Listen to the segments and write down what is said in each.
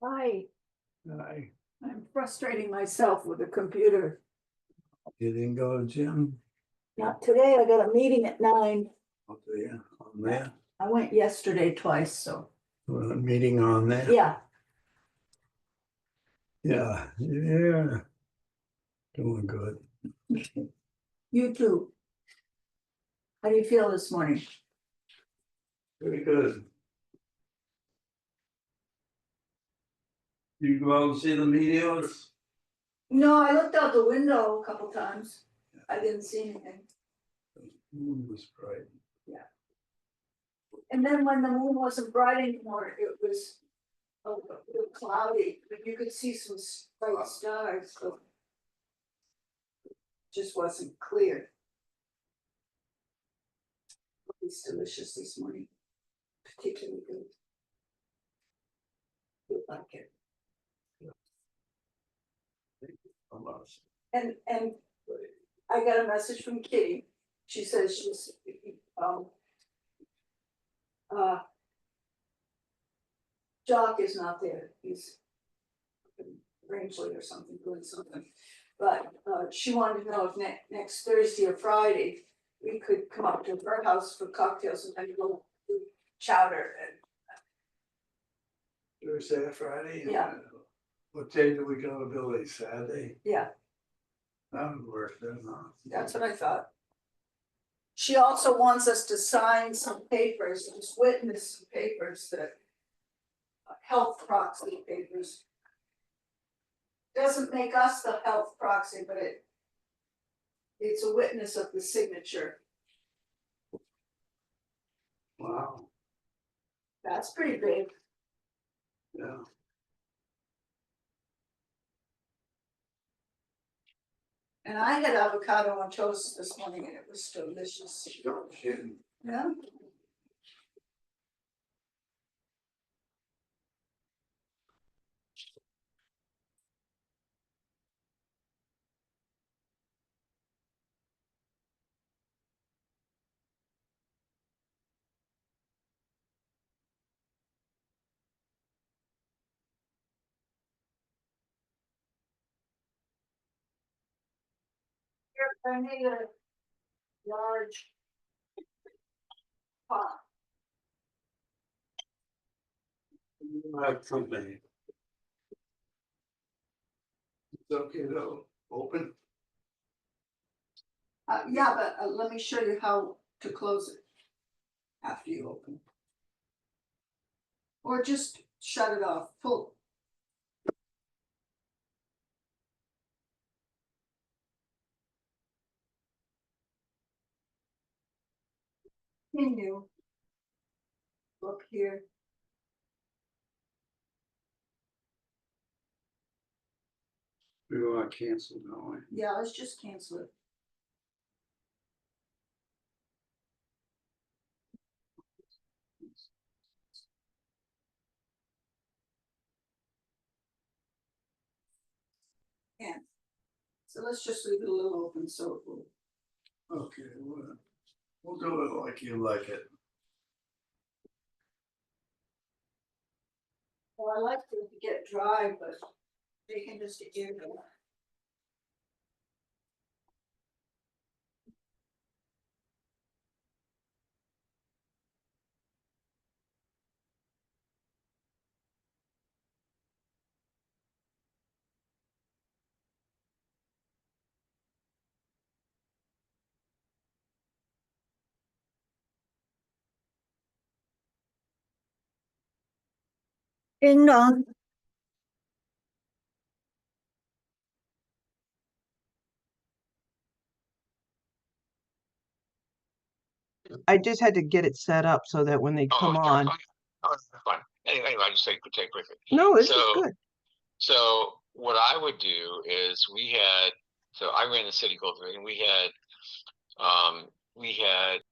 Hi, I I'm frustrating myself with the computer. You didn't go to gym? Not today, I got a meeting at 9. I'll tell you on there. I went yesterday twice, so, Well, a meeting on there. yeah. Yeah. Doing good. You too. How do you feel this morning? Pretty good. You go out and see the meteors? No, I looked out the window a couple times. I didn't see anything. Moon was bright. And then when the moon wasn't bright anymore, it was a little cloudy, but you could see some bright stars, so it just wasn't clear. It's delicious this morning, particularly good. I like it. And I got a message from Kitty. She says she's Jock is not there. He's up in Rangeley or something, doing something. But she wanted to know if next Thursday or Friday we could come up to her house for cocktails and then go do chowder. Thursday or Friday? Yeah. What day do we go to Billy's? Saturday? Yeah, That would work then, huh? that's what I thought. She also wants us to sign some papers, just witness some papers that health proxy papers. Doesn't make us the health proxy, but it's a witness of the signature. Wow. That's pretty big. Yeah. And I had avocado on toast this morning and it was delicious. No kidding. Yeah. Here, I made a large pot. You have company. It's okay to open? Yeah, but let me show you how to close it after you open. Or just shut it off, full. Continue. Look here. We want to cancel, don't we? Yeah, let's just cancel it. Yeah. So let's just leave it a little open so it will. Okay, we'll do it like you like it. Well, I like to get dry, but they can just air it. Ding dong. I just had to get it set up so that when they come on. Oh, that's fine. Anyway, I just take quickly. No, this is So- good. So what I would do is so I ran the city culture and we had We had.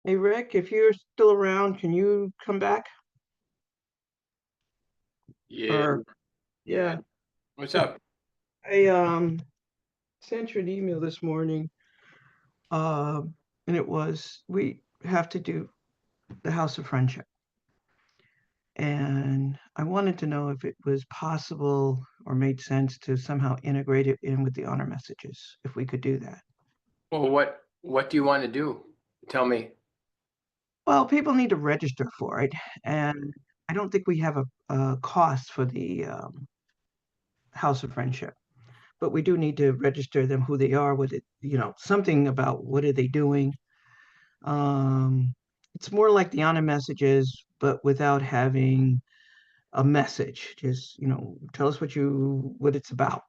Hey, Rick, if you're still around, can you come back? Yeah, Or, yeah, what's up? I sent you an email this morning. And it was, we have to do the House of Friendship. And I wanted to know if it was possible or made sense to somehow integrate it in with the honor messages, if we could do that. Well, what do you want to do? Tell me. Well, people need to register for it, and I don't think we have a cost for the House of Friendship, but we do need to register them, who they are, what it, something about what are they doing. It's more like the honor messages, but without having a message. Just, tell us what it's about.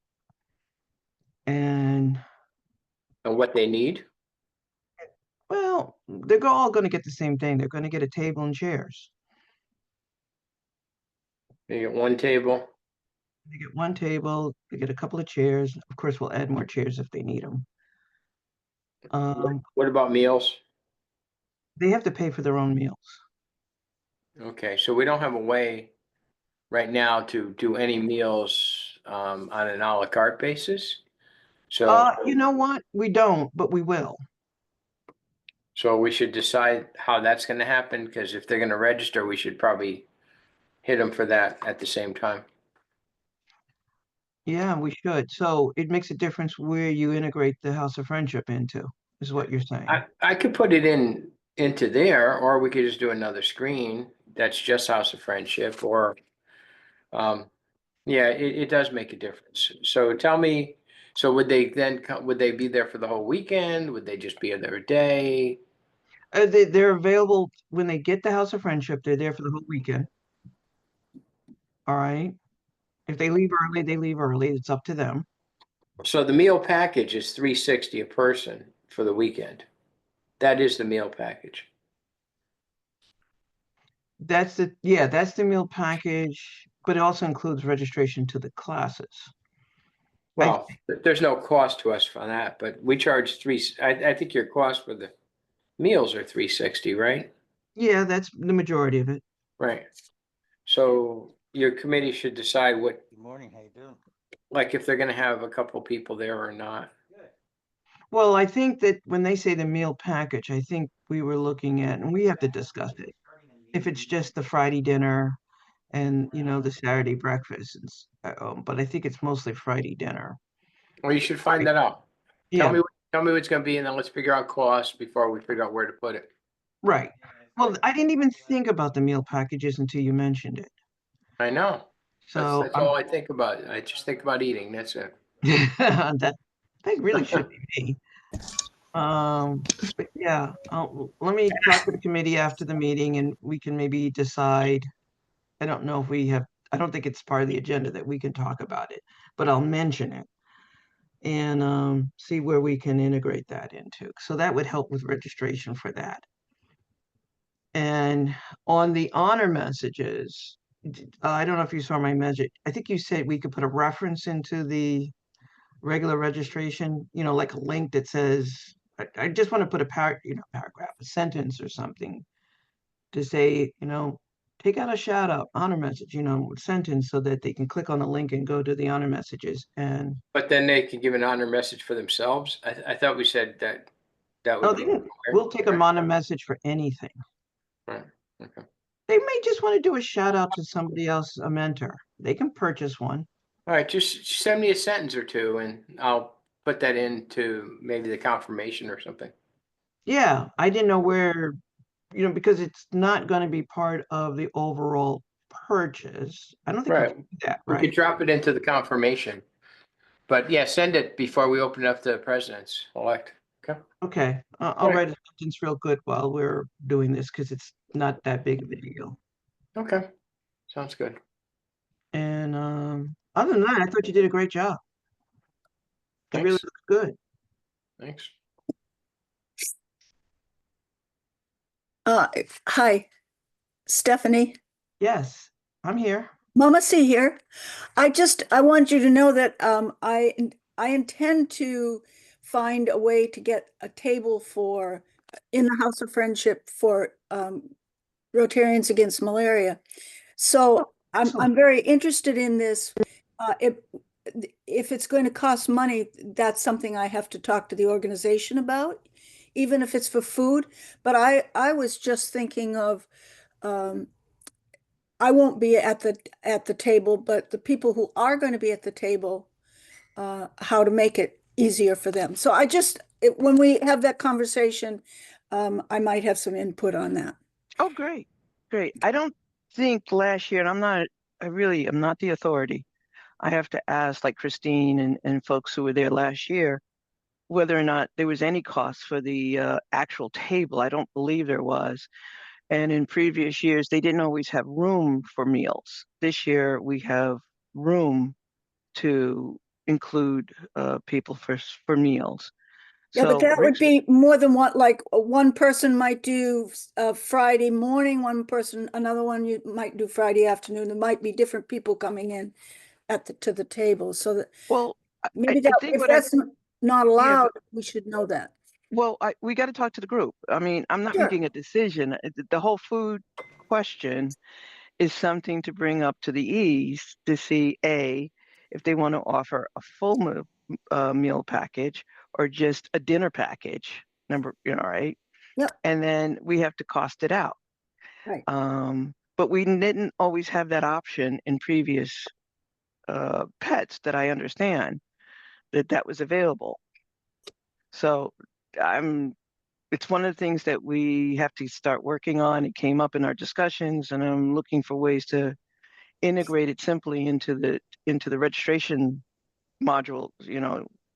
And And what they need? well, they're all going to get the same thing. They're going to get a table and chairs. You get one table. They get one table, they get a couple of chairs. Of course, we'll add more chairs if they need them. What about meals? They have to pay for their own meals. Okay, so we don't have a way right now to do any meals on an à la carte basis. So You know what? We don't, but we will. so we should decide how that's going to happen, because if they're going to register, we should probably hit them for that at the same time. Yeah, we should. So it makes a difference where you integrate the House of Friendship into, is what you're saying. I could put it into there, or we could just do another screen that's just House of Friendship, or yeah, it does make a difference. So tell me, so would they then would they be there for the whole weekend? Would they just be there a day? They're available when they get the House of Friendship. They're there for the whole weekend. All right. If they leave early, they leave early. It's up to them. So the meal package is $360 a person for the weekend. That is the meal package. That's the meal package, but it also includes registration to the classes. Well, there's no cost to us for that, but we charge I think your cost for the meals are $360, right? Yeah, that's the majority of it. Right. So your committee should decide what, Good morning, how you doing? like if they're gonna have a couple people there or not. Well, I think that when they say the meal package, I think we were looking at, and we have to discuss it, if it's just the Friday dinner and, the Saturday breakfast. But I think it's mostly Friday dinner. Well, you should find that out. Yeah, Tell me what it's gonna be, and then let's figure out costs before we figure out where to put it. right. Well, I didn't even think about the meal packages until you mentioned it. I know. So That's all I think about. I just think about eating. That's it. that really should be me. But yeah, let me talk to the committee after the meeting and we can maybe decide. I don't know if I don't think it's part of the agenda that we can talk about it, but I'll mention it and see where we can integrate that into. So that would help with registration for that. And on the honor messages, I don't know if you saw my message. I think you said we could put a reference into the regular registration, like a link that says, I just want to put a paragraph, a sentence or something to say, take out a shout out, honor message, sentence so that they can click on the link and go to the honor messages. And But then they can give an honor message for themselves. I thought we said that oh, would be. we'll take a honor message for anything. Right. Okay. They may just want to do a shout out to somebody else, a mentor. They can purchase one. All right, just send me a sentence or two and I'll put that into maybe the confirmation or something. Yeah, I didn't know where, because it's not going to be part of the overall purchase. I don't think we Right. can do that, We right? could drop it into the confirmation. But yeah, send it before we open up the president's elect. Okay. Okay, I'll Right. write a sentence real good while we're doing this because it's not that big of a deal. Okay. Sounds good. And other than that, I thought you did a great job. It really Thanks. looks good. Thanks. Hi, Stephanie. Yes, I'm here. Mama C here. I want you to know that I intend to find a way to get a table for in the House of Friendship for Rotarians Against Malaria. So excellent. I'm very interested in this. If it's going to cost money, that's something I have to talk to the organization about, even if it's for food. But I was just thinking of, I won't be at the table, but the people who are going to be at the table, how to make it easier for them. So when we have that conversation, I might have some input on that. Oh, great, great. I don't think last year, and I really am not the authority. I have to ask like Christine and folks who were there last year, whether or not there was any cost for the actual table. I don't believe there was. And in previous years, they didn't always have room for meals. This year, we have room to include people for meals. Yeah, but So that would Rick's, be more than what, like one person might do Friday morning, another one you might do Friday afternoon. There might be different people coming in to the table. So that well, maybe I that, think if what I, that's not yeah, allowed, we should know that. well, we got to talk to the group. I mean, I'm not Sure. making a decision. The whole food question is something to bring up to the E's to see if they want to offer a full meal package or just a dinner package. Right? Yep, And then we have to cost it out. right. But we didn't always have that option in previous pets that I understand that was available. So it's one of the things that we have to start working on. It came up in our discussions, and I'm looking for ways to integrate it simply into the registration module,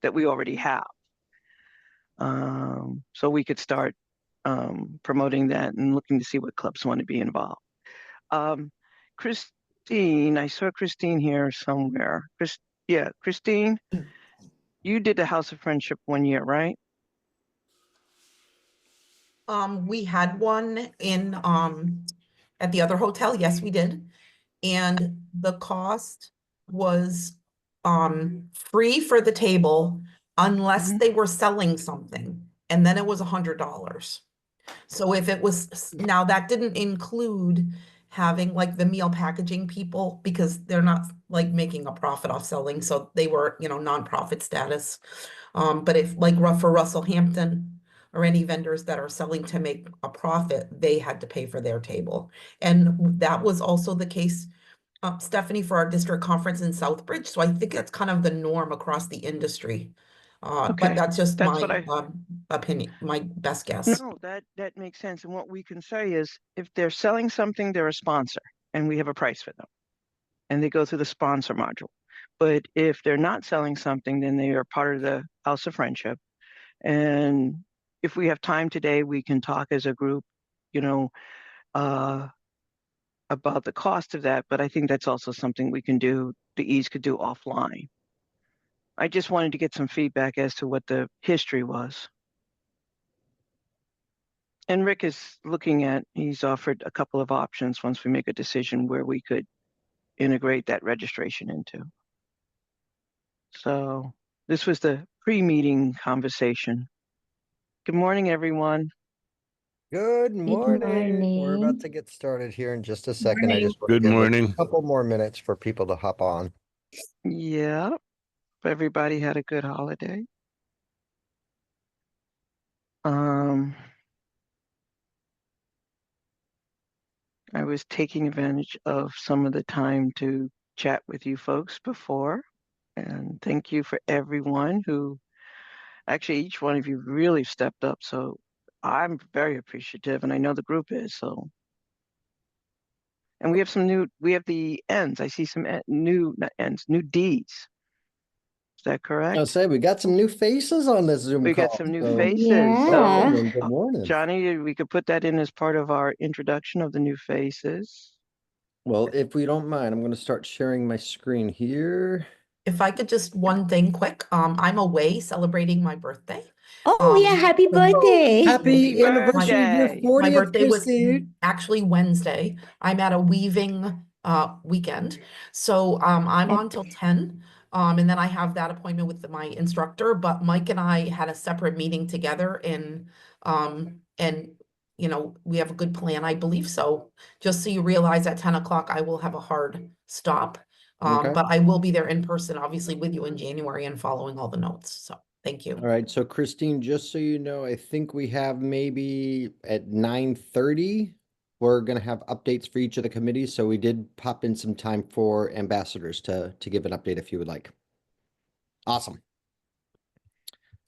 that we already have. So we could start promoting that and looking to see what clubs want to be involved. Christine, I saw Christine here somewhere. Christine, you did the House of Friendship one year, right? We had one in, at the other hotel. Yes, we did. And the cost was, free for the table unless Mhm. they were selling something. And then it was $100. So if it was, now that didn't include having like the meal packaging people, because they're not like making a profit off selling. So they were, nonprofit status. But if like for Russell Hampton or any vendors that are selling to make a profit, they had to pay for their table. And that was also the case, Stephanie, for our district conference in Southbridge. So I think that's kind of the norm across the industry. But Okay, that's just that's my what I. opinion, my best guess. No, that makes sense. And what we can say is, if they're selling something, they're a sponsor, and we have a price for them, and they go through the sponsor module. But if they're not selling something, then they are part of the House of Friendship. And if we have time today, we can talk as a group, you know, uh, about the cost of that. But I think that's also something we can do, the E's could do offline. I just wanted to get some feedback as to what the history was. And Rick is he's offered a couple of options once we make a decision where we could integrate that registration into. So this was the pre-meeting conversation. Good morning, everyone. Good Good morning. We're about morning. to get started here in just a second. I Morning. just want to Good give a morning. couple more minutes for people to hop on. Yeah, everybody had a good holiday. I was taking advantage of some of the time to chat with you folks before. And thank you for everyone actually, each one of you really stepped up. So I'm very appreciative, and I know the group is. So, and we have the N's. I see some not N's, new D's. Is that correct? I'll say we got some new faces on this Zoom We got call. some new so faces. So, Yeah. Good morning. Johnny, we could put that in as part of our introduction of the new faces. Well, if we don't mind, I'm going to start sharing my screen here. If I could just one thing quick, I'm away celebrating my birthday. Oh, yeah. Happy So birthday. Happy anniversary of your birthday. my 40th, birthday was Christine. actually Wednesday. I'm at a weaving weekend. So I'm on till 10. And then I have that appointment with my instructor, but Mike and I had a separate meeting together in and, you know, we have a good plan. I believe so. Just so you realize at 10 o'clock, I will have a hard stop. Okay. But I will be there in person, obviously with you in January and following all the notes. So thank you. All right, so Christine, just so you know, I think we have maybe at 9:30, we're gonna have updates for each of the committees, so we did pop in some time for ambassadors to give an update if you would like. Awesome.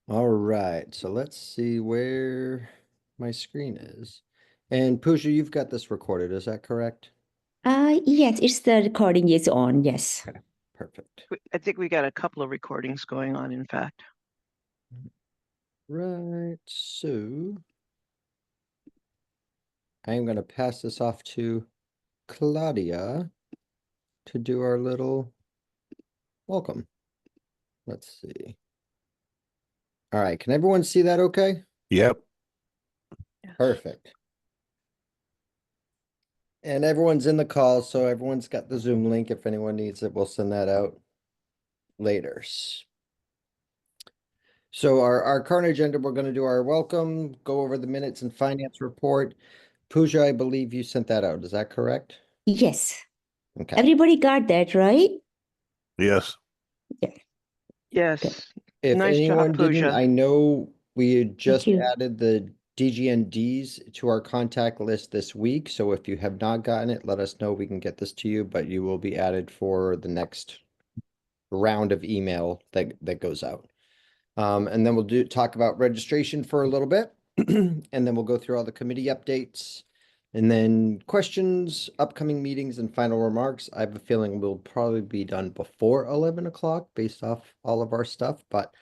All right, so let's see where my screen is. And Pooja, you've got this recorded, is that correct? Yes, it's the recording is on, yes. Okay, perfect. I think we got a couple of recordings going on, in fact. Right, so I'm gonna pass this off to Claudia to do our little welcome. Let's see. All right, can everyone see that okay? Yep. Perfect. And everyone's in the call, so everyone's got the Zoom link. If anyone needs it, we'll send that out later. So our current agenda, we're going to do our welcome, go over the minutes and finance report. Pooja, I believe you sent that out. Is that correct? Yes. Okay. Everybody got that, right? Yes. Yes, If nice job, anyone didn't, Pooja. I know we had just you. added the DGNDs to our contact list this week. So if you have not gotten it, let us know. We can get this to you, but you will be added for the next round of email that goes out. And then we'll talk about registration for a little bit, and then we'll go through all the committee updates, and then questions, upcoming meetings, and final remarks. I have a feeling we'll probably be done before 11 o'clock based off all of our stuff, but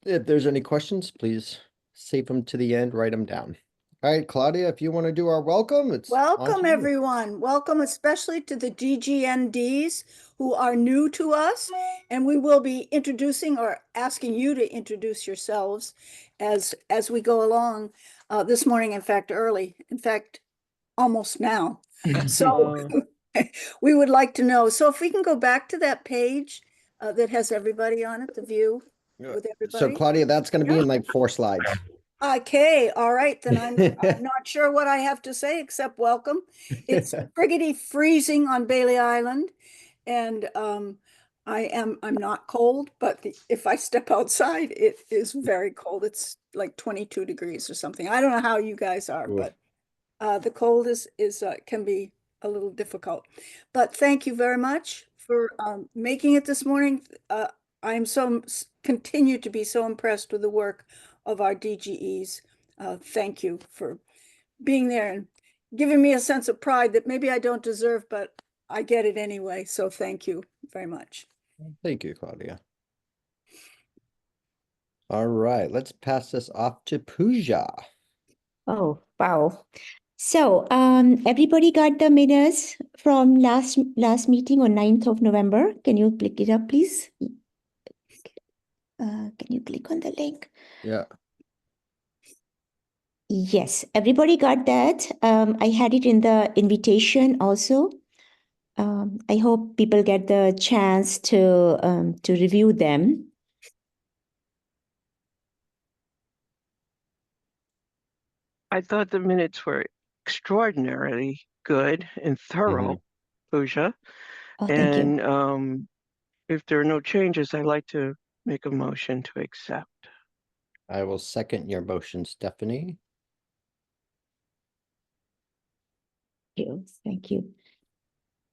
if there's any questions, please save them to the end, write them down. All right, Claudia, if you want to do our welcome, it's on Welcome, to you. everyone. Welcome especially to the DGNDs who are new to us. And we will be introducing or asking you to introduce yourselves as we go along this morning, in fact, early, in fact, almost now. So we would like to know. So if we can go back to that page that has everybody on it, the view with So everybody. Claudia, that's going to be in like 4 slides. Okay, all right, then I'm not sure what I have to say except welcome. It's friggity freezing on Bailey Island, and I'm not cold, but if I step outside, it is very cold. It's like 22 degrees or something. I don't know how you guys are, Oof. but the cold is can be a little difficult. But thank you very much for making it this morning. I'm continue to be so impressed with the work of our DGEs. Thank you for being there and giving me a sense of pride that maybe I don't deserve, but I get it anyway. So thank you very much. Thank you, Claudia. All right, let's pass this off to Pooja. Oh, wow. So, everybody got the minutes from last meeting on 9th of November. Can you click it up, please? Can you click on the link? Yeah. Yes, everybody got that. I had it in the invitation also. I hope people get the chance to review them. I thought the minutes were extraordinarily good and thorough, Pooja. Oh, thank you. And if there are no changes, I'd like to make a motion to accept. I will second your motion, Stephanie. Thank you.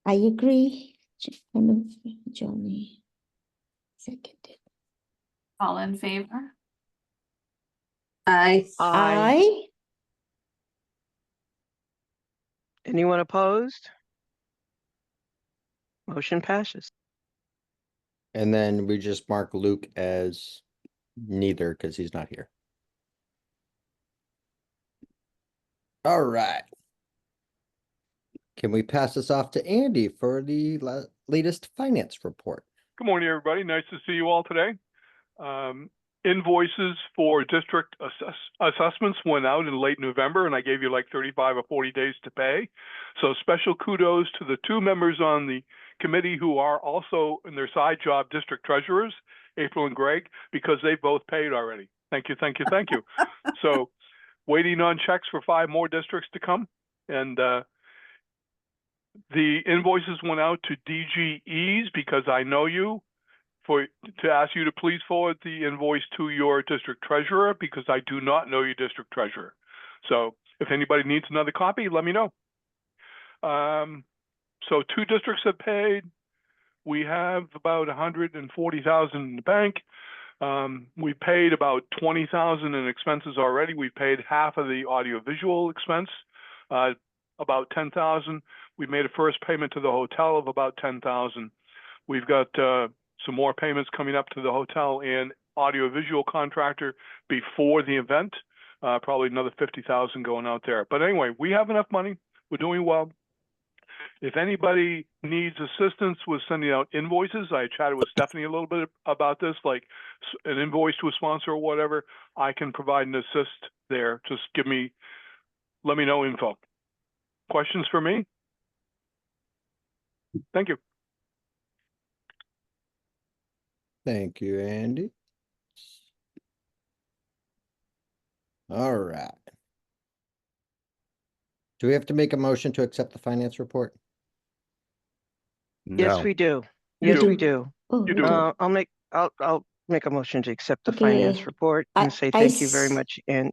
I agree. Johnny seconded. All in favor? Aye. Aye. Anyone opposed? Motion passes. And then we just mark Luke as neither because he's not here. All right. Can we pass this off to Andy for the latest finance report? Good morning, everybody. Nice to see you all today. Invoices for district assessments went out in late November, and I gave you like 35 or 40 days to pay. So special kudos to the 2 members on the committee who are also in their side job district treasurers, April and Greg, because they both paid already. Thank you, thank you, thank you. So waiting on checks for 5 more districts to come. And the invoices went out to DGEs because I know you, to ask you to please forward the invoice to your district treasurer because I do not know your district treasurer. So if anybody needs another copy, let me know. So 2 districts have paid. We have about 140,000 in the bank. We paid about 20,000 in expenses already. We paid half of the audiovisual expense, about 10,000. We made a first payment to the hotel of about 10,000. We've got some more payments coming up to the hotel and audiovisual contractor before the event. Probably another 50,000 going out there. But anyway, we have enough money. We're doing well. If anybody needs assistance with sending out invoices, I chatted with Stephanie a little bit about this, like an invoice to a sponsor or whatever, I can provide an assist there. Just let me know info. Questions for me? Thank you. Thank you, Andy. All right. Do we have to make a motion to accept the finance report? Yes, we do. You Yes, do. we do. Oh, You do. okay. I'll make a motion to accept the Okay. finance report I- and say I thank you very s- much, and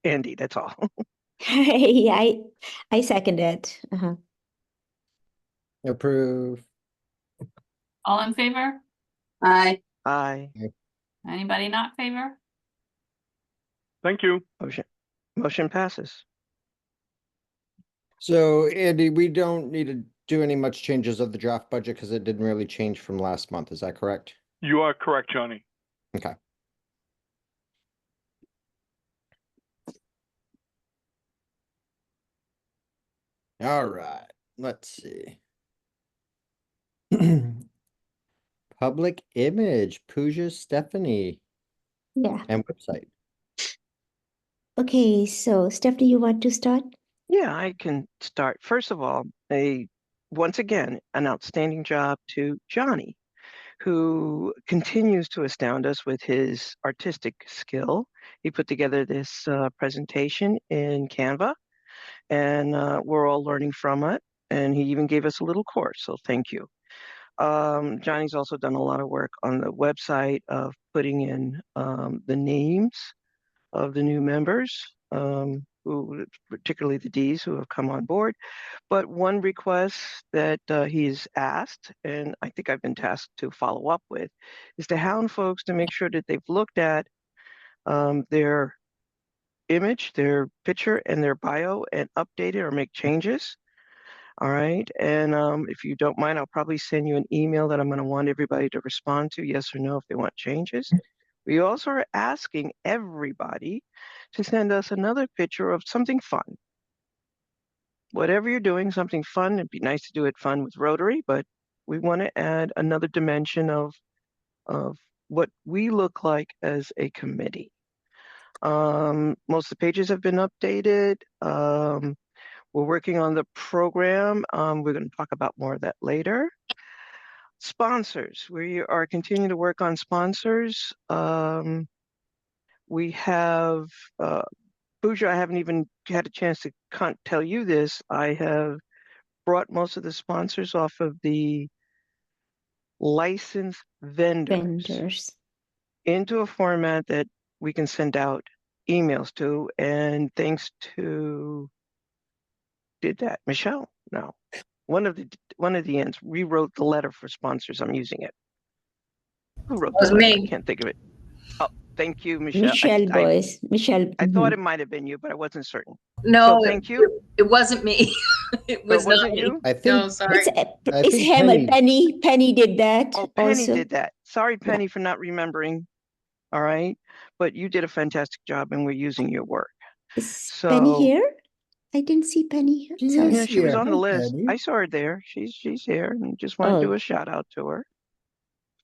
Andy, that's all. Yeah, I second it. Uh-huh. Approve. All in favor? Aye. Aye. Anybody not favor? Thank you. Motion passes. So Andy, we don't need to do any much changes of the draft budget because it didn't really change from last month. Is that correct? You are correct, Johnny. Okay. All right, let's see. Public image, Pooja Stephanie, Yeah. and website. Okay, so Stephanie, you want to start? Yeah, I can start. First of all, once again, an outstanding job to Johnny, who continues to astound us with his artistic skill. He put together this presentation in Canva, and we're all learning from it. And he even gave us a little course, so thank you. Johnny's also done a lot of work on the website of putting in the names of the new members, who, particularly the Ds who have come on board. But one request that he's asked, and I think I've been tasked to follow up with, is to hound folks to make sure that they've looked at their image, their picture, and their bio and update it or make changes. All right. And if you don't mind, I'll probably send you an email that I'm going to want everybody to respond to, yes or no, if they want changes. We also are asking everybody to send us another picture of something fun. Whatever you're doing, something fun. It'd be nice to do it fun with Rotary, but we want to add another dimension of what we look like as a committee. Most of the pages have been updated. We're working on the program. We're going to talk about more of that later. Sponsors, we are continuing to work on sponsors. We have, Pooja, I haven't even had a chance to tell you this. I have brought most of the sponsors off of the licensed vendors into a format that we can send out emails to. And thanks to, did that, Michelle? No. One of the ends rewrote the letter for sponsors. I'm using it. Who wrote the letter? I can't think of it. Oh, thank you, Michelle. Michelle Boyce. Michelle. I thought it might have been you, but I wasn't certain. No, so thank you. It wasn't me. It was not wasn't me. you? I think No, sorry. It's Hamel. Penny did that. Oh, Penny also. did that. Sorry, Penny, for not remembering. All right, but you did a fantastic job, and we're using your work. Is Penny here? I didn't see Penny here. Yeah, she was on the list. I saw her there. She's here, and just want to do a shout out to her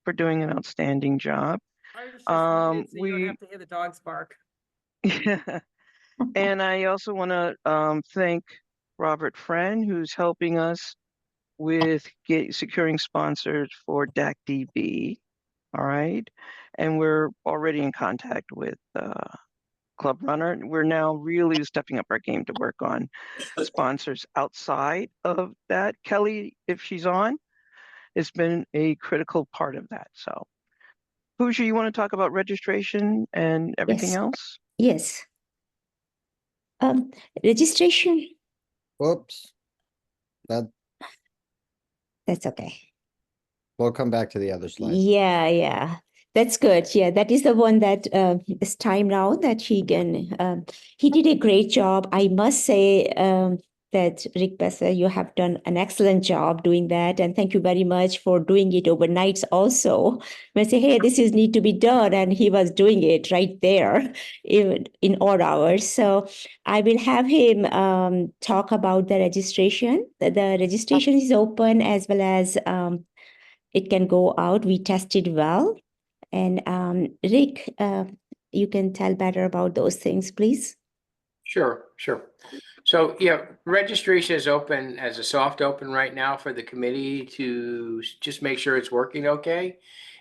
for doing an outstanding job. You don't have to hear the dogs bark. Yeah. And I also want to thank Robert Friend, who's helping us with securing sponsors for DAC DB. All right. And we're already in contact with club runner. We're now really stepping up our game to work on sponsors outside of that. Kelly, if she's on, has been a critical part of that. So, Pooja, you want to talk about registration and everything Yes. else? Yes. Registration, Whoops. That, that's okay. we'll come back to the other slide. Yeah. That's good. Yeah, that is the one that is time now that he can. He did a great job. I must say that Rick Besser, you have done an excellent job doing that, and thank you very much for doing it overnights. Also, when I say, hey, this is need to be done, and he was doing it right there, even in odd hours. So I will have him talk about the registration. The registration is open as well as. It can go out. We tested well. And Rick, you can tell better about those things, please. Sure. So yeah, registration is open as a soft open right now for the committee to just make sure it's working okay.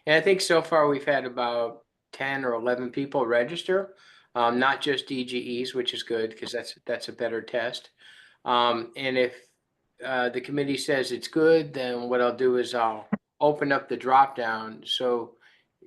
And I think so far we've had about 10 or 11 people register, not just DGEs, which is good because that's a better test. And if the committee says it's good, then what I'll do is I'll open up the drop down. So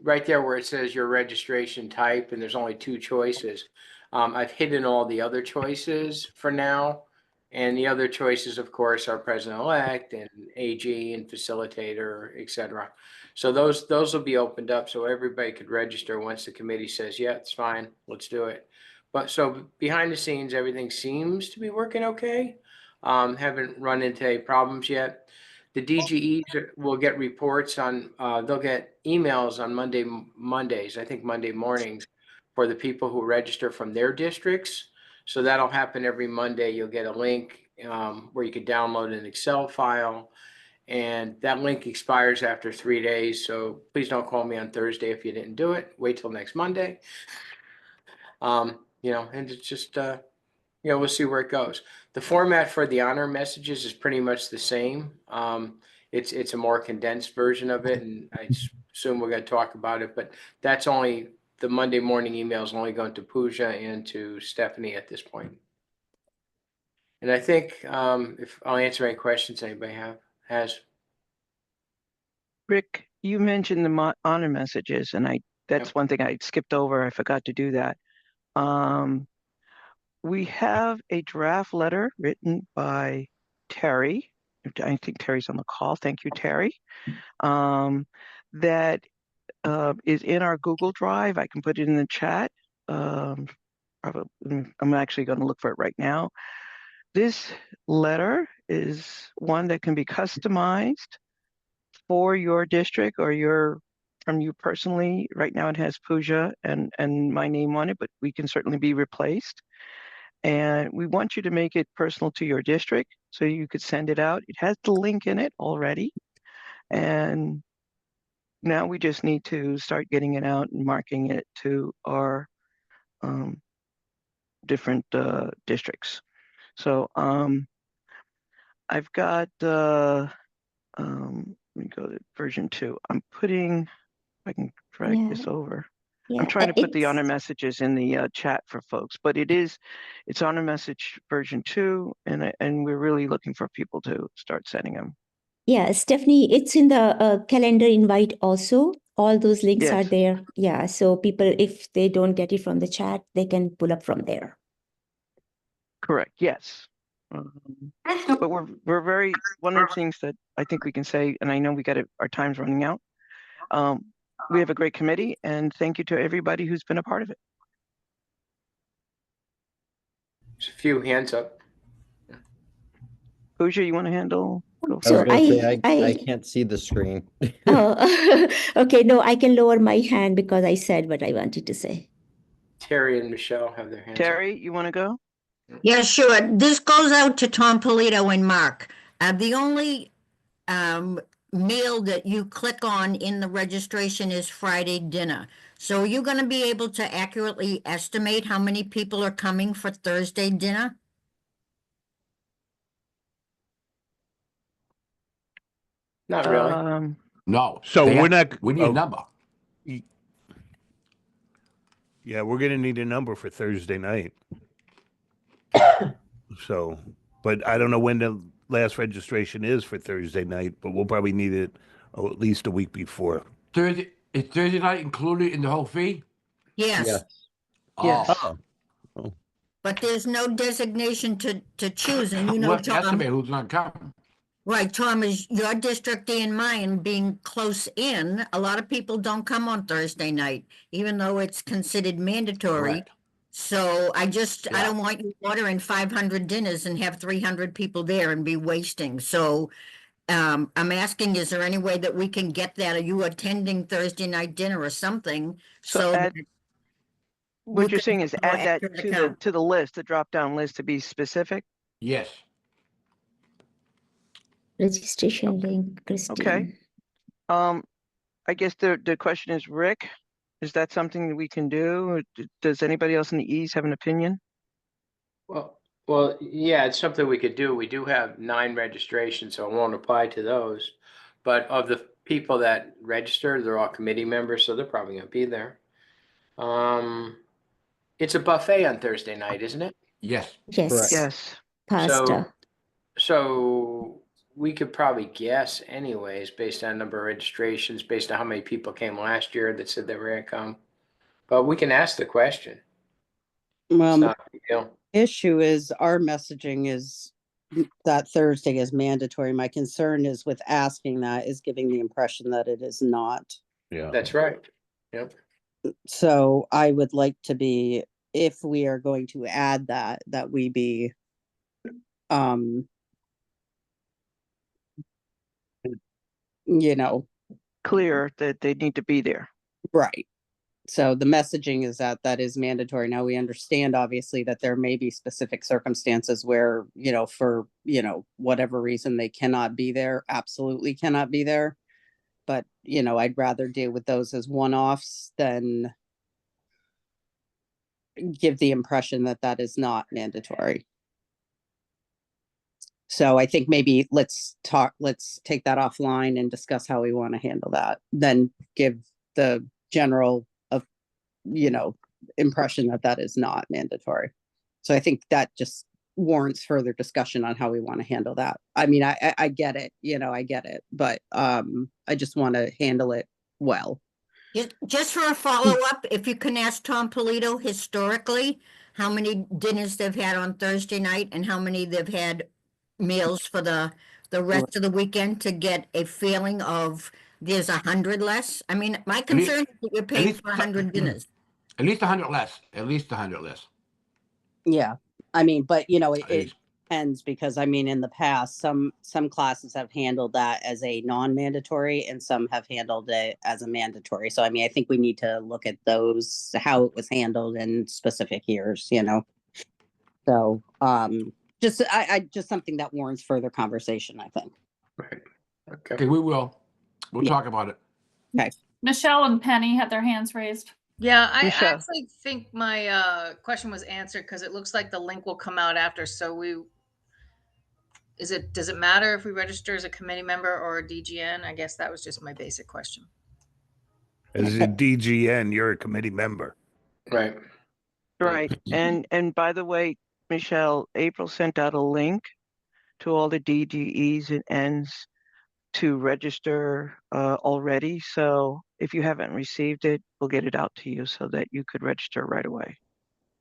right there where it says your registration type, and there's only 2 choices. I've hidden all the other choices for now. And the other choices, of course, are president-elect and AG and facilitator, et cetera. So those will be opened up so everybody could register once the committee says, yeah, it's fine, let's do it. But so behind the scenes, everything seems to be working okay. Haven't run into any problems yet. The DGEs will get reports on, they'll get emails on Mondays, I think Monday mornings, for the people who register from their districts. So that'll happen every Monday. You'll get a link where you can download an Excel file. And that link expires after 3 days. So please don't call me on Thursday if you didn't do it. Wait till next Monday. And it's just, we'll see where it goes. The format for the honor messages is pretty much the same. It's a more condensed version of it, and I assume we're going to talk about it, but that's only the Monday morning emails only going to Pooja and to Stephanie at this point. And I think if I'll answer any questions anybody has. Rick, you mentioned the honor messages, and that's one thing I skipped over. I forgot to do that. We have a draft letter written by Terry. I think Terry's on the call. Thank you, Terry. That is in our Google Drive. I can put it in the chat. I'm actually going to look for it right now. This letter is one that can be customized for your district or from you personally. Right now it has Pooja and my name on it, but we can certainly be replaced. And we want you to make it personal to your district so you could send it out. It has the link in it already. And now we just need to start getting it out and marking it to our different districts. So I've got, let me go to version 2. I'm putting, if I can drag this over. Yeah, I'm trying to put the honor messages in the chat for folks, but it's honor message version 2, and we're really looking for people to start sending them. Yeah, Stephanie, it's in the calendar invite also. All those links are there. Yeah, so people, if they don't get it from the chat, they can pull up from there. Correct. Yes. But we're very, one of the things that I think we can say, and I know our time's running out. We have a great committee, and thank you to everybody who's been a part of it. There's a few hands up. Pooja, you want to handle? So I can't see the screen. Oh, okay. No, I can lower my hand because I said what I wanted to say. Terry and Michelle have their hands up. Terry, you want to go? Yeah, sure. This goes out to Tom Polito and Mark. The only meal that you click on in the registration is Friday dinner. So are you going to be able to accurately estimate how many people are coming for Thursday dinner? Not really. No. So we need a a number. Yeah, we're gonna need a number for Thursday night. So, but I don't know when the last registration is for Thursday night, but we'll probably need it at least a week before. Is Thursday night included in the whole fee? Yes, Yes. Oh, but there's no designation to choose, and you know, We'll have to Tom, estimate who's gonna come. right, Tom, is your district and mine being close in, a lot of people don't come on Thursday night, even though it's considered mandatory. Correct. So I Yeah. don't want you ordering 500 dinners and have 300 people there and be wasting. So I'm asking, is there any way that we can get that? Are you attending Thursday night dinner or something? So that add, we what you're can saying have is more add that accurate to account? the list, the drop-down list to be specific? Yes. Registration link, Christine. I guess the question is, Rick, is that something that we can do? Or does anybody else in the East have an opinion? Well, yeah, it's something we could do. We do have 9 registrations, so it won't apply to those. But of the people that register, they're all committee members, so they're probably gonna be there. It's a buffet on Thursday night, isn't it? Yes. Yes, Yes. pasta. So we could probably guess anyways, based on number of registrations, based on how many people came last year that said they were gonna come. But we can ask the question. It's not a big deal. Issue is our messaging is that Thursday is mandatory. My concern is with asking that is giving the impression that it is not. yeah. That's right. Yep. So I would like to be, if we are going to add that, that we be, you know, Clear that they need to be there. right. So the messaging is that that is mandatory. Now we understand obviously that there may be specific circumstances where, you know, for, you know, whatever reason they cannot be there, absolutely cannot be there. But, you know, I'd rather deal with those as one-offs than give the impression that that is not mandatory. So I think maybe let's take that offline and discuss how we want to handle that. Then give the general of, you know, impression that that is not mandatory. So I think that just warrants further discussion on how we want to handle that. I mean, I get it, you know, I get it, but I just want to handle it well. Just for a follow-up, if you can ask Tom Polito historically, how many dinners they've had on Thursday night and how many they've had meals for the rest of the weekend to get a feeling of there's 100 less. I mean, my concern is that you're paying for 100 dinners. At least 100 less. At least 100 less. Yeah, I mean, but you know, it depends because I mean, in the past, some classes have handled that as a non-mandatory and some have handled it as a mandatory. So I mean, I think we need to look at those, how it was handled in specific years, you know. So just just something that warrants further conversation, I think. Right. Okay, we will. We'll Yeah. talk about it. Okay. Michelle and Penny had their hands raised. Yeah, I Michelle. actually think my question was answered because it looks like the link will come out after. So does it matter if we register as a committee member or a DGN? I guess that was just my basic question. As a DGN, you're a committee member. Right. Right. And by the way, Michelle, April sent out a link to all the DGEs and Ns to register already. So if you haven't received it, we'll get it out to you so that you could register right away.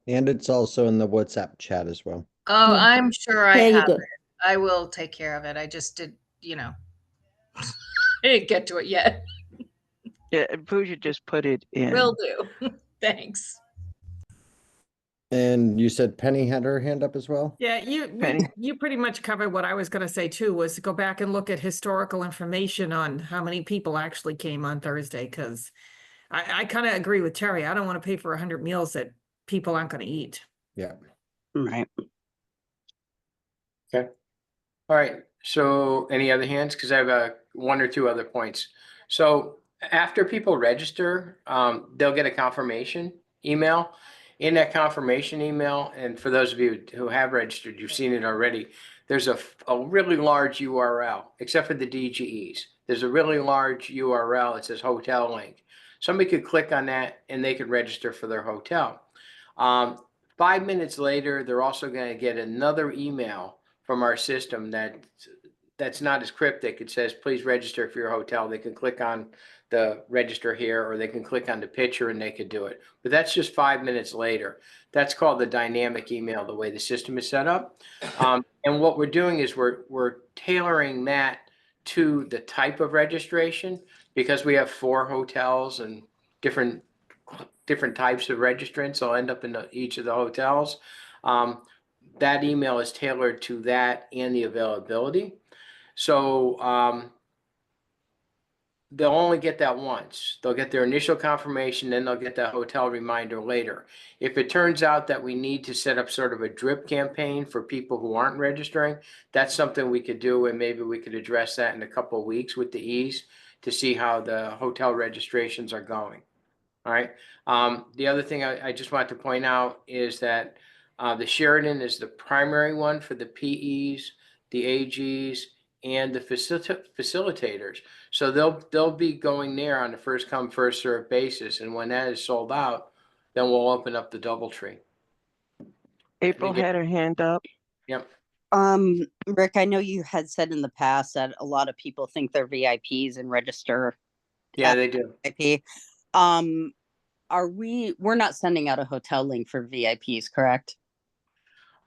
And it's also in the WhatsApp chat as well. Oh, Yeah. I'm sure I There you have go. it. I will take care of it. I just did, you know, I didn't get to it yet. Yeah, Pooja just put it in. Will do. Thanks. And you said Penny had her hand up as well? Yeah, Penny? you pretty much covered what I was gonna say too, was to go back and look at historical information on how many people actually came on Thursday, because I kind of agree with Terry. I don't want to pay for 100 meals that people aren't gonna eat. Yeah. Right. Okay. All right. So any other hands? Because I have one or two other points. So after people register, they'll get a confirmation email. In that confirmation email, and for those of you who have registered, you've seen it already, there's a really large URL, except for the DGEs. There's a really large URL. It says hotel link. somebody could click on that and they could register for their hotel. 5 minutes later, they're also going to get another email from our system that's not as cryptic. It says, please register for your hotel. They can click on the register here, or they can click on the picture and they could do it. But that's just 5 minutes later. That's called the dynamic email, the way the system is set up. And what we're doing is we're tailoring that to the type of registration, because we have 4 hotels and different types of registrants. I'll end up in each of the hotels. That email is tailored to that and the availability. So they'll only get that once. They'll get their initial confirmation, then they'll get that hotel reminder later. If it turns out that we need to set up sort of a drip campaign for people who aren't registering, that's something we could do, and maybe we could address that in a couple of weeks with the ease to see how the hotel registrations are going. All right. The other thing I just want to point out is that the Sheridan is the primary one for the PEs, the AGs, and the facilitators. So they'll be going there on a first come, first served basis. And when that is sold out, then we'll open up the DoubleTree. April had her hand up. Yep. Rick, I know you had said in the past that a lot of people think they're VIPs and register. Yeah, they do. VIP. We're not sending out a hotel link for VIPs, correct?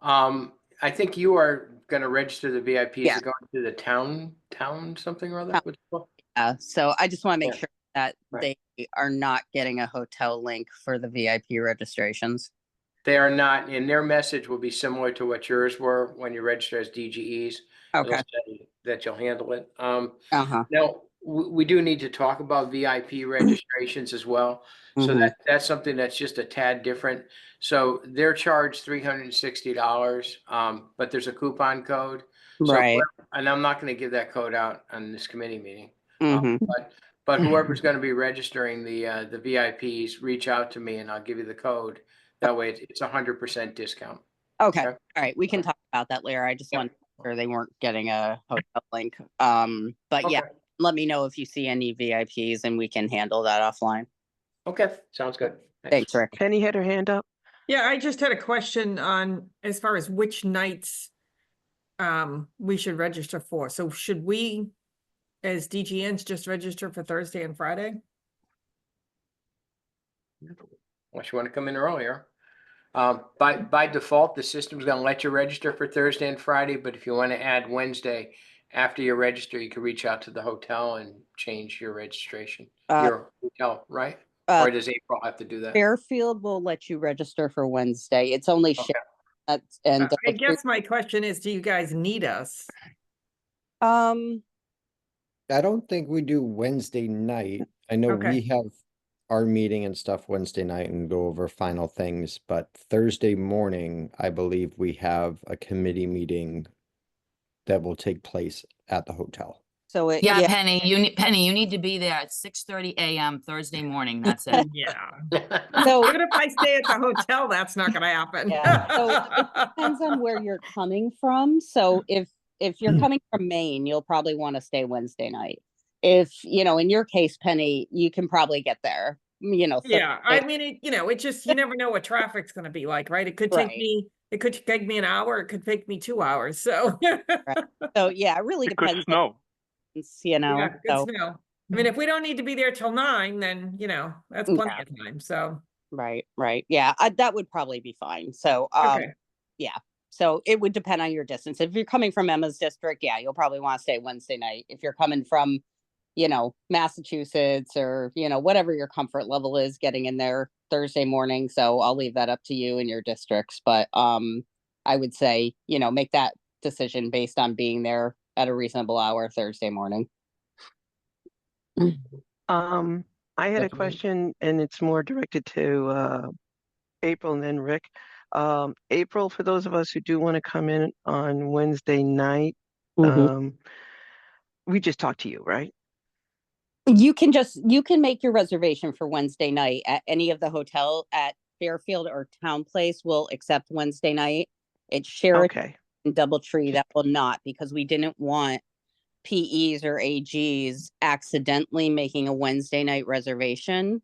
I think you are going to register the VIPs Yeah. to go to the town something or other. Yeah. So I just want to make Yeah. sure that Right. they are not getting a hotel link for the VIP registrations. They are not, and their message will be similar to what yours were when you register as DGEs. It'll Okay. say that you'll handle it. Uh-huh. Now, we do need to talk about VIP registrations as well. So Mhm. that's something that's just a tad different. So they're charged $360, but there's a coupon code. So, Right. and I'm not going to give that code out on this committee meeting. Mhm. But whoever's going to be registering the VIPs, reach out to me and I'll give you the code. That way it's 100% discount. Okay. All right. We can talk about that later. I just Yep. wanted to make sure they weren't getting a hotel link. But yeah, Okay. let me know if you see any VIPs and we can handle that offline. Okay, sounds good. Thanks, Rick. Penny had her hand up. Yeah, I just had a question on as far as which nights we should register for. So should we, as DGNs, just register for Thursday and Friday? Unless you want to come in earlier. By default, the system's going to let you register for Thursday and Friday, but if you want to add Wednesday after you register, you can reach out to the hotel and change your registration. Your hotel, right? Or does April have to do that? Fairfield will let you register for Wednesday. It's only and I guess my question is, do you guys need us? I don't think we do Wednesday night. I know Okay. we have our meeting and stuff Wednesday night and go over final things, but Thursday morning, I believe we have a committee meeting that will take place at the hotel. So Yeah, Penny, you need to be there at 6:30 a.m. Thursday morning. That's it. Yeah. So Even if I stay at the hotel, that's not gonna happen. Yeah, so it depends on where you're coming from. So if you're coming from Maine, you'll probably want to stay Wednesday night. If, in your case, Penny, you can probably get there, Yeah, I Thursday. mean, it just, you never know what traffic's gonna be like, right? It could take Right. me an hour, it could take me 2 hours, so. Right. So yeah, it really It could depends. snow. Yeah, good So snow. I mean, if we don't need to be there till 9, then, that's plenty Yeah. of time, so. right. Yeah, that would probably be fine. So Okay. yeah. So it would depend on your distance. If you're coming from Emma's district, yeah, you'll probably want to stay Wednesday night. If you're coming from, Massachusetts or, whatever your comfort level is getting in there Thursday morning. So I'll leave that up to you and your districts. But I would say, make that decision based on being there at a reasonable hour Thursday morning. I had a question and it's more directed to April and then Rick. April, for those of us who do want to come in on Wednesday night, we just talk to you, right? You can make your reservation for Wednesday night at any of the hotel at Fairfield or Town Place will accept Wednesday night. It's Sheridan and DoubleTree that will not, because we didn't want PEs or AGs accidentally making a Wednesday night reservation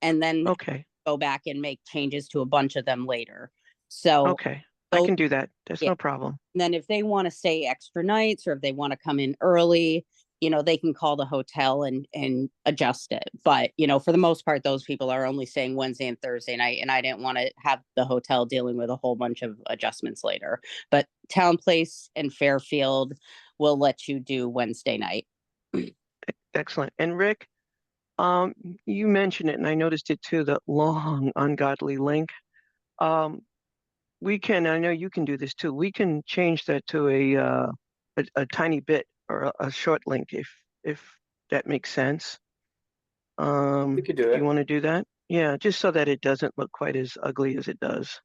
and then Okay, go back and make changes to a bunch of them later. So okay. I those- can do that. That's yeah. no problem. And then if they want to stay extra nights, or if they want to come in early, they can call the hotel and adjust it. But, for the most part, those people are only staying Wednesday and Thursday night. And I didn't want to have the hotel dealing with a whole bunch of adjustments later. But Town Place and Fairfield will let you do Wednesday night. Excellent. And Rick, you mentioned it, and I noticed it too, the long ungodly link. We can, I know you can do this too. We can change that to a tiny bit or a short link if that makes sense. We could do Do it. you want to do that? Yeah, just so that it doesn't look quite as ugly as it does.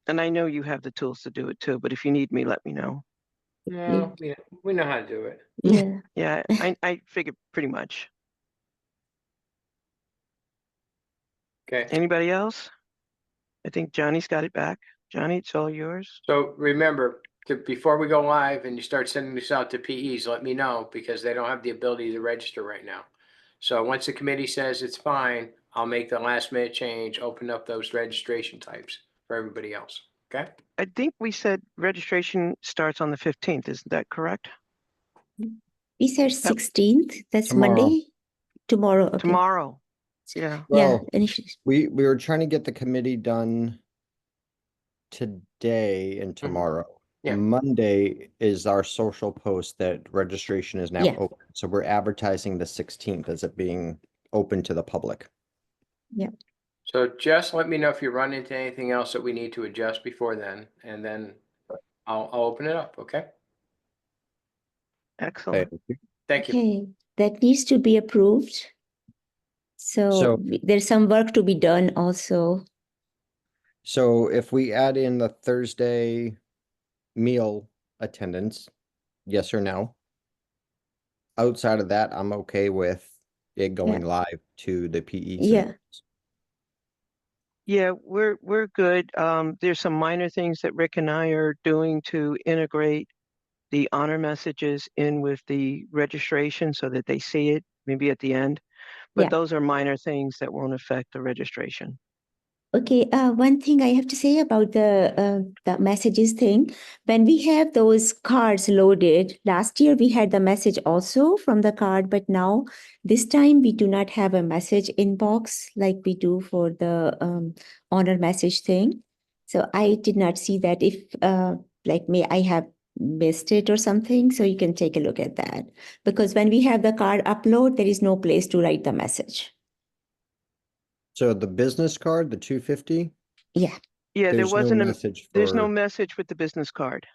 And I know you have the tools to do it too, but if you need me, let me know. No, we know how to do it. Yeah. Yeah, I figured pretty much. Okay. Anybody else? I think Johnny's got it back. Johnny, it's all yours. So remember, before we go live and you start sending this out to PEs, let me know, because they don't have the ability to register right now. So once the committee says it's fine, I'll make the last minute change, open up those registration types for everybody else. Okay? I think we said registration starts on the 15th. Isn't that correct? We said 16th, that's Tomorrow. Monday? Tomorrow, okay. Tomorrow. Yeah. Yeah, Well, initially. we were trying to get the committee done today and tomorrow. Yeah. Monday is our social post that registration is now Yeah. open. So we're advertising the 16th as it being open to the public. Yeah. So just let me know if you run into anything else that we need to adjust before then, and then I'll open it up, okay? Excellent. Thank you. Okay, that needs to be approved. So So- there's some work to be done also. So if we add in the Thursday meal attendance, yes or no? Outside of that, I'm okay with it going live to the PEs. Yeah. Yeah, we're good. There's some minor things that Rick and I are doing to integrate the honor messages in with the registration so that they see it maybe at the end. But Yeah. those are minor things that won't affect the registration. Okay, one thing I have to say about the messages thing, when we have those cards loaded, last year we had the message also from the card, but now this time we do not have a message inbox like we do for the honor message thing. So I did not see that. If I have missed it or something, so you can take a look at that. Because when we have the card upload, there is no place to write the message. So the business card, the 250, Yeah. Yeah, there there's no wasn't message there's no for- message with the business card.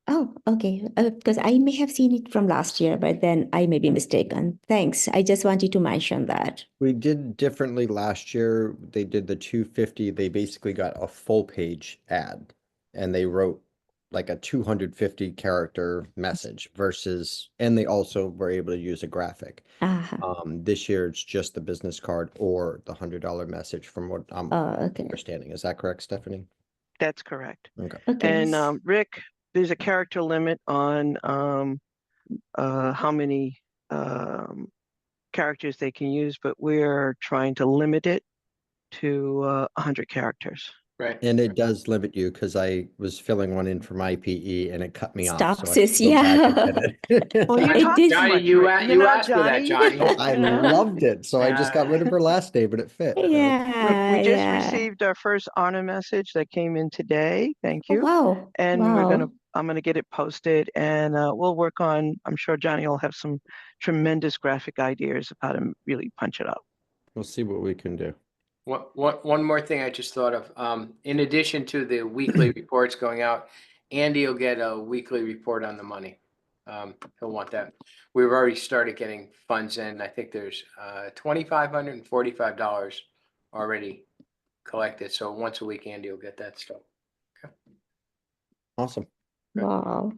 Oh, okay. Because I may have seen it from last year, but then I may be mistaken. Thanks. I just wanted to mention that. We did differently last year. They did the 250. They basically got a full page ad and they wrote like a 250 character message versus, and they also were able to use a graphic. This year it's just the business card or the $100 message from what I'm understanding. Is that correct, Stephanie? That's correct. Okay. And Rick, there's a character limit on how many characters they can use, but we're trying to limit it to 100 characters. Right. And it does limit you because I was filling one in for my PE and it cut me off. Stops So I had us, to go back and yeah. edit it. Well, you It talk did- too Johnny, much, you Rick. you asked for that, Johnny. I loved it. So I just got rid of her last day, but it fit. Yeah. We just yeah. received our first honor message that came in today. Thank Oh, you. wow. And wow. I'm gonna get it posted, and we'll work on. I'm sure Johnny will have some tremendous graphic ideas of how to really punch it up. We'll see what we can do. One more thing I just thought of. In addition to the weekly reports going out, Andy will get a weekly report on the money. He'll want that. We've already started getting funds in. I think there's $2,545 already collected. So once a week, Andy will get that stuff. Awesome. Wow.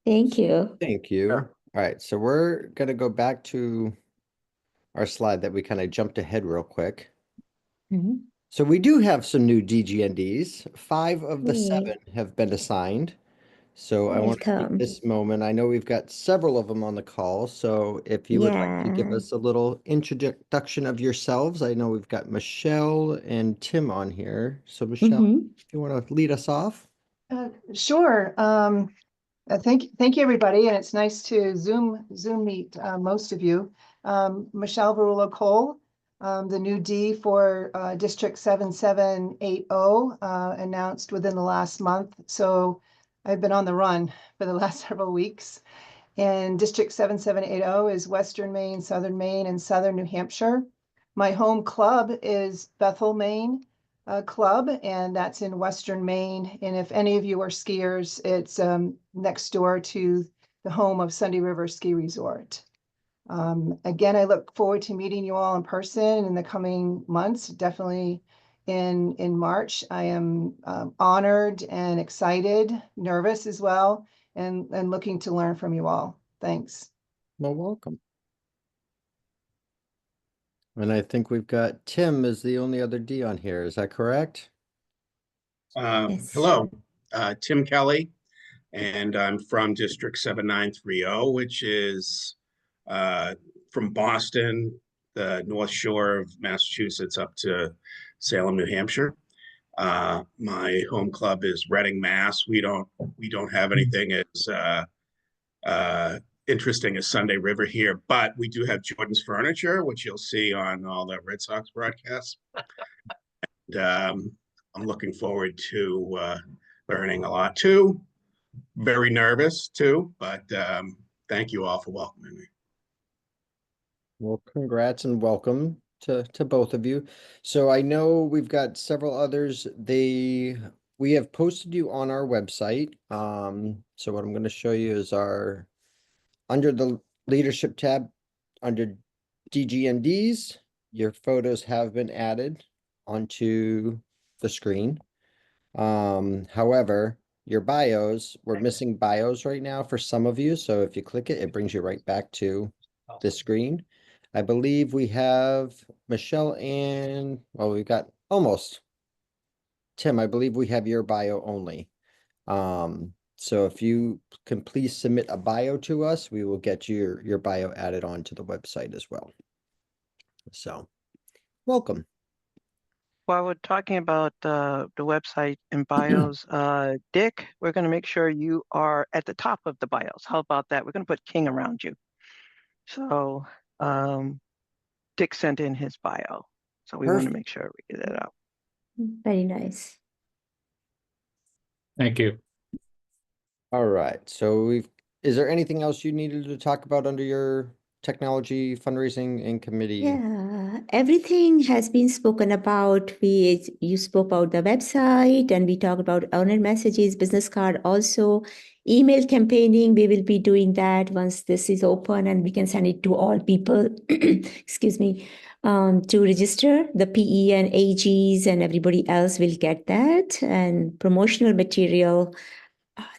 Thank you. Thank you. All right. So we're going to go back to our slide that we kind of jumped ahead real quick. Mhm. So we do have some new DGNDs. 5 of the Yay. 7 have been assigned. So I want to take Welcome. this moment. I know we've got several of them on the call. So if you would like to give Yeah. us a little introduction of yourselves, I know we've got Michelle and Tim on here. So Michelle, if you want to lead us off. Sure. Thank you, everybody, and it's nice to Zoom meet most of you. Michelle Barula Cole, the new D for District 7780, announced within the last month. So I've been on the run for the last several weeks. And District 7780 is Western Maine, Southern Maine, and Southern New Hampshire. My home club is Bethel, Maine. Club, and that's in Western Maine. And if any of you are skiers, it's next door to the home of Sunday River Ski Resort. Again, I look forward to meeting you all in person in the coming months, definitely in March. I am honored and excited, nervous as well, and looking to learn from you all. Thanks. Well, welcome. And I think we've got Tim as the only other D on here. Is that correct? Hello, Tim Kelly, and I'm from District 7930, which is from Boston, the North Shore of Massachusetts, up to Salem, New Hampshire. My home club is Reading, Mass. We don't have anything as interesting as Sunday River here, but we do have Jordan's Furniture, which you'll see on all the Red Sox broadcasts. And I'm looking forward to learning a lot too. Very nervous too, but thank you all for welcoming me. Well, congrats and welcome to both of you. So I know we've got several others. We have posted you on our website. So what I'm going to show you is under the leadership tab, under DGNDs, your photos have been added onto the screen. However, your bios, we're missing bios right now for some of you. So if you click it, it brings you right back to the screen. I believe we have Michelle and, well, we've got almost Tim. I believe we have your bio only. So if you can please submit a bio to us, we will get your bio added onto the website as well. So welcome. While we're talking about the website and bios, Dick, we're going to make sure you are at the top of the bios. How about that? We're going to put King around you. So Dick sent in his bio. So we want to make sure we get that out. Very nice. Thank you. All right. So is there anything else you needed to talk about under your technology fundraising and committee? Yeah, everything has been spoken about. You spoke about the website, and we talked about owner messages, business card, also email campaigning. We will be doing that once this is open, and we can send it to all people. Excuse me, to register. The PE and AGs and everybody else will get that, and promotional material.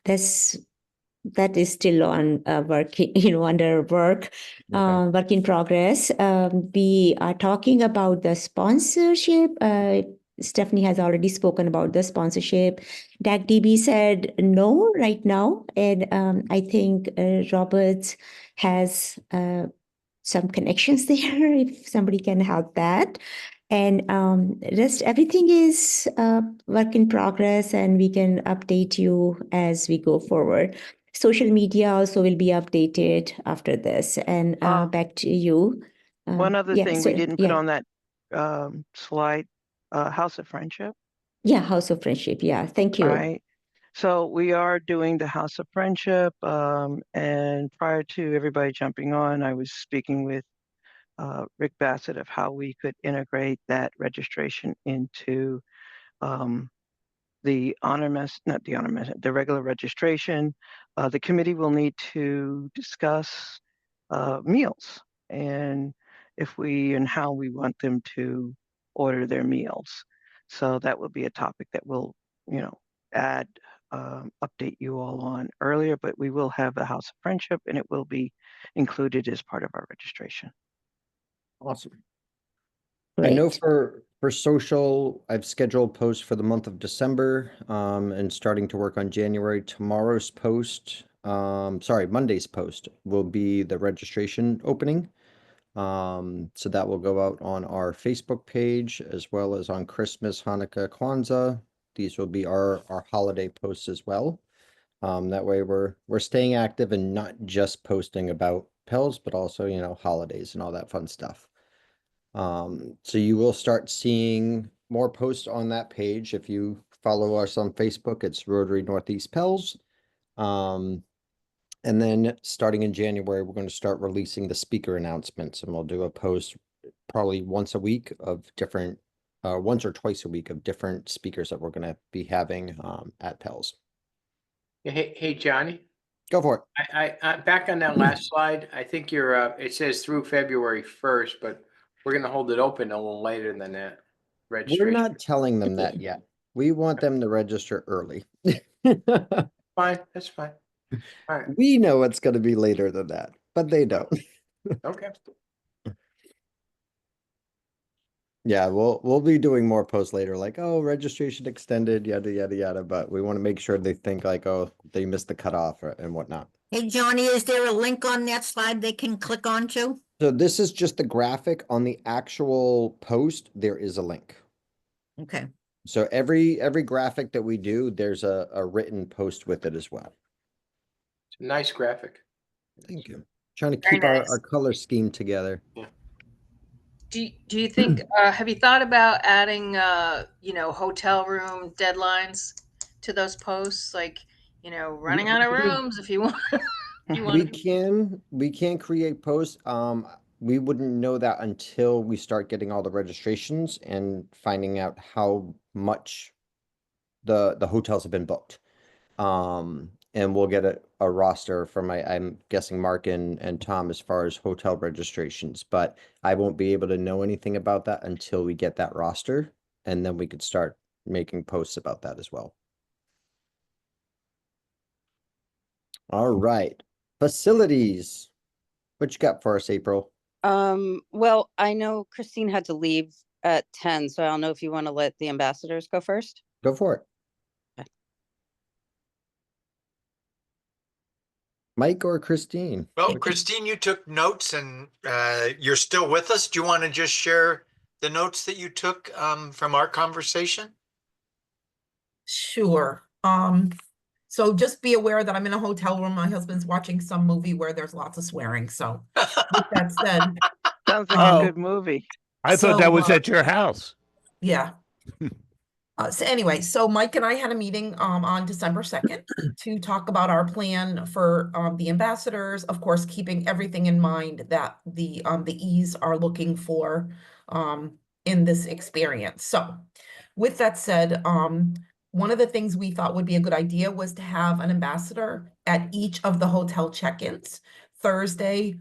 That is still on work, under work, work in progress. We are talking about the sponsorship. Stephanie has already spoken about the sponsorship. DACDB said no right now. And I think Roberts has some connections there, if somebody can help that. And rest, everything is work in progress, and we can update you as we go forward. Social media also will be updated after this. And back to you. One other thing we didn't put on that slide, House of Friendship. Yeah, House of Friendship. Yeah, thank you. All right. So we are doing the House of Friendship. And prior to everybody jumping on, I was speaking with Rick Bassett of how we could integrate that registration into the the regular registration. The committee will need to discuss meals and how we want them to order their meals. So that will be a topic that we'll, update you all on earlier, but we will have the House of Friendship, and it will be included as part of our registration. Awesome. Great. I know for For social, I've scheduled posts for the month of December, and starting to work on January. Tomorrow's post, Monday's post will be the registration opening. So that will go out on our Facebook page as well as on Christmas, Hanukkah, Kwanzaa. These will be our holiday posts as well. That way we're staying active and not just posting about Pels, but also, you know, holidays and all that fun stuff. So you will start seeing more posts on that page. If you follow us on Facebook, it's Rotary Northeast Pels. And then starting in January, we're going to start releasing the speaker announcements, and we'll do a post probably once a week of different, once or twice a week of different speakers that we're going to be having at Pels. Hey, Johnny, Go for it. I back on that last slide, I think you're, it says through February 1st, but we're gonna hold it open a little later than that. We're Registration. not telling them that yet. We want them to register early. Fine, that's fine. All right, We know it's going to be later than that, but they don't. okay. Yeah, we'll be doing more posts later, like, oh, registration extended, yada yada yada. But we want to make sure they think like, oh, they missed the cutoff and whatnot. Hey, Johnny, is there a link on that slide they can click onto? So this is just the graphic. On the actual post, there is a link. Okay. So every graphic that we do, there's a written post with it as well. It's a nice graphic. Thank you. Trying to Very keep nice. our color scheme together. Yeah. Do you think, have you thought about adding, you know, hotel room deadlines to those posts? Like, you know, running out of rooms if you want. We can create posts. We wouldn't know that until we start getting all the registrations and finding out how much the hotels have been booked. And we'll get a roster from I'm guessing Mark and Tom as far as hotel registrations, but I won't be able to know anything about that until we get that roster, and then we could start making posts about that as well. All right. Facilities. What you got for us, April? Well, I know Christine had to leave at 10, so I don't know if you want to let the ambassadors go first. Go for it. Mike or Christine? Well, Christine, you took notes and you're still with us. Do you want to just share the notes that you took from our conversation? Sure. So just be aware that I'm in a hotel room. My husband's watching some movie where there's lots of swearing. So with that said, sounds like a good movie. I thought that was at your house. Yeah. So anyway, so Mike and I had a meeting on December 2nd to talk about our plan for the ambassadors, of course, keeping everything in mind that the E's are looking for in this experience. So with that said, one of the things we thought would be a good idea was to have an ambassador at each of the hotel check-ins Thursday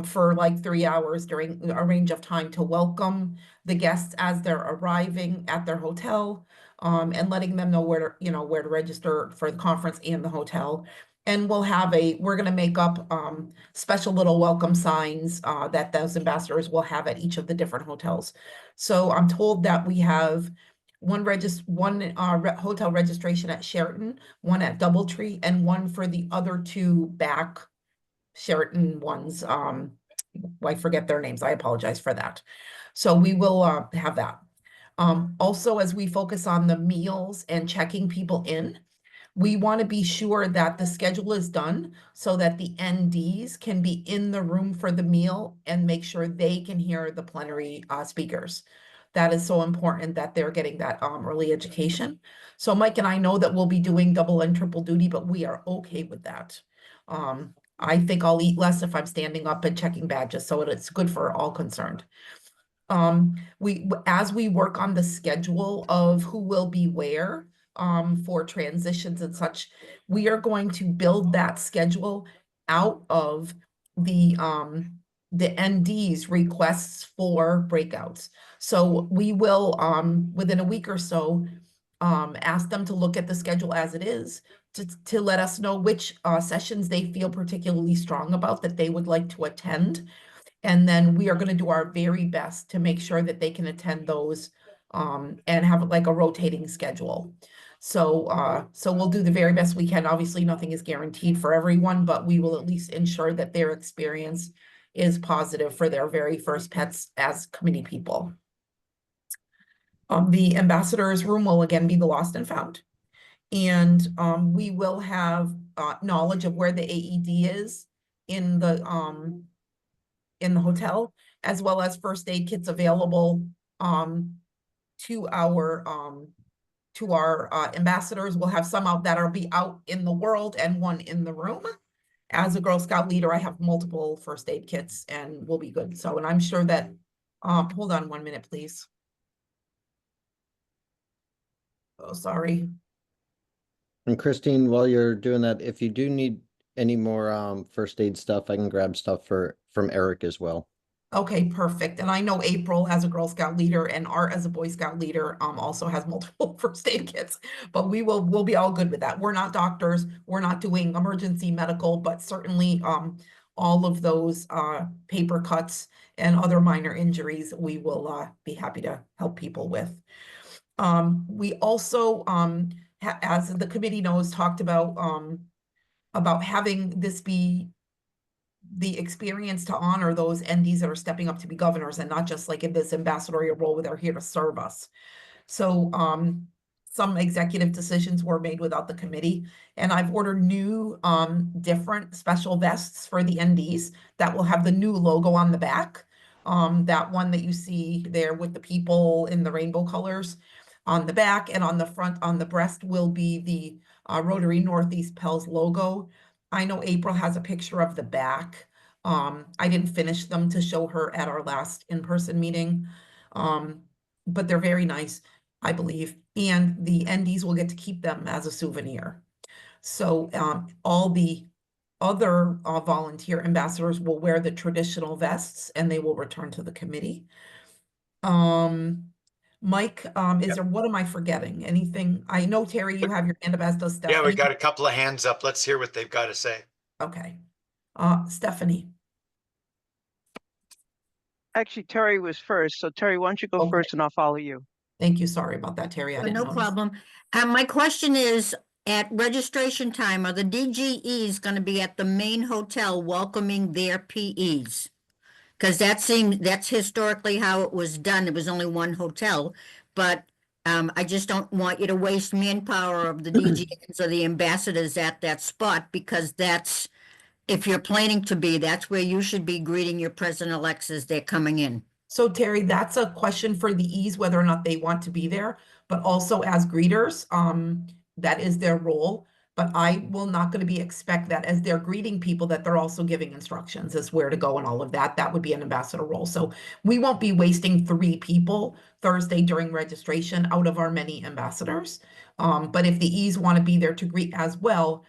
for like 3 hours during a range of time to welcome the guests as they're arriving at their hotel, and letting them know where to register for the conference and the hotel. And we're going to make up special little welcome signs that those ambassadors will have at each of the different hotels. So I'm told that we have one hotel registration at Sheraton, one at DoubleTree, and one for the other two back Sheraton ones. I forget their names. I apologize for that. So we will have that. Also, as we focus on the meals and checking people in, we want to be sure that the schedule is done so that the NDs can be in the room for the meal and make sure they can hear the plenary speakers. That is so important that they're getting that early education. So Mike and I know that we'll be doing double and triple duty, but we are okay with that. I think I'll eat less if I'm standing up and checking badges, so it's good for all concerned. As we work on the schedule of who will be where for transitions and such, we are going to build that schedule out of the ND's requests for breakouts. So we will within a week or so ask them to look at the schedule as it is to let us know which sessions they feel particularly strong about that they would like to attend. And then we are going to do our very best to make sure that they can attend those and have like a rotating schedule. So we'll do the very best we can. Obviously, nothing is guaranteed for everyone, but we will at least ensure that their experience is positive for their very first pets as committee people. The ambassadors room will again be the lost and found. And we will have knowledge of where the AED is in the hotel, as well as first aid kits available to our ambassadors. We'll have some out that will be out in the world and one in the room. As a Girl Scout leader, I have multiple first aid kits and we'll be good. So, and I'm sure that, hold on 1 minute, please. Oh, sorry. And Christine, while you're doing that, if you do need any more first aid stuff, I can grab stuff from Eric as well. Okay, perfect. And I know April as a Girl Scout leader and Art as a Boy Scout leader also has multiple first aid kits, but we'll be all good with that. We're not doctors, we're not doing emergency medical, but certainly all of those paper cuts and other minor injuries we will be happy to help people with. We also as the committee knows, talked about having this be the experience to honor those NDs that are stepping up to be governors and not just like in this ambassadorial role where they're here to serve us. So some executive decisions were made without the committee, and I've ordered new different special vests for the NDs that will have the new logo on the back. That one that you see there with the people in the rainbow colors on the back, and on the front, on the breast, will be the Rotary Northeast PELS logo. I know April has a picture of the back. I didn't finish them to show her at our last in-person meeting, but they're very nice, I believe. And the NDs will get to keep them as a souvenir. So all the other volunteer ambassadors will wear the traditional vests and they will return to the committee. Mike, is there, what am I forgetting? Anything? I know, Terry, you have your hand up, as does Stephanie. Yeah, we got a couple of hands up. Let's hear what they've got to say. Okay. Stephanie. Actually, Terry was first. So Terry, why don't you go first and I'll follow you. Thank you. Sorry about that, Terry. I didn't No notice. problem. My question is, at registration time, are the DGEs going to be at the main hotel welcoming their PEs? Because that's historically how it was done. It was only one hotel, but I just don't want you to waste manpower of the DGEs or the ambassadors at that spot, because that's, if you're planning to be, that's where you should be greeting your president-elects as they're coming in. So Terry, that's a question for the E's, whether or not they want to be there, but also as greeters, that is their role. But I will not going to be expect that as they're greeting people, that they're also giving instructions as where to go and all of that. That would be an ambassador role. So we won't be wasting 3 people Thursday during registration out of our many ambassadors. But if the E's want to be there to greet as well,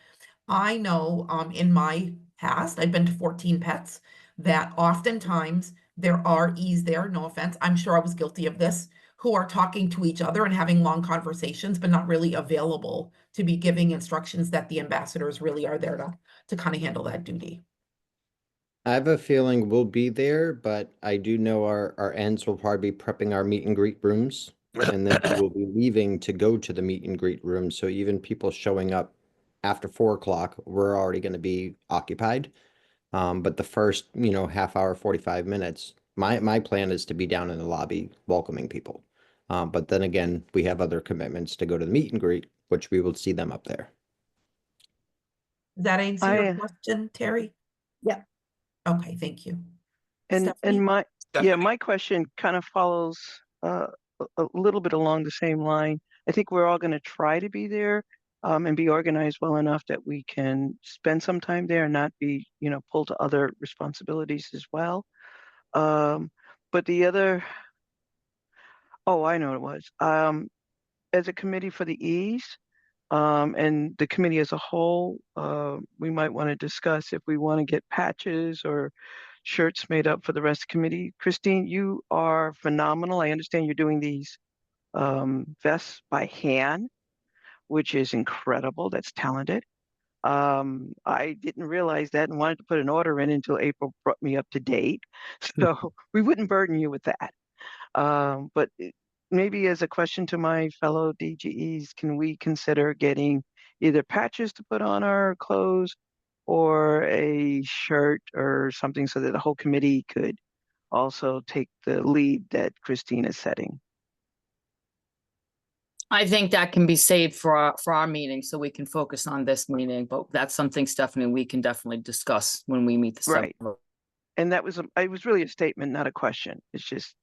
I know in my past, I've been to 14 pets, that oftentimes there are E's there, no offense, I'm sure I was guilty of this, who are talking to each other and having long conversations, but not really available to be giving instructions that the ambassadors really are there to kind of handle that duty. I have a feeling we'll be there, but I do know our ends will probably be prepping our meet and greet rooms, and then we will be leaving to go to the meet and greet room. So even people showing up after 4 o'clock, we're already going to be occupied. But the first, half hour, 45 minutes, my plan is to be down in the lobby welcoming people. But then again, we have other commitments to go to the meet and greet, which we will see them up there. Does that answer your question, Terry? Yeah. Okay, thank you. And Stephanie? my question kind of follows a little bit along the same line. I think we're all going to try to be there and be organized well enough that we can spend some time there and not be, pulled to other responsibilities as well. But the other, I know what it was. As a committee for the E's, and the committee as a whole, we might want to discuss if we want to get patches or shirts made up for the rest of the committee. Christine, you are phenomenal. I understand you're doing these vests by hand, which is incredible. That's talented. I didn't realize that and wanted to put an order in until April brought me up to date. So we wouldn't burden you with that. But maybe as a question to my fellow DGEs, can we consider getting either patches to put on our clothes or a shirt or something so that the whole committee could also take the lead that Christine is setting? I think that can be saved for our meeting, so we can focus on this meeting, but that's something, Stephanie, we can definitely discuss when we meet the Right. 7th. And that was, it was really a statement, not a question. It's just,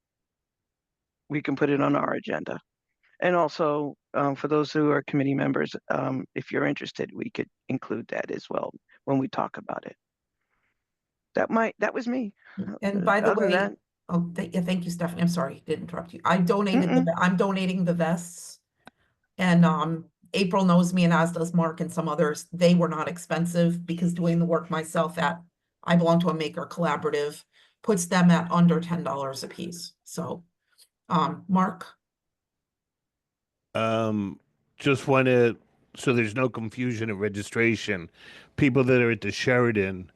we can put it on our agenda. And also, for those who are committee members, if you're interested, we could include that as well when we talk about it. That was me. And by the Other than way, that, thank you, Stephanie. I'm sorry to interrupt you. I donated Mm-mm. I'm donating the vests. And April knows me, and as does Mark and some others. They were not expensive because doing the work myself I belong to a maker collaborative, puts them at under $10 a piece. So Mark. Just want to, so there's no confusion of registration. People that are at the Sheridan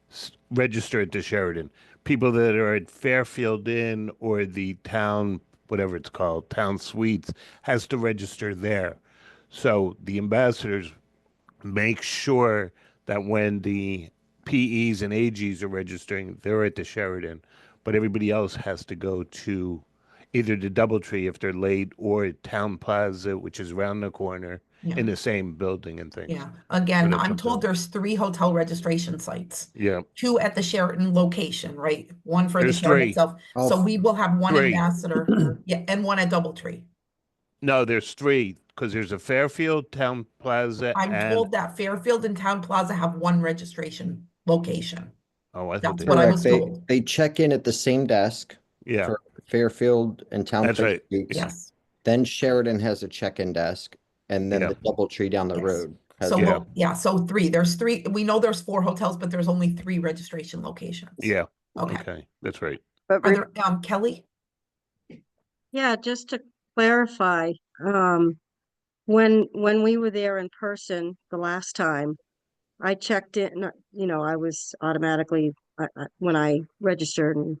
register at the Sheridan. People that are at Fairfield Inn or the town, whatever it's called, town suites, has to register there. So the ambassadors make sure that when the PEs and AGs are registering, they're at the Sheridan, but everybody else has to go to either the DoubleTree if they're late or Town Plaza, which is around the corner in the same building and things. Yeah, again, that's I'm up to told them. there's 3 hotel registration sites. Yeah. 2 at the Sheraton location, right? One for There's the Sheraton 3. itself. Oh, So we will have one 3. ambassador, yeah, and one at DoubleTree. No, there's 3 because there's a Fairfield, Town Plaza, I'm and told that Fairfield and Town Plaza have one registration location. oh, I thought That's they what I did. was Correct. told. They check in at the same desk. Yeah. For Fairfield and Town That's Place right. Suites. Yes. Then Sheridan has a check-in desk, and then Yeah. the DoubleTree down the Yes. road has So one. so 3. There's 3. We know there's 4 hotels, but there's only 3 registration locations. Yeah. Okay. Okay. That's right. But Are there, Kelly? Yeah, just to clarify, when we were there in person the last time, I checked in, I was automatically, when I registered and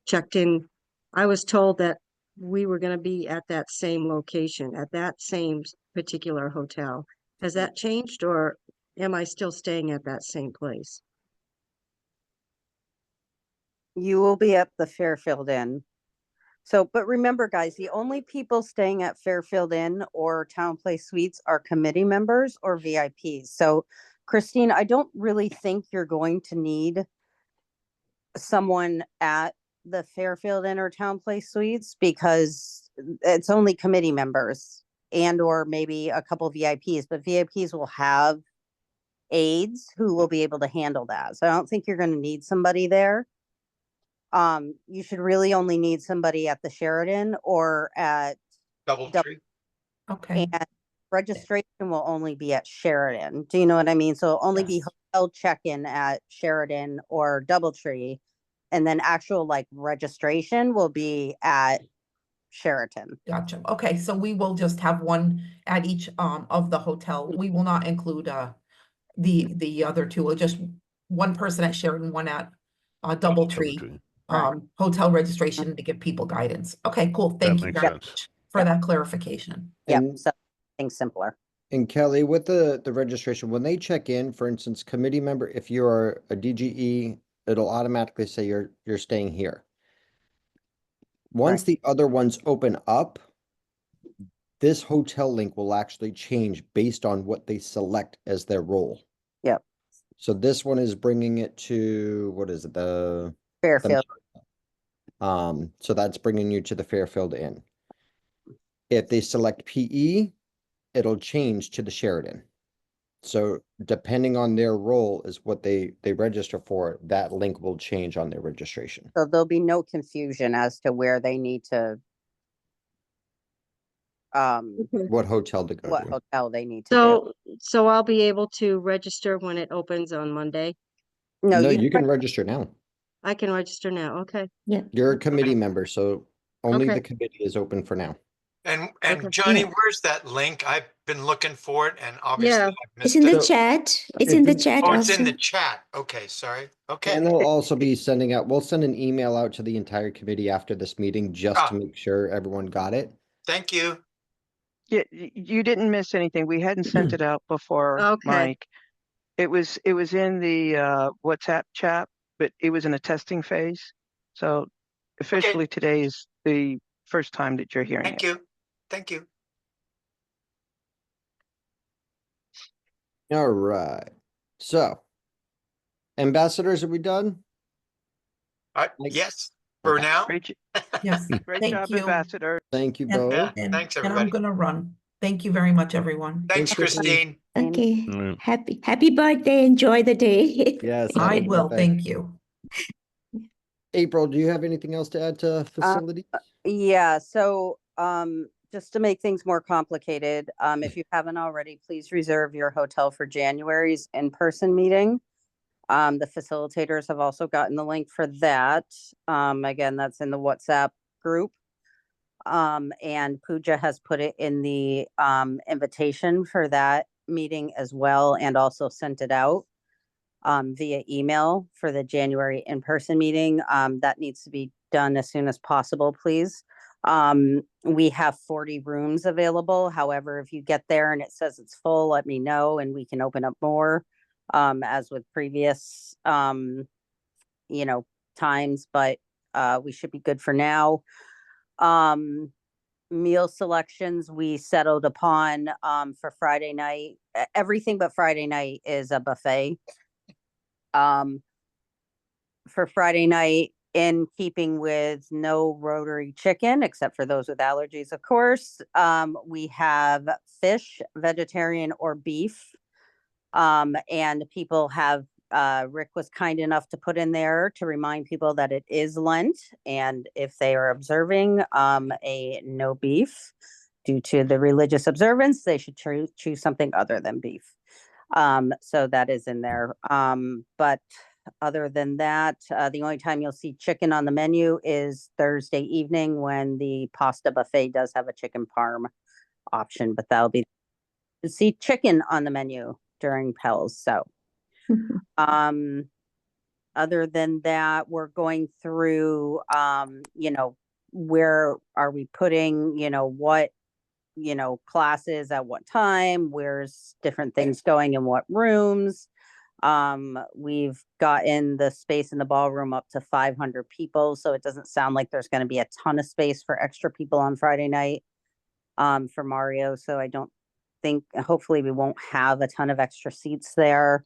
checked in, I was told that we were going to be at that same location, at that same particular hotel. Has that changed, or am I still staying at that same place? you will be at the Fairfield Inn. So, but remember, guys, the only people staying at Fairfield Inn or Town Place Suites are committee members or VIPs. So, Christine, I don't really think you're going to need someone at the Fairfield Inn or Town Place Suites because it's only committee members and or maybe a couple VIPs, but VIPs will have aides who will be able to handle that. So I don't think you're going to need somebody there. You should really only need somebody at the Sheridan or at DoubleTree. Okay. And registration will only be at Sheridan. Do you know what I mean? So it'll only be hotel check-in at Sheridan or DoubleTree, and then actual like registration will be at Sheraton. Gotcha. Okay, so we will just have one at each of the hotel. We will not include the other 2. We'll just one person at Sheraton, one at DoubleTree. Hotel registration to give people guidance. Okay, cool. Thank you makes very sense. much for that clarification. Yeah, And- so things simpler. And Kelly, with the registration, when they check in, for instance, committee member, if you're a DGE, it'll automatically say you're staying here. Once the other ones open up, this hotel link will actually change based on what they select as their role. Yep. So this one is bringing it to, what is it, the Fairfield. So that's bringing you to the Fairfield Inn. If they select PE, it'll change to the Sheridan. So depending on their role is what they register for, that link will change on their registration. So there'll be no confusion as to where they need to What hotel to go what to. hotel they need to do. So I'll be able to register when it opens on Monday. No, You can register now. I can register now. Okay. Yeah. You're a committee member, so only Okay. the committee is open for now. And Okay. Johnny, Yeah. where's that link? I've been looking for it and obviously Yeah. I've It's missed in the it. chat. It's in the chat Oh, it's also. in the chat. Okay, sorry. Okay. And they'll also be we'll send an email out to the entire committee after this meeting just to make sure everyone got it. Thank you. Yeah, you didn't miss anything. We hadn't sent it out before, Okay. Mike. It was in the WhatsApp chat, but it was in a testing phase. So officially today is the first time that you're hearing Thank it. you. Thank you. All right. So, ambassadors, are we done? Yes, for Okay. now. Yes, Great thank job, you. Ambassador. Thank you And, both. Thanks, and I'm everybody. gonna run. Thank you very much, everyone. Thanks, Christine. Okay. Mm. Happy birthday. Enjoy the day. Yes. I happy will, birthday. thank you. April, do you have anything else to add to facility? Yeah, so just to make things more complicated, if you haven't already, please reserve your hotel for January's in-person meeting. The facilitators have also gotten the link for that. Again, that's in the WhatsApp group. And Pooja has put it in the invitation for that meeting as well, and also sent it out via email for the January in-person meeting. That needs to be done as soon as possible, please. We have 40 rooms available. However, if you get there and it says it's full, let me know and we can open up more, as with previous, times, but we should be good for now. Meal selections we settled upon for Friday night. Everything but Friday night is a buffet. For Friday night, in keeping with no rotary chicken, except for those with allergies, of course, we have fish, vegetarian or beef. And people have, Rick was kind enough to put in there to remind people that it is Lent, and if they are observing a no beef due to the religious observance, they should choose something other than beef. So that is in there. But other than that, the only time you'll see chicken on the menu is Thursday evening when the pasta buffet does have a chicken parm option, but that'll be to see chicken on the menu during Pels. So, other than that, we're going through, where are we putting, what, classes at what time, where's different things going in what rooms. We've gotten the space in the ballroom up to 500 people, so it doesn't sound like there's going to be a ton of space for extra people on Friday night, for Mario. So I don't think, hopefully we won't have a ton of extra seats there.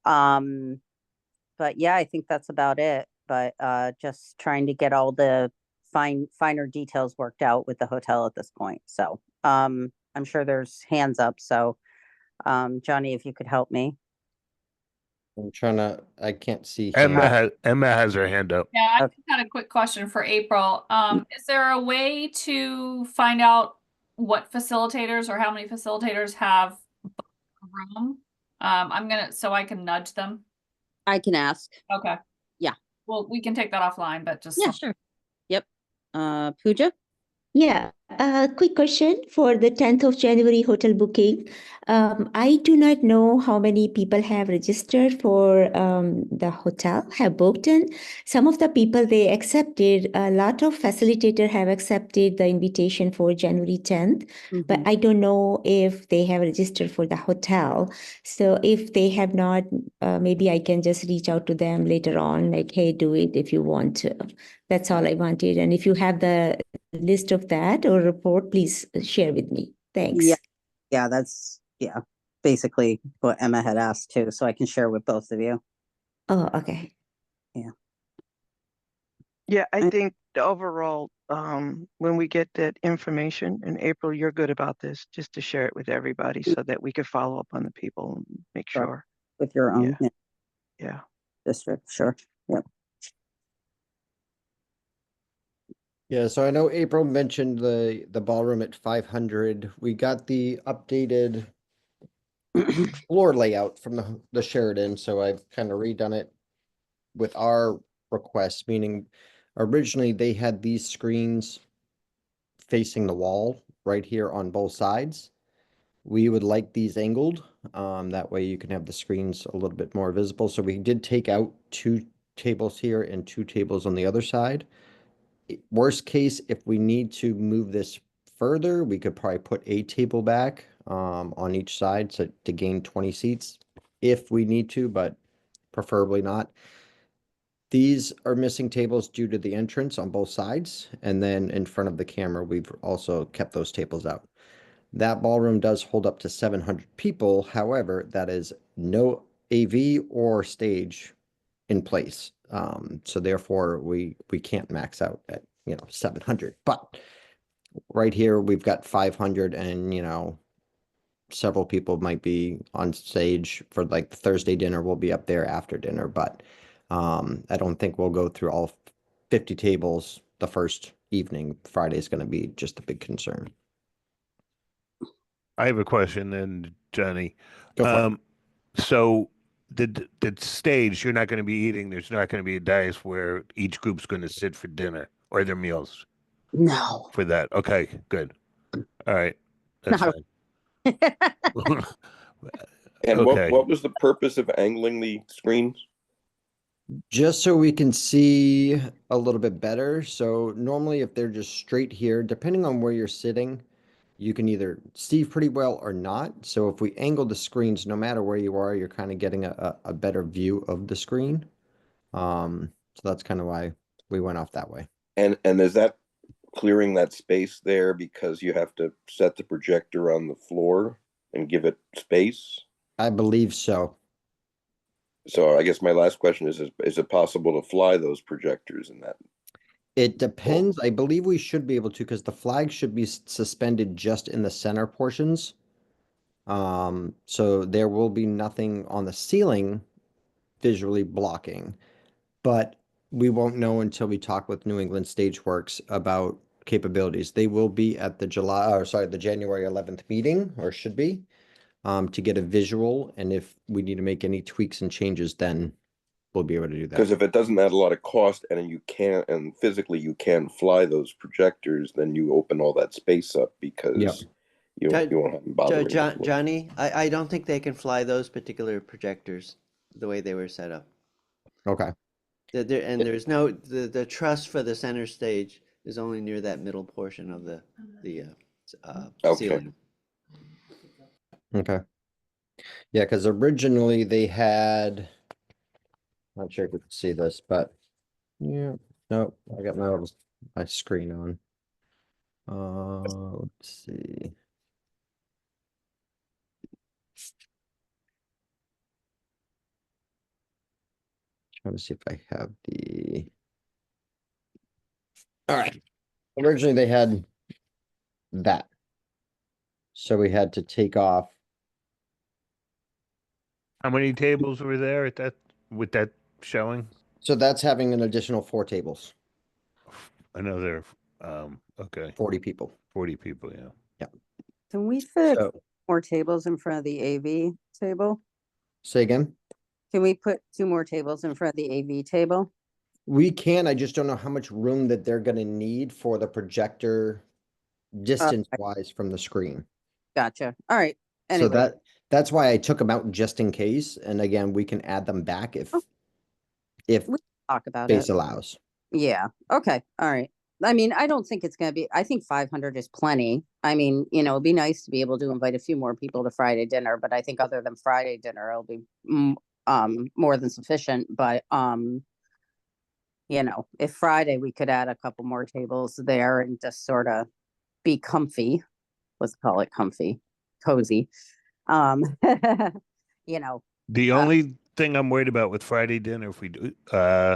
But yeah, I think that's about it. But just trying to get all the finer details worked out with the hotel at this point. So I'm sure there's hands up. So Johnny, if you could help me. I'm trying to, I can't see. Emma has her hand up. Yeah, I just had a quick question for April. Is there a way to find out what facilitators or how many facilitators have a room? So I can nudge them. I can ask. Okay. Yeah. Well, we can take that offline, but just. Yeah, sure. Yep. Pooja? Yeah, quick question for the 10th of January hotel booking. I do not know how many people have registered for the hotel, have booked in. Some of the people they accepted, a lot of facilitator have accepted the invitation for January 10th, but I don't know if they have registered for the hotel. So if they have not, maybe I can just reach out to them later on, like, hey, do it if you want to. That's all I wanted. And if you have the list of that or report, please share with me. Thanks. Yeah, that's basically what Emma had asked too, so I can share with both of you. Oh, okay. Yeah, I think the overall, when we get that information, and April, you're good about this, just to share it with everybody so that we can follow up on the people and make sure. With your own Yeah. district, sure. Yep. Yeah, so I know April mentioned the ballroom at 500. We got the updated floor layout from the Sheridan, so I've kind of redone it with our requests, meaning originally they had these screens facing the wall right here on both sides. We would like these angled, that way you can have the screens a little bit more visible. So we did take out 2 tables here and 2 tables on the other side. Worst case, if we need to move this further, we could probably put a table back on each side to gain 20 seats if we need to, but preferably not. These are missing tables due to the entrance on both sides, and then in front of the camera, we've also kept those tables out. That ballroom does hold up to 700 people. However, that is no AV or stage in place. So therefore we can't max out at, 700, but right here, we've got 500 and, several people might be on stage for like the Thursday dinner. We'll be up there after dinner, but I don't think we'll go through all 50 tables the first evening. Friday is going to be just a big concern. I have a question then, Johnny. Go for it. So the stage, you're not going to be eating. There's not going to be a dais where each group's going to sit for dinner or their meals. No. For that. Okay, good. All right. That's Not fine. And Okay. what was the purpose of angling the screens? Just so we can see a little bit better. So normally if they're just straight here, depending on where you're sitting, you can either see pretty well or not. So if we angle the screens, no matter where you are, you're kind of getting a better view of the screen. So that's kind of why we went off that way. And is that clearing that space there because you have to set the projector on the floor and give it space? I believe so. So I guess my last question is it possible to fly those projectors in that? It depends. I believe we should be able to, because the flag should be suspended just in the center portions. So there will be nothing on the ceiling visually blocking, but we won't know until we talk with New England Stageworks about capabilities. They will be at the the January 11th meeting, or should be, to get a visual. And if we need to make any tweaks and changes, then we'll be able to do that. Because if it doesn't add a lot of cost and physically you can fly those projectors, then you open all that space up because you won't have them bothering. Johnny, I don't think they can fly those particular projectors the way they were set up. Okay. There's no the truss for the center stage is only near that middle portion of the ceiling. Okay. Yeah, because originally they had, not sure if you can see this, but yeah, no, I got my screen on. Let's see. Trying to see if I have the. All right. Originally they had that. So we had to take off. How many tables were there at that with that showing? So that's having an additional 4 tables. Another okay. 40 people. 40 people, yeah. Yeah. Can we fit So, more tables in front of the AV table? say again? Can we put 2 more tables in front of the AV table? We can, I just don't know how much room that they're gonna need for the projector distance-wise from the screen. Gotcha. All right. So Anyway, that's why I took them out just in case, and again, we can add them back if we can talk about space it. allows. Yeah. Okay. All right. I mean, I don't think it's going to be, I think 500 is plenty. I mean, it'd be nice to be able to invite a few more people to Friday dinner, but I think other than Friday dinner, it'll be more than sufficient. But, if Friday we could add a couple more tables there and just sort of be comfy, let's call it comfy, cozy. The only thing I'm worried about with Friday dinner, if we do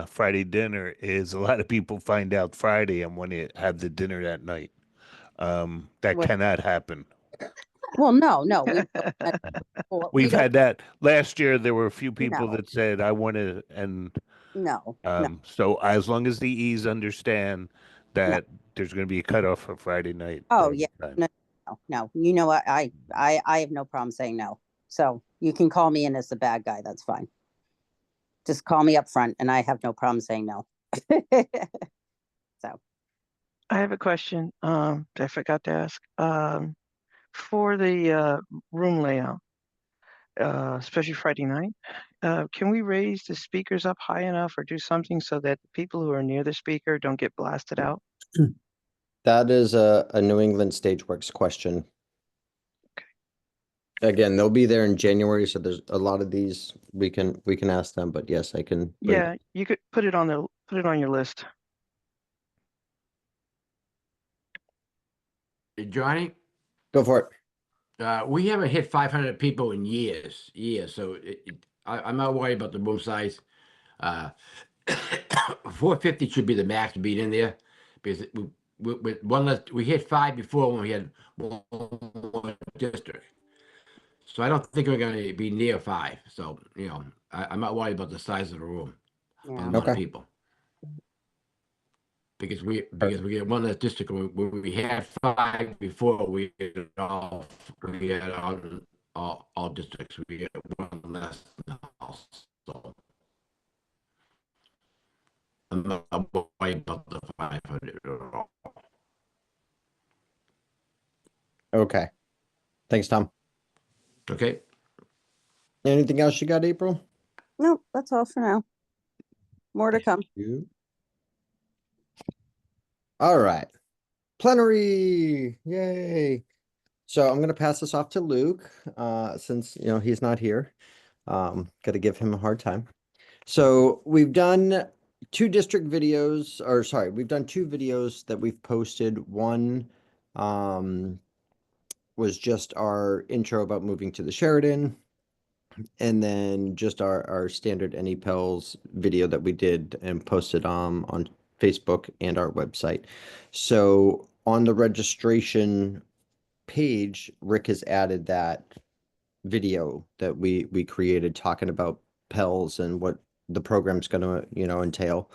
Friday dinner, is a lot of people find out Friday and want to have the dinner that night. That What- cannot happen. Well, no. We've had that last year. There were a few people No. that said, "I want to," and No. so as long as the E's understand that there's going to be a cutoff for Friday night. Oh, that'll be yeah. fine. No. You know what? I have no problem saying no. So you can call me in as the bad guy. That's fine. Just call me up front and I have no problem saying no. So. I have a question that I forgot to ask. For the room layout, especially Friday night, can we raise the speakers up high enough or do something so that the people who are near the speaker don't get blasted out? That is a New England Stageworks question. Again, they'll be there in January, so there's a lot of these we can ask them, but yes, I can bring Yeah, you could put it on your list. Hey, Johnny, go for it. we haven't hit 500 people in years, so I'm not worried about the room size. 450 should be the max to be in there, because with one less, we hit 5 before when we had one district. So I don't think we're going to be near 5. So, you know, I'm not worried about the size of the room, or the amount of people. Because we get one less district. When we had 5 before, we had all districts. We get one less now. So I'm not worried about the 500 at all. Okay. Thanks, Tom. Okay. Anything else you got, April? Nope, that's all for now. More to come. You. All right. Plenary. Yay. So I'm going to pass this off to Luke, since, you know, he's not here. Got to give him a hard time. So we've done 2 district videos, or sorry, we've done 2 videos that we've posted. One was just our intro about moving to the Sheridan, and then just our standard NEPELS video that we did and posted on Facebook and our website. So on the registration page, Rick has added that video that we created talking about PELS and what the program's going to, you know, entail.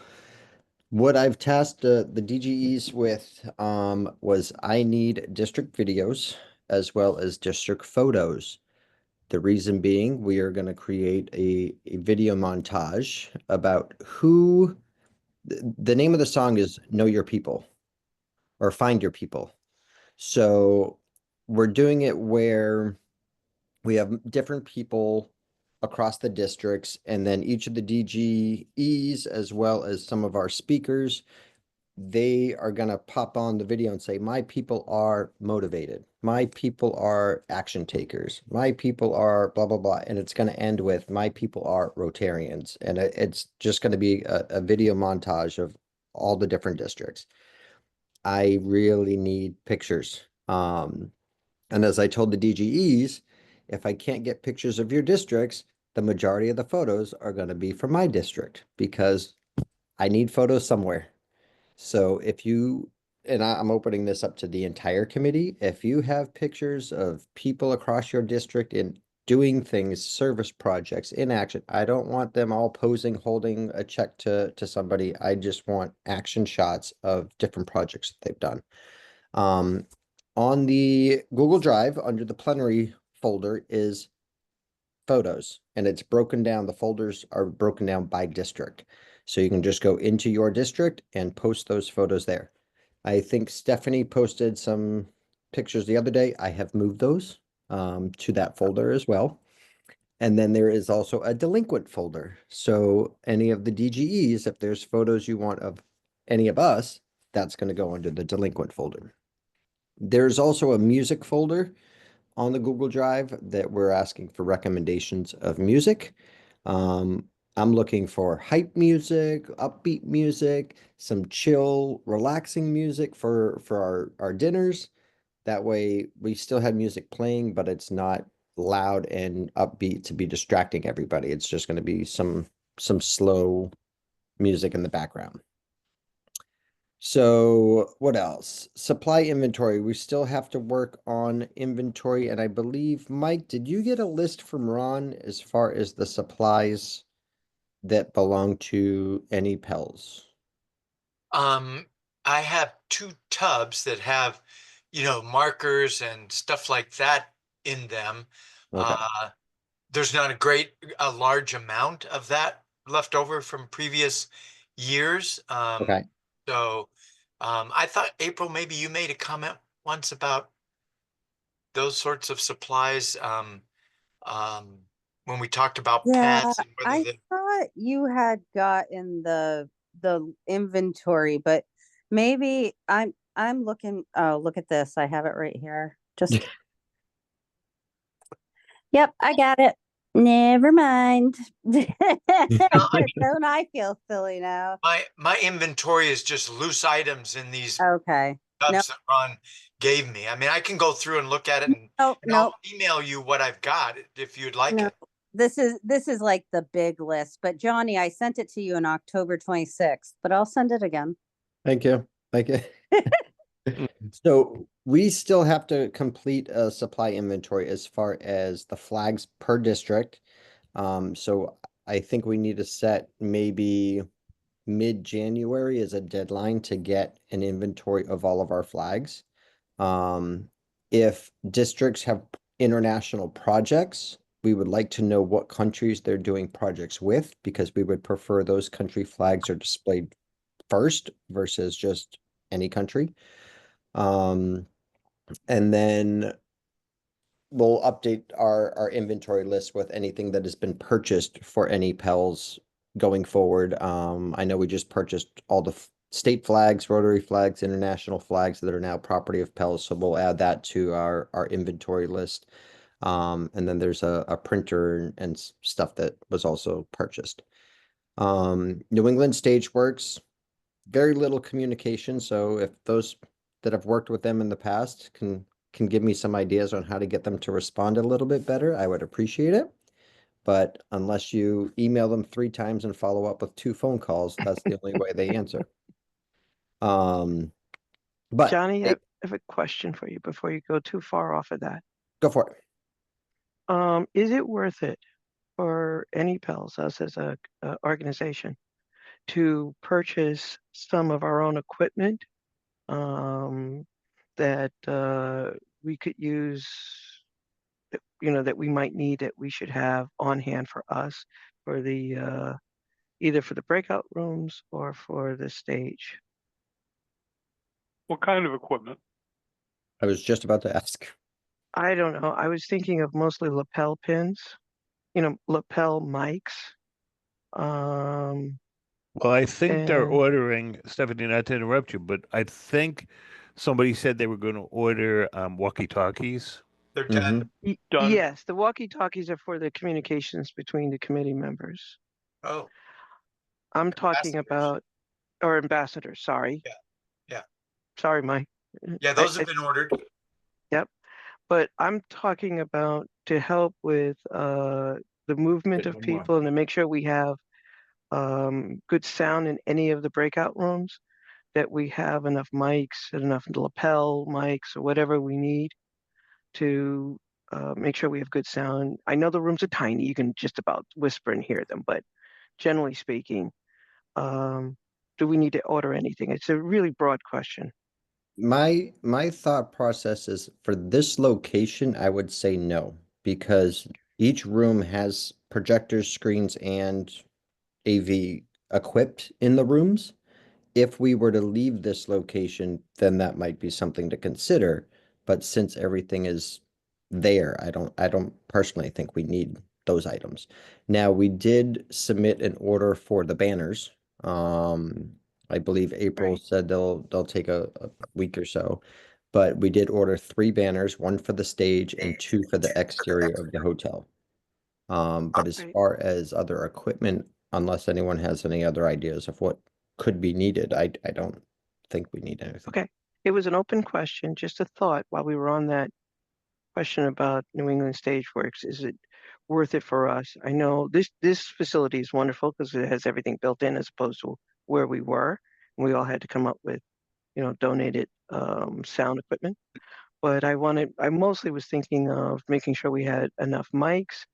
What I've tasked the DGEs with was I need district videos as well as district photos. The reason being, we are going to create a video montage about who, the name of the song is Know Your People or Find Your People. So we're doing it where we have different people across the districts, and then each of the DGEs, as well as some of our speakers, they are going to pop on the video and say, my people are motivated. My people are action takers. My people are blah, blah, blah. And it's going to end with, my people are Rotarians. And it's just going to be a video montage of all the different districts. I really need pictures. And as I told the DGEs, if I can't get pictures of your districts, the majority of the photos are going to be from my district, because I need photos somewhere. So if you, and I'm opening this up to the entire committee, if you have pictures of people across your district in doing things, service projects, in action, I don't want them all posing, holding a check to somebody. I just want action shots of different projects that they've done. On the Google Drive, under the plenary folder, is photos, and it's broken down. The folders are broken down by district. So you can just go into your district and post those photos there. I think Stephanie posted some pictures the other day. I have moved those to that folder as well. And then there is also a delinquent folder. So any of the DGEs, if there's photos you want of any of us, that's going to go under the delinquent folder. There's also a music folder on the Google Drive that we're asking for recommendations of music. I'm looking for hype music, upbeat music, some chill, relaxing music for our dinners. That way we still have music playing, but it's not loud and upbeat to be distracting everybody. It's just going to be some slow music in the background. So what else? Supply inventory. We still have to work on inventory. And I believe, Mike, did you get a list from Ron as far as the supplies that belong to any PELs? I have 2 tubs that have, you know, markers and stuff like that in them. Okay. There's not a large amount of that left over from previous years. Okay. So I thought, April, maybe you made a comment once about those sorts of supplies when we talked about Yeah, pets and whether I they. thought you had gotten the inventory, but maybe I'm looking, oh, look at this. I have it right here. Just, yep, I got it. Never mind. Don't I feel silly now? My inventory is just loose items in these Okay. No, tubs that Ron gave me. I mean, I can go through and look at it and no, I'll no, email you what I've got if you'd like no. it. This is like the big list, but Johnny, I sent it to you on October 26th, but I'll send it again. Thank you. Thank you. So we still have to complete a supply inventory as far as the flags per district. So I think we need to set maybe mid-January as a deadline to get an inventory of all of our flags. If districts have international projects, we would like to know what countries they're doing projects with, because we would prefer those country flags are displayed first versus just any country. And then we'll update our inventory list with anything that has been purchased for NEPELS going forward. I know we just purchased all the state flags, rotary flags, international flags that are now property of PELS, so we'll add that to our inventory list. And then there's a printer and stuff that was also purchased. New England Stageworks, very little communication, so if those that have worked with them in the past can give me some ideas on how to get them to respond a little bit better, I would appreciate it. But unless you email them 3 times and follow up with 2 phone calls, that's the only way they answer. But Johnny, I have a question for you before you go too far off of that. Go for it. Is it worth it for NEPELS, us as a organization, to purchase some of our own equipment that we could use, that we might need, that we should have on hand for us for the either for the breakout rooms or for the stage? What kind of equipment? I was just about to ask. I don't know. I was thinking of mostly lapel pins, lapel mics. Well, I think they're and ordering, Stephanie, not to interrupt you, but I think somebody said they were going to order walkie-talkies. They're done. Done. Yes, the walkie-talkies are for the communications between the committee members. Oh, I'm talking about, or ambassadors, sorry. yeah. Sorry, Mike. Yeah, those have been ordered. Yep. But I'm talking about to help with the movement of people and to make sure we have good sound in any of the breakout rooms, that we have enough mics, enough lapel mics, or whatever we need to make sure we have good sound. I know the rooms are tiny. You can just about whisper and hear them, but generally speaking, do we need to order anything? It's a really broad question. My thought process is, for this location, I would say no, because each room has projectors, screens, and AV equipped in the rooms. If we were to leave this location, then that might be something to consider. But since everything is there, I don't personally think we need those items. Now, we did submit an order for the banners. I believe April said they'll take a week or so, but we did order 3 banners, 1 for the stage and 2 for the exterior of the hotel. But as far as other equipment, unless anyone has any other ideas of what could be needed, I don't think we need anything. Okay. It was an open question, just a thought while we were on that question about New England Stageworks. Is it worth it for us? I know this facility is wonderful because it has everything built in, as opposed to where we were. And we all had to come up with, donated sound equipment. But I mostly was thinking of making sure we had enough mics,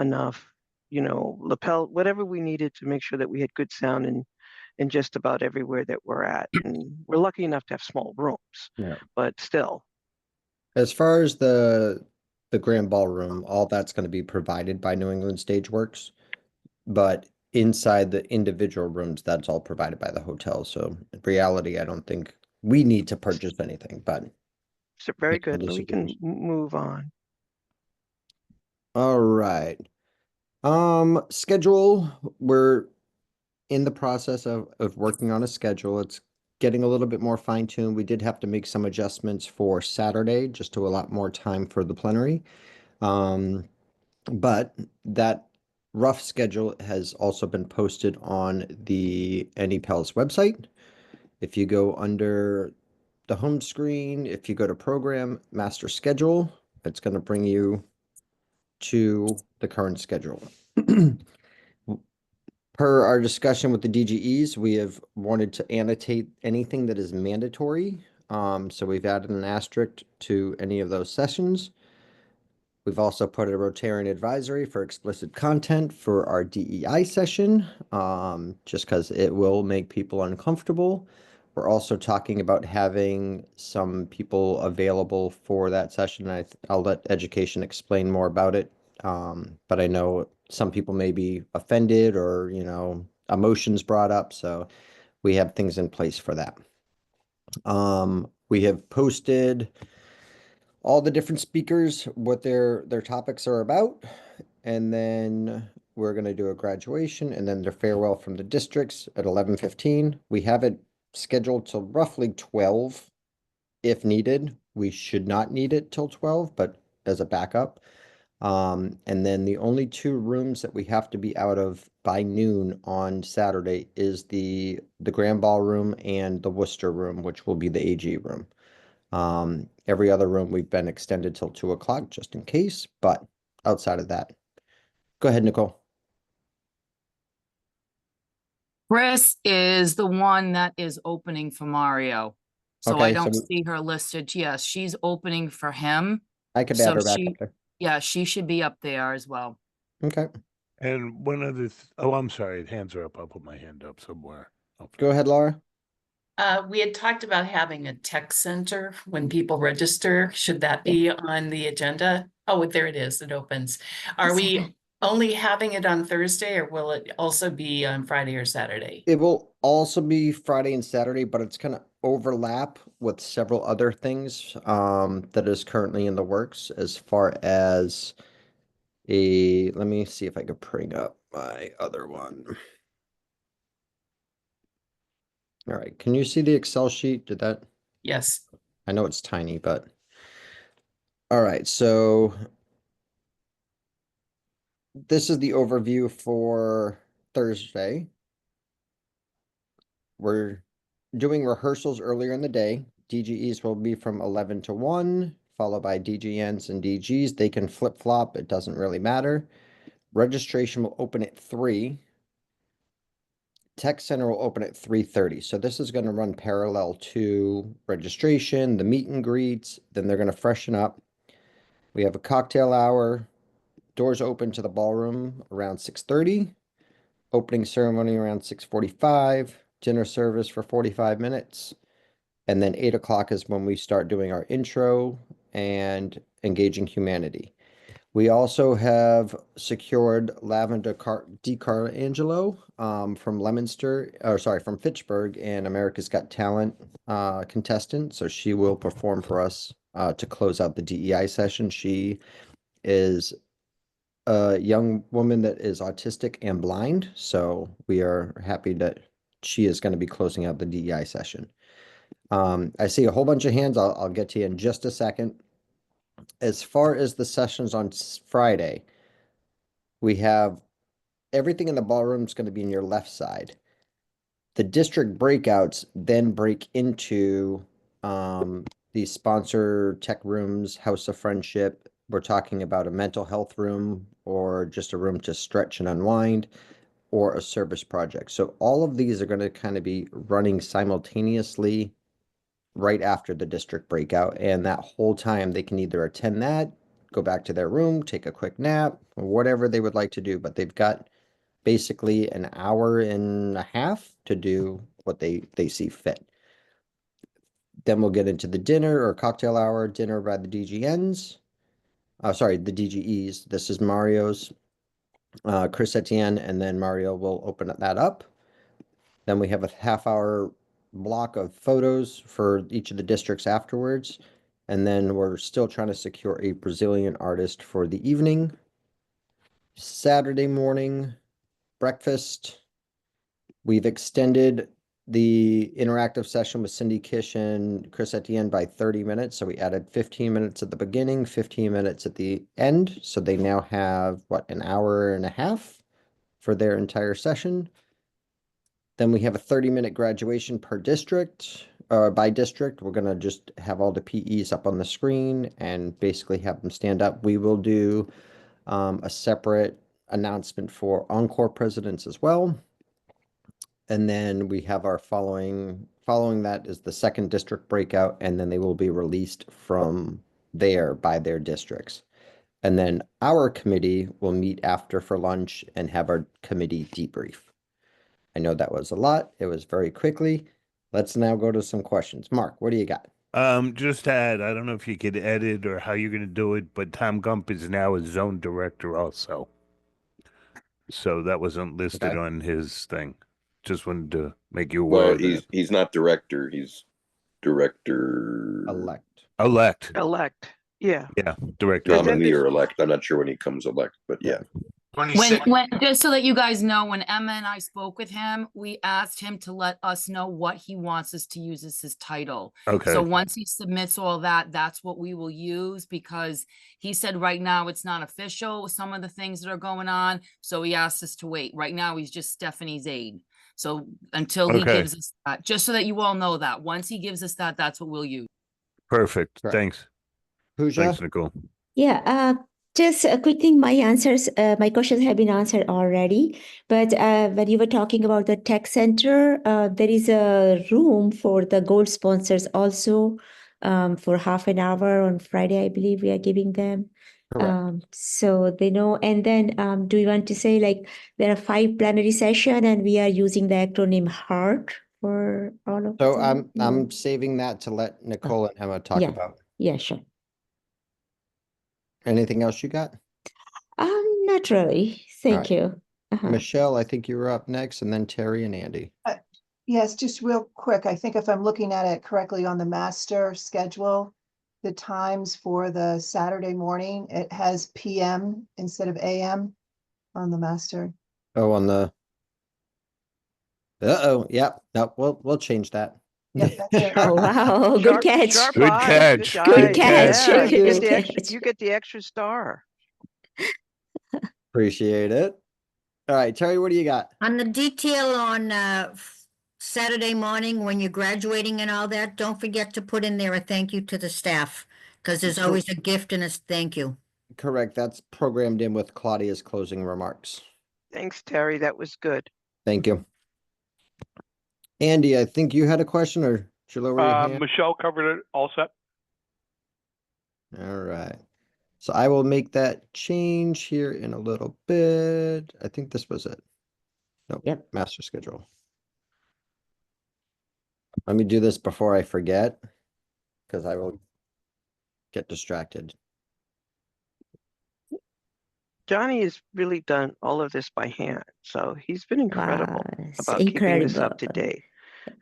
enough, lapel, whatever we needed to make sure that we had good sound in just about everywhere that we're at. And we're lucky enough to have small rooms, Yeah. but still. As far as the grand ballroom, all that's going to be provided by New England Stageworks, but inside the individual rooms, that's all provided by the hotel. So in reality, I don't think we need to purchase anything, but So very April good. We can move on. all right. Schedule, we're in the process of working on a schedule. It's getting a little bit more fine tuned. We did have to make some adjustments for Saturday just to allow more time for the plenary. But that rough schedule has also been posted on the NEPELS website. If you go under the home screen, if you go to program master schedule, it's going to bring you to the current schedule. Per our discussion with the DGEs, we have wanted to annotate anything that is mandatory. So we've added an asterisk to any of those sessions. We've also put a Rotarian advisory for explicit content for our DEI session, just because it will make people uncomfortable. We're also talking about having some people available for that session. I'll let education explain more about it. But I know some people may be offended or, emotions brought up. So we have things in place for that. We have posted all the different speakers, what their topics are about. And then we're going to do a graduation and then their farewell from the districts at 11:15. We have it scheduled till roughly 12 if needed. We should not need it till 12, but as a backup. And then the only two rooms that we have to be out of by noon on Saturday is the Grand Ballroom and the Worcester room, which will be the AG room. Every other room we've been extended till 2 o'clock just in case, but outside of that. Go ahead, Nicole. Chris is the one that is opening for Mario. So Okay, I don't so see her listed. Yes, she's opening for him. I could So add her back up there. yeah, she should be up there as well. Okay. And one other, oh, I'm sorry, hands are up. I'll put my hand up somewhere. Go ahead, Laura. We had talked about having a tech center when people register. Should that be on the agenda? Oh, there it is. It opens. Are we only having it on Thursday or will it also be on Friday or Saturday? It will also be Friday and Saturday, but it's going to overlap with several other things that is currently in the works as far as let me see if I could bring up my other one. All right. Can you see the Excel sheet? Did that? Yes. I know it's tiny, but. All right. So this is the overview for Thursday. We're doing rehearsals earlier in the day. DGEs will be from 11 to 1, followed by DGNs and DGs. They can flip-flop. It doesn't really matter. Registration will open at 3. Tech Center will open at 3:30. So this is going to run parallel to registration, the meet and greets. Then they're going to freshen up. We have a cocktail hour. Doors open to the ballroom around 6:30. Opening ceremony around 6:45. Dinner service for 45 minutes. And then 8 o'clock is when we start doing our intro and engaging humanity. We also have secured Lavender DiCarangelo from Leominster, or sorry, from Fitchburg and America's Got Talent contestant. So she will perform for us to close out the DEI session. She is a young woman that is autistic and blind. So we are happy that she is going to be closing out the DEI session. I see a whole bunch of hands. I'll get to you in just a second. As far as the sessions on Friday, we have everything in the ballroom is going to be in your left side. The district breakouts then break into the sponsor tech rooms, House of Friendship. We're talking about a mental health room or just a room to stretch and unwind or a service project. So all of these are going to kind of be running simultaneously right after the district breakout. And that whole time they can either attend that, go back to their room, take a quick nap, or whatever they would like to do. But they've got basically an hour and a half to do what they see fit. Then we'll get into the dinner or cocktail hour, dinner by the DGNs. Sorry, the DGEs. This is Mario's, Chris Etienne, and then Mario will open that up. Then we have a half-hour block of photos for each of the districts afterwards. And then we're still trying to secure a Brazilian artist for the evening. Saturday morning, breakfast. We've extended the interactive session with Cindy Kish and Chris at the end by 30 minutes. So we added 15 minutes at the beginning, 15 minutes at the end. So they now have, what, an hour and a half for their entire session. Then we have a 30-minute graduation per district, by district. We're going to just have all the PEs up on the screen and basically have them stand up. We will do a separate announcement for Encore presidents as well. And then we have our following that is the second district breakout, and then they will be released from there by their districts. And then our committee will meet after for lunch and have our committee debrief. I know that was a lot. It was very quickly. Let's now go to some questions. Mark, what do you got? Just to add, I don't know if you could edit or how you're going to do it, but Tom Gump is now a zone director also. So that wasn't listed on his thing. Just wanted to make you aware Well, of that. he's not director. He's director Elect. Yeah. Yeah, director. Nominee or elect. I'm not sure when he comes elect, but yeah. When just so that you guys know, when Emma and I spoke with him, we asked him to let us know what he wants us to use as his title. Okay. So once he submits all that, that's what we will use, because he said right now it's not official with some of the things that are going on. So he asked us to wait. Right now he's just Stephanie's aide. So until he gives us that, just so that you all know that once he gives us that, that's what we'll use. Perfect. Thanks. Thanks, Nicole. Yeah, just a quick thing, my questions have been answered already, but when you were talking about the tech center, there is a room for the gold sponsors also, for half an hour on Friday, I believe we are giving them. So they know, and then do you want to say, like, there are 5 plenary session and we are using the acronym HEART for all of So them? I'm saving that to let Nicole and Emma talk about. Yeah, sure. Anything else you got? Not really. Thank you. Michelle, I think you were up next, and then Terry and Andy. Yes, just real quick. I think if I'm looking at it correctly on the master schedule, the times for the Saturday morning, it has PM instead of AM on the master. Oh, on the. Yep. No, we'll change that. Yep, that's it. Oh, wow. Good catch. Sharp Good eye. catch. Good Good catch. Yeah, you Good get catch. you get the extra star. Appreciate it. All right, Terry, what do you got? On the detail on Saturday morning when you're graduating and all that, don't forget to put in there a thank you to the staff, because there's always a gift and a thank you. Correct. That's programmed in with Claudia's closing remarks. Thanks, Terry. That was good. Thank you. Andy, I think you had a question, or should I lower your hand? Michelle covered it all set. All right. So I will make that change here in a little bit. I think this was it. Nope. Yep. Master schedule. Let me do this before I forget, because I will get distracted. Johnny has really done all of this by hand, so he's been incredible it's about keeping this incredible. up to date.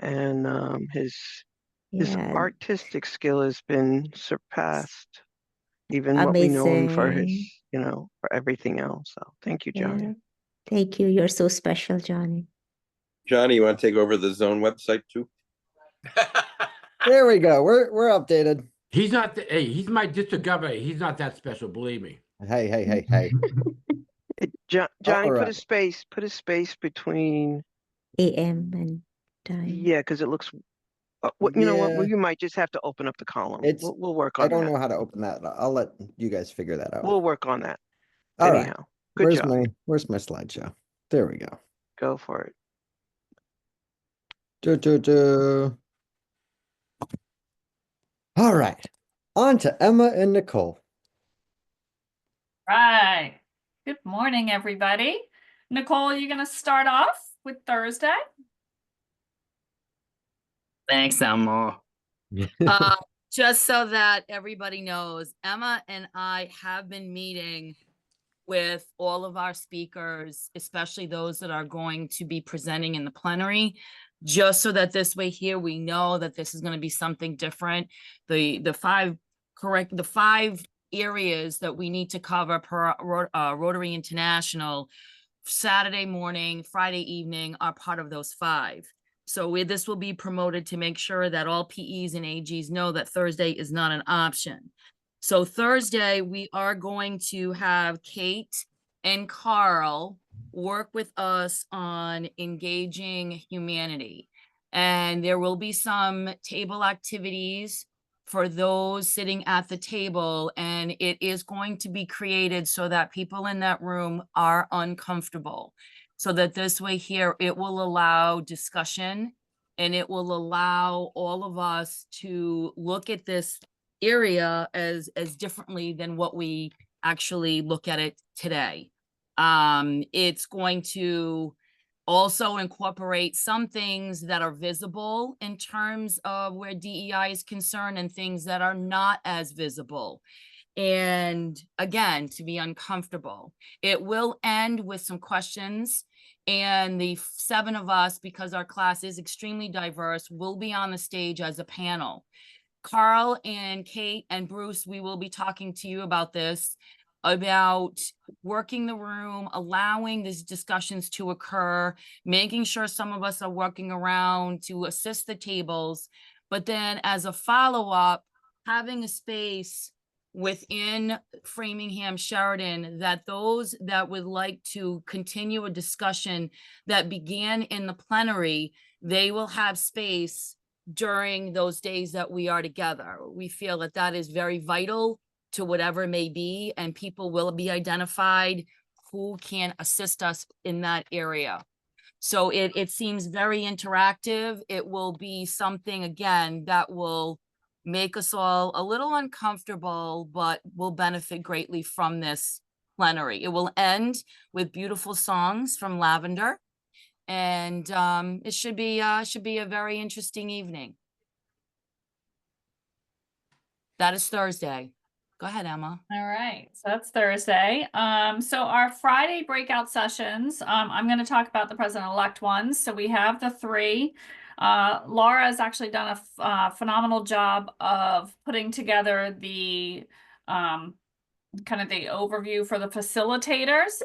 And his Yeah. artistic skill has been surpassed, even what we know him for his, Amazing. for everything else. So thank you, Johnny. Yeah. Thank you. You're so special, Johnny. Johnny, you want to take over the zone website too? There we go. We're updated. He's not he's my district governor. He's not that special, believe me. Hey. Johnny, All put a space between AM and time. Yeah, because it looks. You know what? Yeah. You might just have to open up the column. It's We'll work on I don't that. know how to open that. I'll let you guys figure that out. We'll work on that. All right. Anyhow, good job. Where's my slideshow? There we go. Go for it. All right. On to Emma and Nicole. Right. Good morning, everybody. Nicole, you going to start off with Thursday? Thanks, Emma. Just so that everybody knows, Emma and I have been meeting with all of our speakers, especially those that are going to be presenting in the plenary, just so that this way here, we know that this is going to be something different. The five areas that we need to cover per Rotary International, Saturday morning, Friday evening, are part of those 5. So this will be promoted to make sure that all PEs and AGs know that Thursday is not an option. So Thursday, we are going to have Kate and Carl work with us on engaging humanity. And there will be some table activities for those sitting at the table, and it is going to be created so that people in that room are uncomfortable. So that this way here, it will allow discussion, and it will allow all of us to look at this area as differently than what we actually look at it today. It's going to also incorporate some things that are visible in terms of where DEI is concerned and things that are not as visible. And again, to be uncomfortable. It will end with some questions, and the 7 of us, because our class is extremely diverse, will be on the stage as a panel. Carl and Kate and Bruce, we will be talking to you about this, about working the room, allowing these discussions to occur, making sure some of us are working around to assist the tables, but then as a follow-up, having a space within Framingham Sheridan that those that would like to continue a discussion that began in the plenary, they will have space during those days that we are together. We feel that that is very vital to whatever may be, and people will be identified who can assist us in that area. So it seems very interactive. It will be something, again, that will make us all a little uncomfortable, but will benefit greatly from this plenary. It will end with beautiful songs from Lavender, and it should be a very interesting evening. That is Thursday. Go ahead, Emma. All right, so that's Thursday. So our Friday breakout sessions, I'm going to talk about the president-elect ones. So we have the 3. Laura has actually done a phenomenal job of putting together the kind of the overview for the facilitators,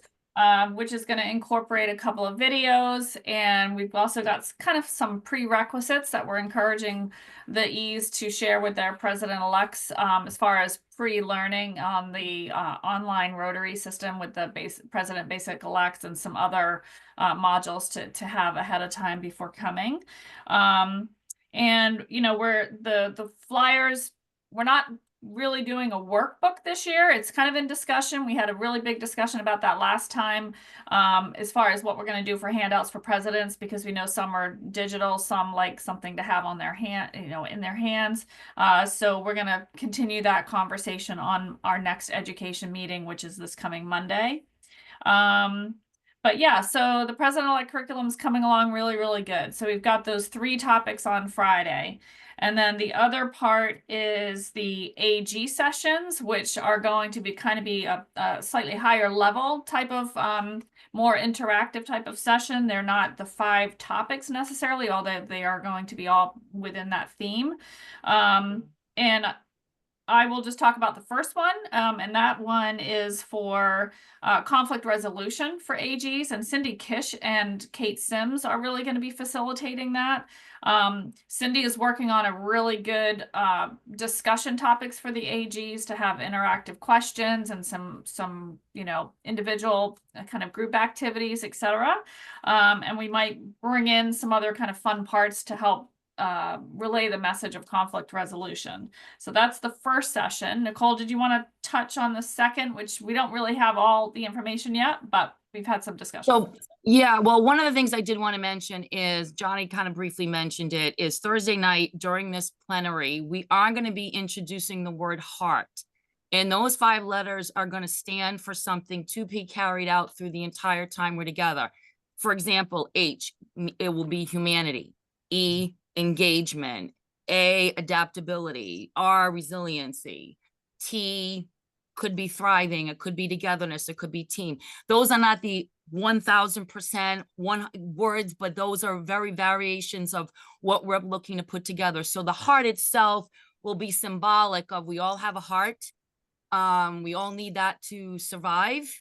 which is going to incorporate a couple of videos. And we've also got kind of some prerequisites that we're encouraging the E's to share with their president-elects, as far as pre-learning on the online Rotary system with the president basic elects and some other modules to have ahead of time before coming. And, you know, the flyers, we're not really doing a workbook this year. It's kind of in discussion. We had a really big discussion about that last time, as far as what we're going to do for handouts for presidents, because we know some are digital, some like something to have on their hand, you know, in their hands. So we're going to continue that conversation on our next education meeting, which is this coming Monday. But yeah, so the president-elect curriculum is coming along really, really good. So we've got those 3 topics on Friday. And then the other part is the AG sessions, which are going to be kind of a slightly higher level type of more interactive type of session. They're not the 5 topics necessarily, although they are going to be all within that theme. And I will just talk about the first one, and that one is for conflict resolution for AGs, and Cindy Kish and Kate Sims are really going to be facilitating that. Cindy is working on a really good discussion topics for the AGs to have interactive questions and some you know, individual kind of group activities, etc. And we might bring in some other kind of fun parts to help relay the message of conflict resolution. So that's the first session. Nicole, did you want to touch on the second, which we don't really have all the information yet, but we've had some discussion. So yeah, well, one of the things I did want to mention is, Johnny kind of briefly mentioned it, is Thursday night during this plenary, we are going to be introducing the word heart. And those 5 letters are going to stand for something to be carried out through the entire time we're together. For example, H, it will be humanity. E, engagement. A, adaptability. R, resiliency. T, could be thriving. It could be togetherness. It could be team. Those are not the 1000% words, but those are very variations of what we're looking to put together. So the heart itself will be symbolic of, we all have a heart. We all need that to survive.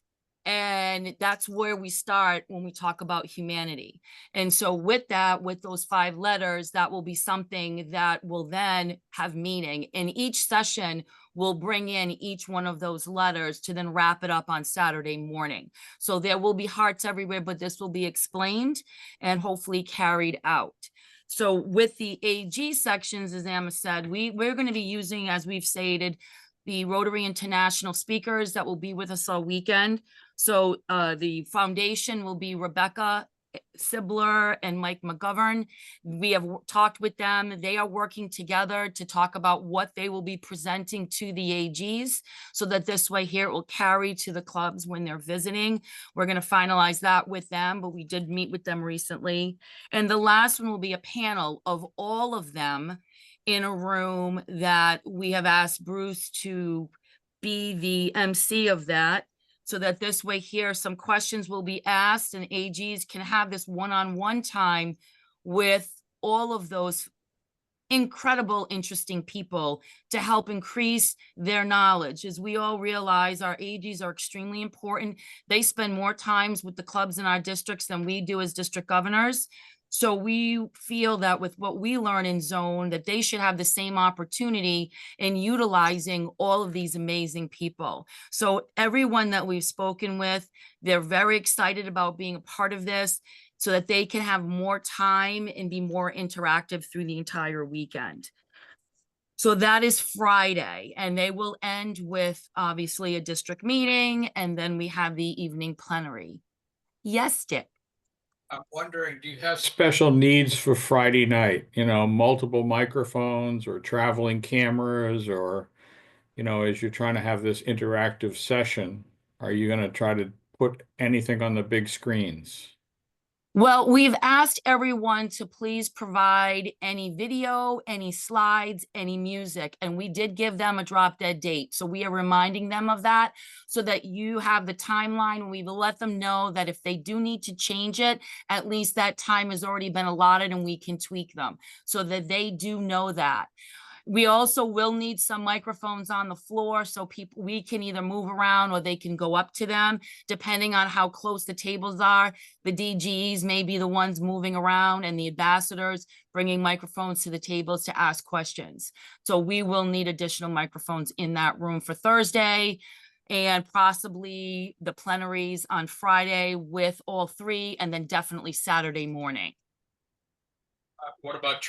And that's where we start when we talk about humanity. And so with that, with those 5 letters, that will be something that will then have meaning. In each session, we'll bring in each one of those letters to then wrap it up on Saturday morning. So there will be hearts everywhere, but this will be explained and hopefully carried out. So with the AG sections, as Emma said, we're going to be using, as we've stated, the Rotary International speakers that will be with us all weekend. So the foundation will be Rebecca Sibler and Mike McGovern. We have talked with them. They are working together to talk about what they will be presenting to the AGs, so that this way here it will carry to the clubs when they're visiting. We're going to finalize that with them, but we did meet with them recently. And the last one will be a panel of all of them in a room that we have asked Bruce to be the MC of that, so that this way here, some questions will be asked and AGs can have this one-on-one time with all of those incredible, interesting people to help increase their knowledge. As we all realize, our AGs are extremely important. They spend more times with the clubs in our districts than we do as district governors. So we feel that with what we learn in zone, that they should have the same opportunity in utilizing all of these amazing people. So everyone that we've spoken with, they're very excited about being a part of this, so that they can have more time and be more interactive through the entire weekend. So that is Friday, and they will end with obviously a district meeting, and then we have the evening plenary. Yes, Dick. I'm wondering, do you have special needs for Friday night? You know, multiple microphones or traveling cameras, or, you know, as you're trying to have this interactive session, are you going to try to put anything on the big screens? Well, we've asked everyone to please provide any video, any slides, any music, and we did give them a drop dead date. So we are reminding them of that so that you have the timeline. We will let them know that if they do need to change it, at least that time has already been allotted and we can tweak them so that they do know that. We also will need some microphones on the floor so we can either move around or they can go up to them, depending on how close the tables are. The DGs may be the ones moving around and the ambassadors bringing microphones to the tables to ask questions. So we will need additional microphones in that room for Thursday, and possibly the plenaries on Friday with all 3, and then definitely Saturday morning. What about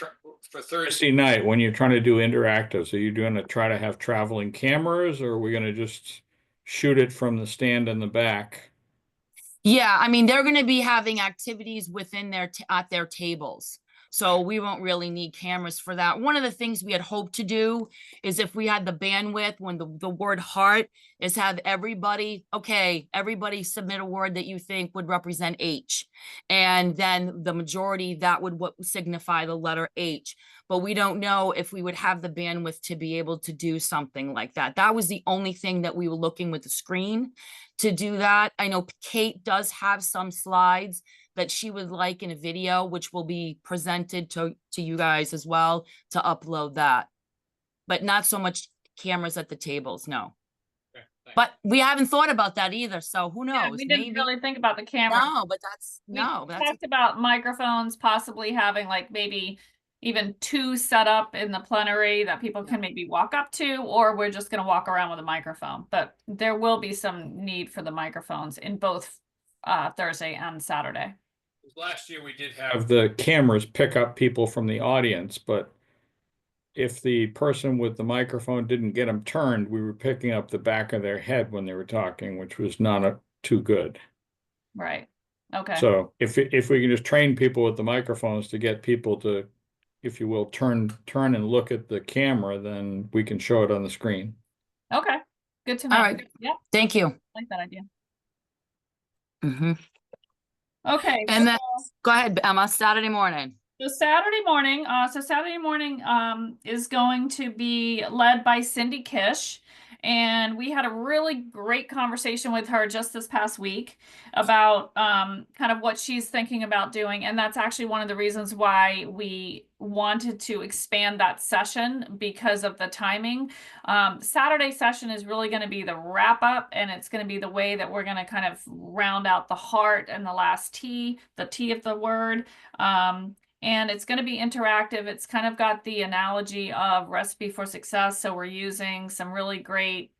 for Thursday night when you're trying to do interactives? Are you going to try to have traveling cameras, or are we going to just shoot it from the stand in the back? Yeah, I mean, they're going to be having activities within at their tables. So we won't really need cameras for that. One of the things we had hoped to do is if we had the bandwidth, when the word heart is, have everybody submit a word that you think would represent H. And then the majority, that would signify the letter H. But we don't know if we would have the bandwidth to be able to do something like that. That was the only thing that we were looking with the screen to do that. I know Kate does have some slides that she would like in a video, which will be presented to you guys as well to upload that. But not so much cameras at the tables, no. Okay, but we haven't thought about that either, so who knows? Yeah, we didn't really think about the camera. No, but we talked about microphones, possibly having like maybe even 2 set up in the plenary that people can maybe walk up to, or we're just going to walk around with a microphone. But there will be some need for the microphones in both Thursday and Saturday. Last year we did have the cameras pick up people from the audience, but if the person with the microphone didn't get them turned, we were picking up the back of their head when they were talking, which was not too good. Right. Okay. So if we can just train people with the microphones to get people to, if you will, turn and look at the camera, then we can show it on the screen. Okay. Good to know. All right. Yep. Thank you. I like that idea. Mm-hmm. Okay. And then go ahead, Emma. Saturday morning. So Saturday morning is going to be led by Cindy Kish, And we had a really great conversation with her just this past week about kind of what she's thinking about doing. And that's actually one of the reasons why we wanted to expand that session, because of the timing. Saturday session is really going to be the wrap up, and it's going to be the way that we're going to kind of round out the heart and the last T, the T of the word. And it's going to be interactive. It's kind of got the analogy of Recipe for Success. So we're using some really great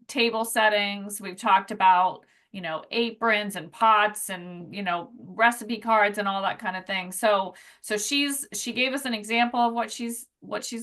table settings. We've talked about, you know, aprons and pots and, you know, recipe cards and all that kind of thing. So she gave us an example of what she's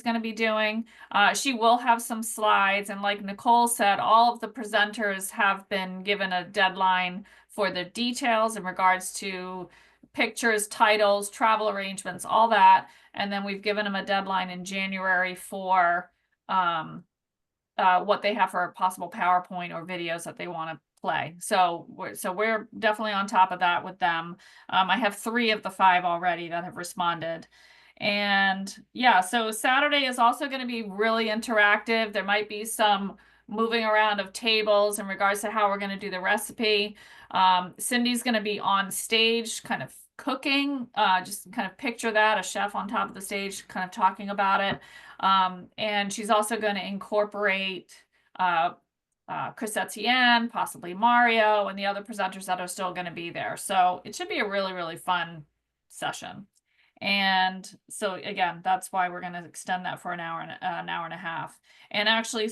going to be doing. She will have some slides, and like Nicole said, all of the presenters have been given a deadline for the details in regards to pictures, titles, travel arrangements, all that. And then we've given them a deadline in January for what they have for a possible PowerPoint or videos that they want to play. So we're definitely on top of that with them. I have 3 of the 5 already that have responded. And yeah, so Saturday is also going to be really interactive. There might be some moving around of tables in regards to how we're going to do the recipe. Cindy's going to be on stage kind of cooking, just kind of picture that, a chef on top of the stage kind of talking about it. And she's also going to incorporate Chris Etienne, possibly Mario, and the other presenters that are still going to be there. So it should be a really, really fun session. And so again, that's why we're going to extend that for an hour and a half. And actually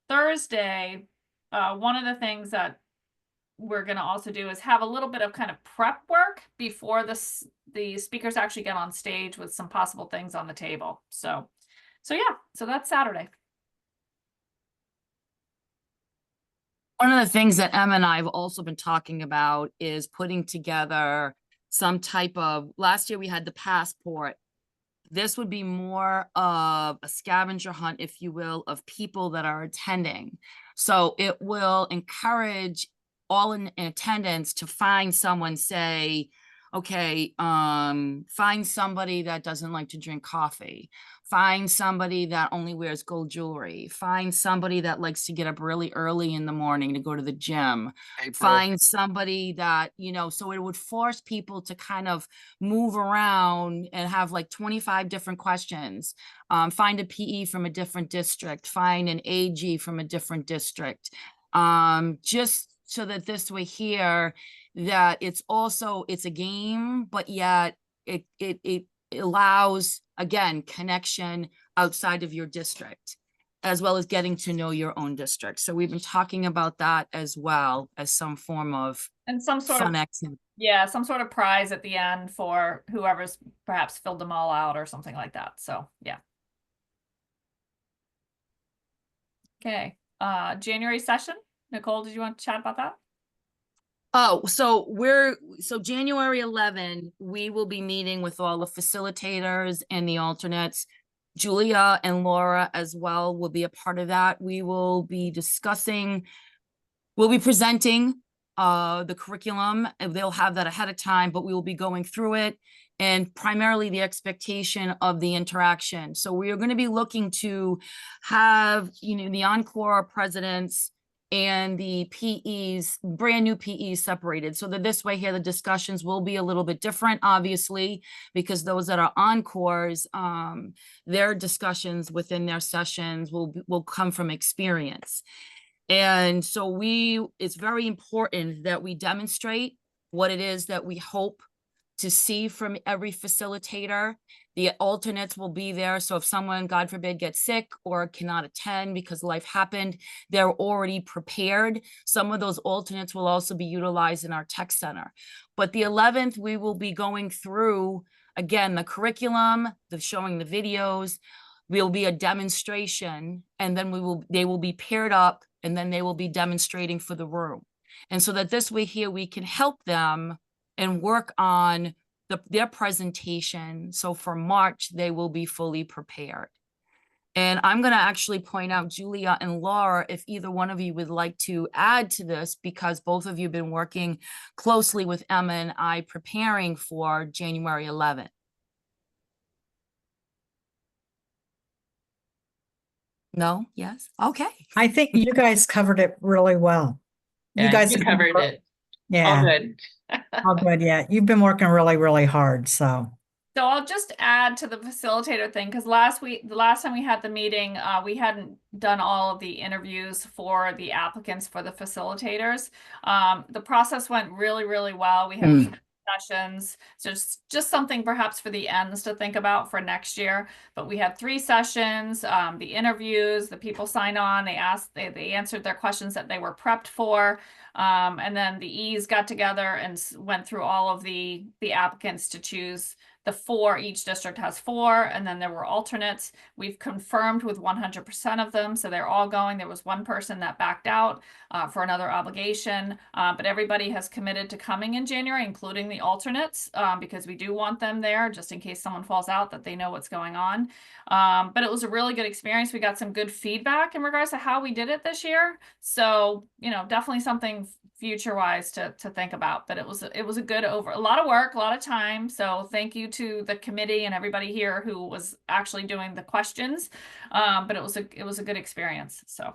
Thursday, one of the things that we're going to also do is have a little bit of kind of prep work before the speakers actually get on stage with some possible things on the table. So yeah, so that's Saturday. One of the things that Emma and I have also been talking about is putting together some type of, last year we had the passport. This would be more of a scavenger hunt, if you will, of people that are attending. So it will encourage all in attendance to find someone, say, okay, find somebody that doesn't like to drink coffee, find somebody that only wears gold jewelry, find somebody that likes to get up really early in the morning to go to the gym, find somebody that, you know, so it would force people to kind of move around and have like 25 different questions. Find a PE from a different district, find an AG from a different district, just so that this way here, that it's a game, but yet it allows, again, connection outside of your district, as well as getting to know your own district. So we've been talking about that as well as some form of some sort fun of activity. Yeah, some sort of prize at the end for whoever's perhaps filled them all out or something like that. So yeah. Okay, January session. Nicole, did you want to chat about that? Oh, so January 11, we will be meeting with all the facilitators and the alternates. Julia and Laura as well will be a part of that. We will be we'll be presenting the curriculum, and they'll have that ahead of time, but we will be going through it, and primarily the expectation of the interaction. So we are going to be looking to have, you know, the encore presidents and the PEs, brand new PEs, separated, so that this way here the discussions will be a little bit different, obviously, because those that are encores, their discussions within their sessions will come from experience. And so it's very important that we demonstrate what it is that we hope to see from every facilitator. The alternates will be there. So if someone, God forbid, gets sick or cannot attend because life happened, they're already prepared. Some of those alternates will also be utilized in our tech center. But the 11th, we will be going through, again, the curriculum, showing the videos. Will be a demonstration, and then they will be paired up, and then they will be demonstrating for the room. And so that this way here, we can help them and work on their presentation. So for March, they will be fully prepared. And I'm going to actually point out, Julia and Laura, if either one of you would like to add to this, because both of you have been working closely with Emma and I preparing for January 11th. No? Yes? Okay. I think you guys covered it really well. You Yeah, guys you have been covered it. All Yeah, good. all good. Yeah, you've been working really, really hard. So So I'll just add to the facilitator thing, because the last time we had the meeting, we hadn't done all of the interviews for the applicants for the facilitators. The process went really, really well. We had 3 sessions. So just something perhaps for the ends to think about for next year. But we had 3 sessions, the interviews, the people signed on, they answered their questions that they were prepped for. And then the E's got together and went through all of the applicants to choose the 4. Each district has 4, and then there were alternates. We've confirmed with 100% of them, so they're all going. There was 1 person that backed out for another obligation, but everybody has committed to coming in January, including the alternates, because we do want them there just in case someone falls out, that they know what's going on. But it was a really good experience. We got some good feedback in regards to how we did it this year. So, definitely something future-wise to think about. But it was a a lot of work, a lot of time. So thank you to the committee and everybody here who was actually doing the questions. But it was a good experience. So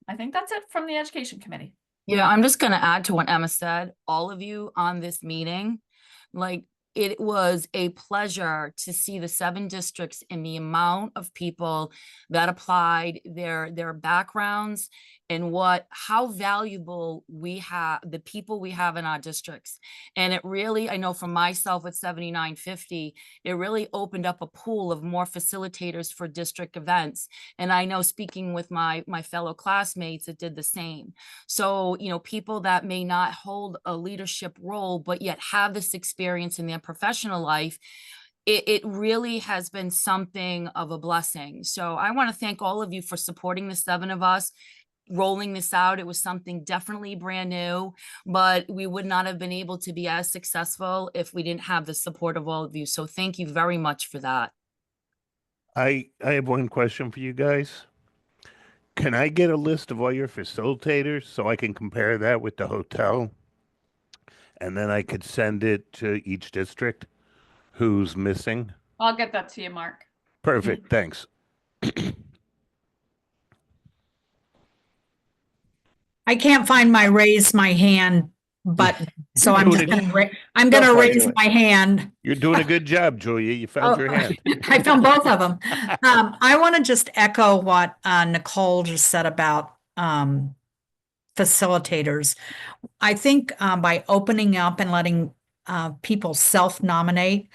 I think that's it from the education committee. Yeah, I'm just going to add to what Emma said. All of you on this meeting, it was a pleasure to see the 7 districts and the amount of people that applied, their backgrounds, and how valuable the people we have in our districts. And it really, I know for myself at 7950, it really opened up a pool of more facilitators for district events. And I know, speaking with my fellow classmates, it did the same. So, people that may not hold a leadership role, but yet have this experience in their professional life, it really has been something of a blessing. So I want to thank all of you for supporting the 7 of us, rolling this out. It was something definitely brand new, but we would not have been able to be as successful if we didn't have the support of all of you. So thank you very much for that. I have one question for you guys. Can I get a list of all your facilitators so I can compare that with the hotel? And then I could send it to each district who's missing? I'll get that to you, Mark. Perfect, thanks. I can't find my raise my hand button, so I'm doing just it. gonna I'm gonna Go for it. raise my hand. You're doing a good job, Julia. You found your hand. I found both of them. I want to just echo what Nicole just said about facilitators. I think by opening up and letting people self-nominate,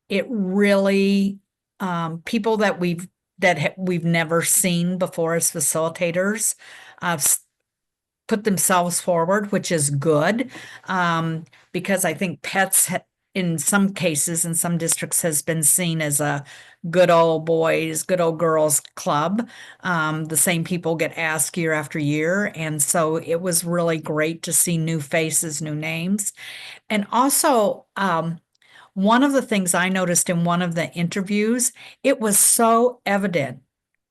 it really people that we've never seen before as facilitators put themselves forward, which is good, because I think pets in some cases, in some districts, has been seen as a good old boys, good old girls club. The same people get asked year after year. And so it was really great to see new faces, new names. And also, one of the things I noticed in one of the interviews, it was so evident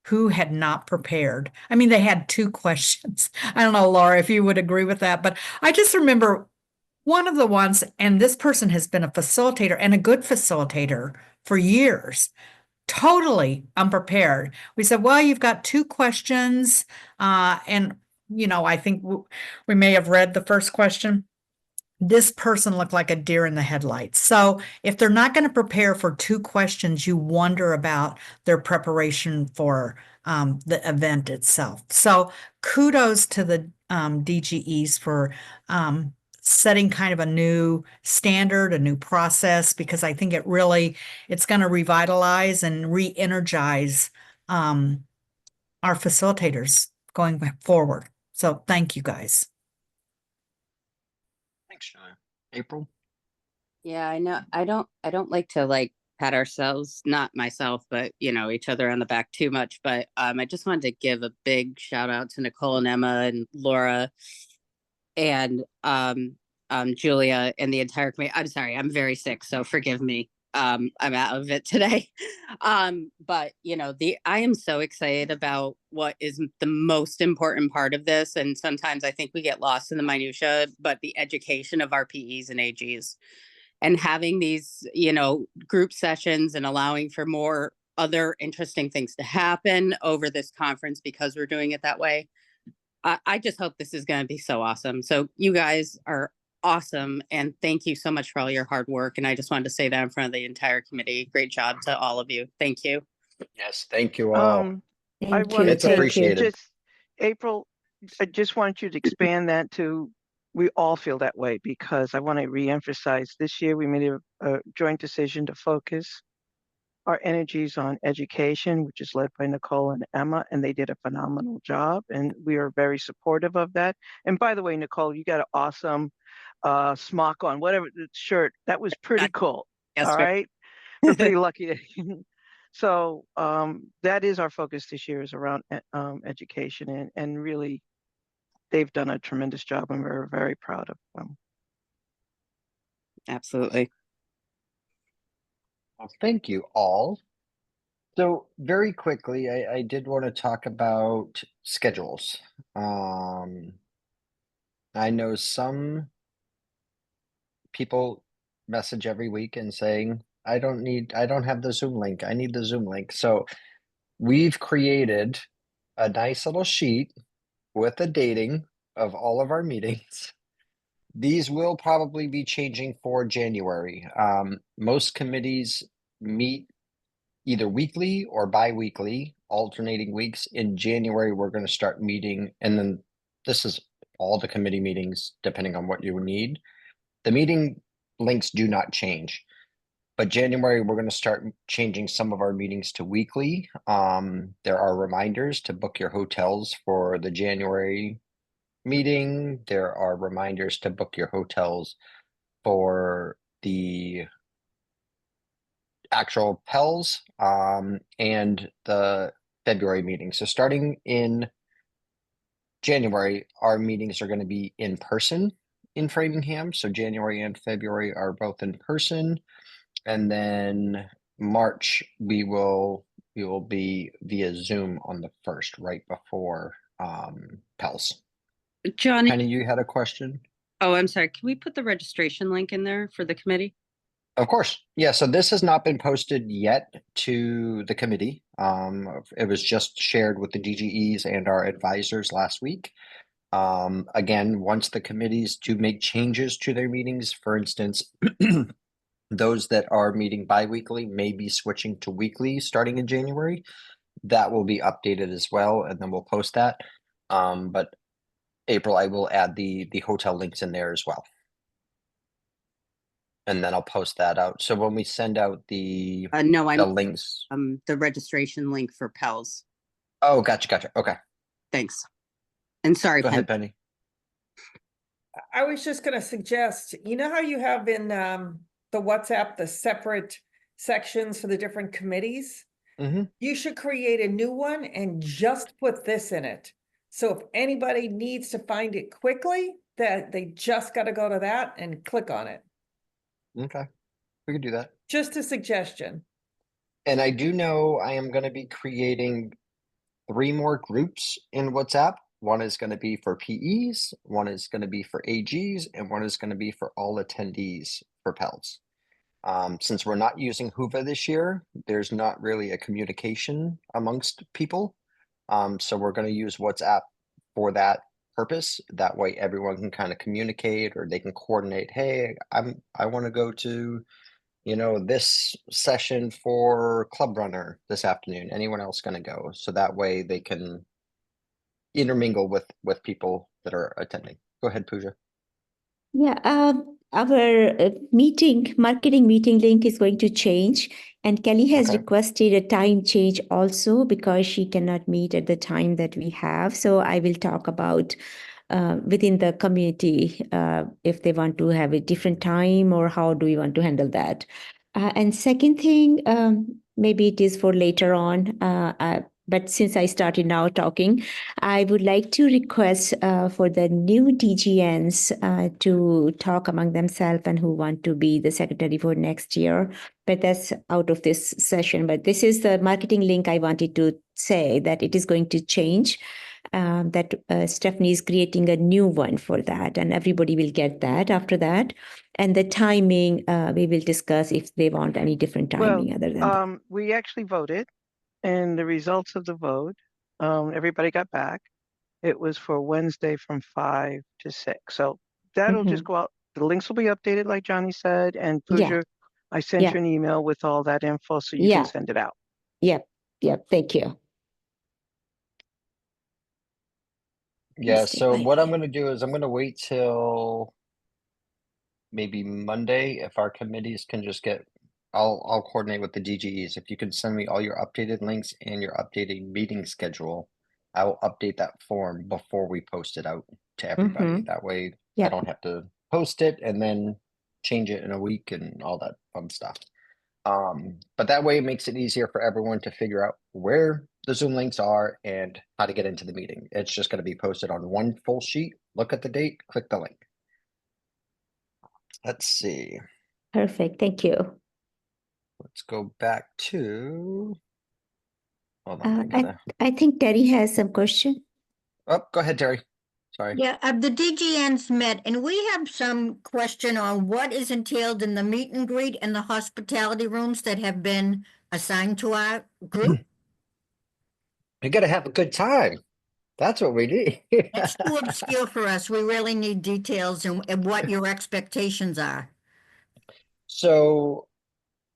who had not prepared. I mean, they had 2 questions. I don't know, Laura, if you would agree with that, but I just remember one of the ones, and this person has been a facilitator and a good facilitator for years, totally unprepared. We said, well, you've got 2 questions. And, I think we may have read the first question. This person looked like a deer in the headlights. So if they're not going to prepare for 2 questions, you wonder about their preparation for the event itself. So kudos to the DGEs for setting kind of a new standard, a new process, because I think it's going to revitalize and re-energize our facilitators going forward. So thank you guys. Thanks, Julia. April? Yeah, I know. I don't like to pat ourselves, not myself, but each other on the back too much. But I just wanted to give a big shout out to Nicole and Emma and Laura and Julia and the entire committee. I'm sorry, I'm very sick, so forgive me. I'm out of it today. But I am so excited about what is the most important part of this. And sometimes I think we get lost in the minutia, but the education of our PEs and AGs and having these, group sessions and allowing for more other interesting things to happen over this conference because we're doing it that way. I just hope this is going to be so awesome. So you guys are awesome. And thank you so much for all your hard work. And I just wanted to say that in front of the entire committee. Great job to all of you. Thank you. Yes, thank you all. I wanted It's to appreciated. just, April, I just want you to expand that to, we all feel that way, because I want to reemphasize this year we made a joint decision to focus our energies on education, which is led by Nicole and Emma, and they did a phenomenal job, and we are very supportive of that. And by the way, Nicole, you got an awesome smock on, whatever shirt. That was pretty cool. Yes, all right. right. We're pretty lucky. So that is our focus this year, is around education, and really they've done a tremendous job and we're very proud of them. Absolutely. Well, thank you all. So very quickly, I did want to talk about schedules. I know some people message every week and saying, I don't have the Zoom link. I need the Zoom link. So we've created a nice little sheet with the dating of all of our meetings. These will probably be changing for January. Most committees meet either weekly or bi-weekly, alternating weeks. In January, we're going to start meeting, and then this is all the committee meetings, depending on what you need. The meeting links do not change, but January, we're going to start changing some of our meetings to weekly. There are reminders to book your hotels for the January meeting. There are reminders to book your hotels for the actual PELS and the February meeting. So starting in January, our meetings are going to be in person in Framingham. So January and February are both in person. And then March, we will be via Zoom on the 1st, right before PELS. Johnny. Penny, you had a question? Oh, I'm sorry. Can we put the registration link in there for the committee? Of course. Yeah, so this has not been posted yet to the committee. It was just shared with the DGEs and our advisors last week. Again, once the committees do make changes to their meetings, for instance, those that are meeting bi-weekly may be switching to weekly starting in January. That will be updated as well, and then we'll post that. But April, I will add the hotel links in there as well. And then I'll post that out. So when we send out the links. The registration link for PELS. Oh, gotcha. Okay. Thanks. And sorry, Go ahead, Penny. I was just going to suggest, you know how you have in the WhatsApp, the separate sections for the different committees? Mm-hmm. You should create a new one and just put this in it. So if anybody needs to find it quickly, that they just got to go to that and click on it. Okay, we could do that. Just a suggestion. And I do know I am going to be creating 3 more groups in WhatsApp. One is going to be for PEs, one is going to be for AGs, and one is going to be for all attendees for PELS. Since we're not using Hoover this year, there's not really a communication amongst people. So we're going to use WhatsApp for that purpose. That way everyone can kind of communicate, or they can coordinate. Hey, I want to go to, this session for Club Runner this afternoon. Anyone else going to go? So that way they can intermingle with people that are attending. Go ahead, Pooja. Yeah, our marketing meeting link is going to change, and Kelly has requested a time change also because she cannot meet at the time that we have. So I will talk about within the community if they want to have a different time or how do we want to handle that. And second thing, maybe it is for later on, but since I started now talking, I would like to request for the new DGNs to talk among themselves and who want to be the secretary for next year. But that's out of this session. But this is the marketing link I wanted to say that it is going to change. that Stephanie is creating a new one for that, and everybody will get that after that. And the timing, we will discuss if they want any different timing other than that. We actually voted, and the results of the vote, everybody got back. It was for Wednesday from 5 to 6. So that'll just go out. The links will be updated, like Johnny said. And Pooja, I sent you an email with all that info so you can send it out. Yep. Thank you. Yeah, so what I'm going to do is I'm going to wait till maybe Monday if our committees can just get, I'll coordinate with the DGEs. If you can send me all your updated links and your updated meeting schedule, I will update that form before we post it out to everybody. That way I don't have to post it and then change it in a week and all that fun stuff. But that way it makes it easier for everyone to figure out where the Zoom links are and how to get into the meeting. It's just going to be posted on one full sheet. Look at the date, click the link. Let's see. Perfect. Thank you. Let's go back to. Hold on, I think Terry has some question. Oh, go ahead, Terry. Sorry. Yeah, the DGNs met, and we have some question on what is entailed in the meet and greet and the hospitality rooms that have been assigned to our group. We got to have a good time. That's what we need. That's too obscure for us. We really need details and what your expectations are. So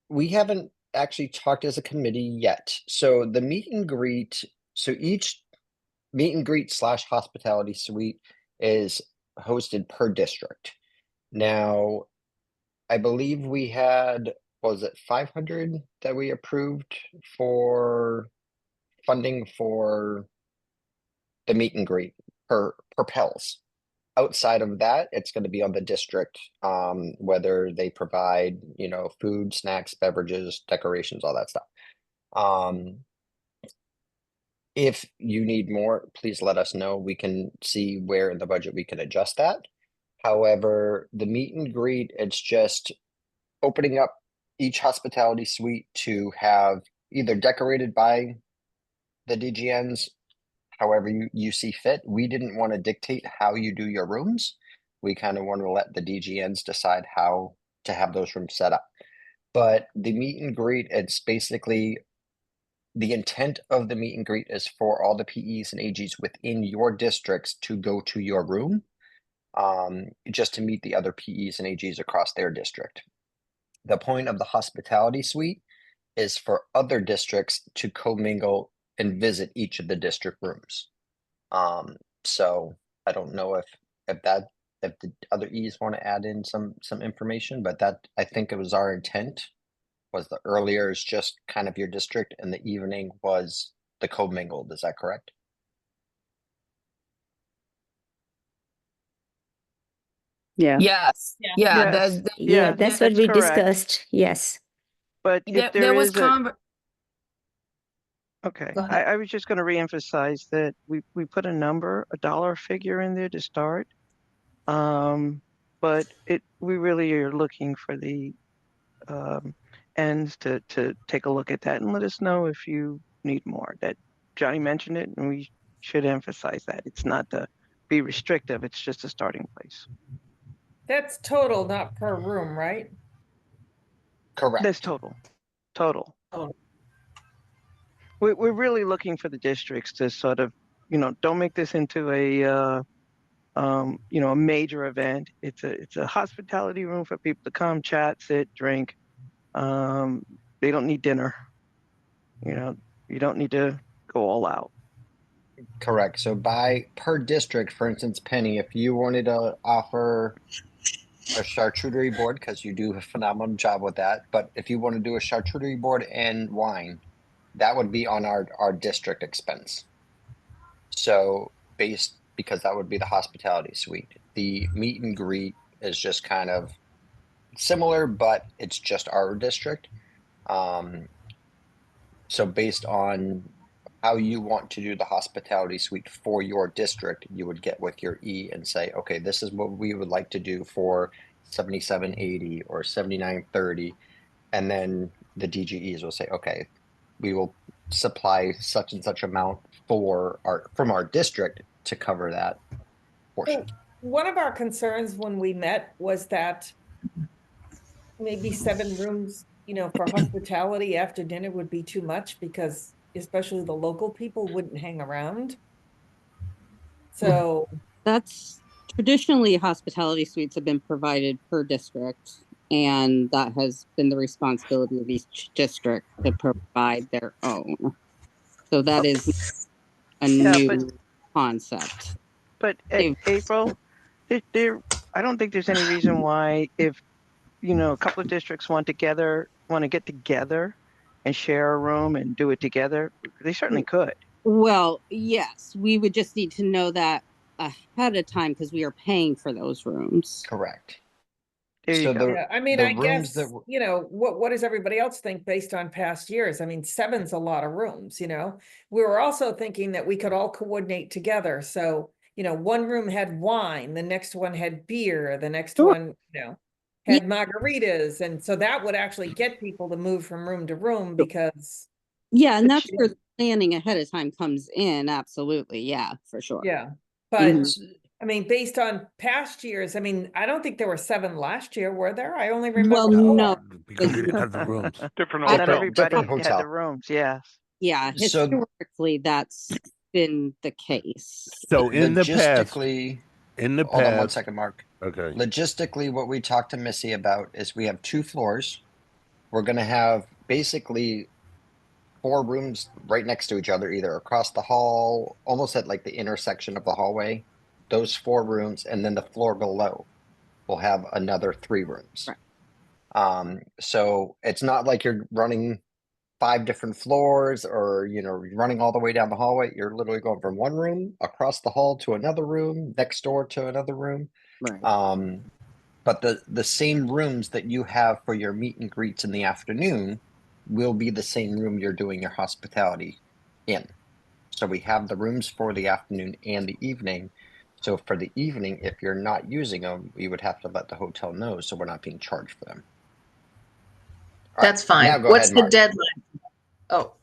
we haven't actually talked as a committee yet. So the meet and greet, so each meet and greet / hospitality suite is hosted per district. Now, I believe we had, was it 500 that we approved for funding for the meet and greet per PELS. Outside of that, it's going to be on the district, whether they provide, food, snacks, beverages, decorations, all that stuff. If you need more, please let us know. We can see where in the budget we can adjust that. However, the meet and greet, it's just opening up each hospitality suite to have either decorated by the DGNs, however you see fit. We didn't want to dictate how you do your rooms. We kind of want to let the DGNs decide how to have those rooms set up. But the meet and greet, it's basically the intent of the meet and greet is for all the PEs and AGs within your districts to go to your room, just to meet the other PEs and AGs across their district. The point of the hospitality suite is for other districts to commingle and visit each of the district rooms. So I don't know if the other E's want to add in some information, but that, I think it was our intent, was the earlier is just kind of your district and the evening was the commingled. Is that correct? Yeah. Yes. Yeah. That's what we correct. discussed. Yes. But if There was Okay, I was just going to reemphasize that we put a dollar figure in there to start. But we really are looking for the ends to take a look at that and let us know if you need more. That Johnny mentioned it, and we should emphasize that. It's not to be restrictive, it's just a starting place. That's total, not per room, right? Correct. That's total. We're really looking for the districts to sort of, don't make this into a major event. It's a hospitality room for people to come, chat, sit, drink. They don't need dinner. You don't need to go all out. Correct. So per district, for instance, Penny, if you wanted to offer a charcuterie board, because you do a phenomenal job with that, but if you want to do a charcuterie board and wine, that would be on our district expense. So because that would be the hospitality suite. The meet and greet is just kind of similar, but it's just our district. So based on how you want to do the hospitality suite for your district, you would get with your E and say, okay, this is what we would like to do for 7780 or 7930. And then the DGEs will say, okay, we will supply such and such amount from our district to cover that portion. So one of our concerns when we met was that maybe 7 rooms, for hospitality after dinner would be too much because especially the local people wouldn't hang around. So That's traditionally hospitality suites have been provided per district, and that has been the responsibility of each district to provide their own. So that is a Yeah, new concept. but They've- April, I don't think there's any reason why if, a couple of districts want to get together and share a room and do it together, they certainly could. Well, yes, we would just need to know that ahead of time because we are paying for those rooms. Correct. There you go. yeah, I mean, the I rooms guess, that what does everybody else think based on past years? I mean, 7's a lot of rooms, We were also thinking that we could all coordinate together. So, one room had wine, the next one had beer, the next one, had margaritas. And so that would actually get people to move from room to room because. Yeah, and that's where the planning ahead of time comes in. Absolutely. Yeah, for sure. Yeah. But Mhm. I mean, based on past years, I mean, I don't think there were 7 last year, were there? I only remember Well, 4. no, Because we didn't have the rooms. Not different everybody had hotel. the rooms, yes. Yeah, So- historically, that's been the case. So in the past, Logistically, in the hold on one past, second, Mark. okay. Logistically, what we talked to Missy about is we have 2 floors. We're going to have basically 4 rooms right next to each other, either across the hall, almost at like the intersection of the hallway. Those 4 rooms, and then the floor below will have another 3 rooms. Right. So it's not like you're running 5 different floors or running all the way down the hallway. You're literally going from one room across the hall to another room, next door to another room. Right. But the same rooms that you have for your meet and greets in the afternoon will be the same room you're doing your hospitality in. So we have the rooms for the afternoon and the evening. So for the evening, if you're not using them, we would have to let the hotel know so we're not being charged for them. All That's right, fine. now go What's ahead, the Mark. deadline? Oh,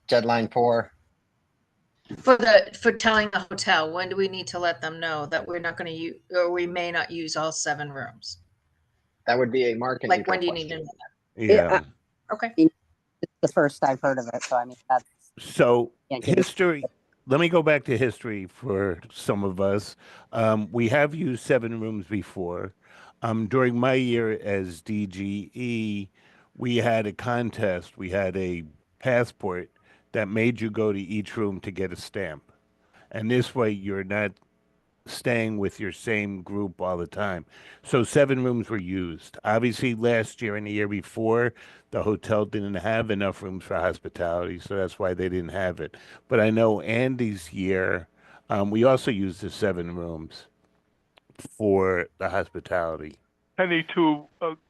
Deadline for for telling the hotel, when do we need to let them know that we're not going to use, or we may not use all 7 rooms? that would be a Mark and Like, April when do you need to question. know that? Yeah. Okay. It's the first I've heard of it. So, I mean, that's. So Can't give it- history, let me go back to history for some of us. We have used 7 rooms before. During my year as DGE, we had a contest. We had a passport that made you go to each room to get a stamp. And this way you're not staying with your same group all the time. So 7 rooms were used. Obviously, last year and the year before, the hotel didn't have enough rooms for hospitality, so that's why they didn't have it. But I know Andy's year, we also used the 7 rooms for the hospitality. Penny, to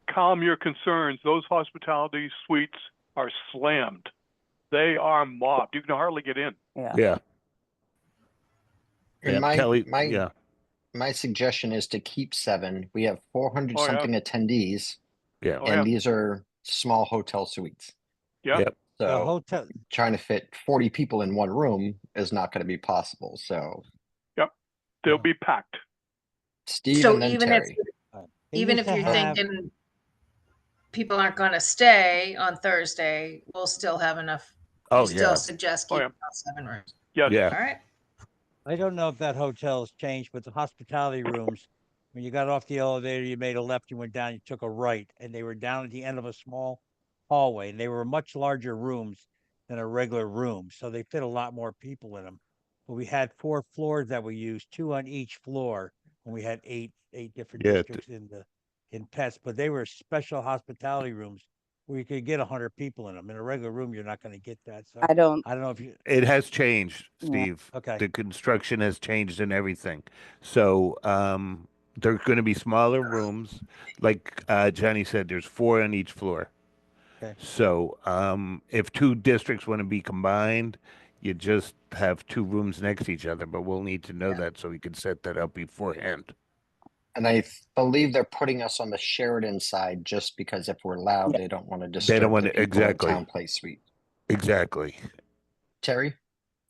calm your concerns, those hospitality suites are slammed. They are mobbed. You can hardly get in. Yeah. Yeah. And Yeah, Kelly, yeah. my suggestion is to keep 7. We have 400 Oh, yeah. something attendees, Yeah. Oh, and yeah. these are small hotel suites. Yeah. Yep. The So hotel, trying to fit 40 people in one room is not going to be possible. So Yep. They'll be packed. Steve So and then even Terry. they even used if to you're have- thinking people aren't going to stay on Thursday, we'll still have enough. Oh, You still yeah. suggest Oh, keeping yeah. all 7 rooms. Yes. Yeah. All right. I don't know if that hotel has changed, but the hospitality rooms, when you got off the elevator, you made a left, you went down, you took a right, and they were down at the end of a small hallway. And they were much larger rooms than a regular room, so they fit a lot more people in them. But we had 4 floors that we used, 2 on each floor, and we had eight different Yeah, districts in Pets. But they were special hospitality rooms where you could get 100 people in them. In a regular room, you're not going to get that. So I don't. know if you. It has changed, Yeah. Steve. Okay. The construction has changed and everything. So there's going to be smaller rooms. Like Johnny said, there's 4 on each floor. Okay. So if 2 districts want to be combined, you just have 2 rooms next to each other. But we'll need to know that so we can set that up beforehand. And I believe they're putting us on the Sheridan side just because if we're loud, they don't want to They don't disturb want the to, people in exactly. Town Place Suite. Exactly. Terry?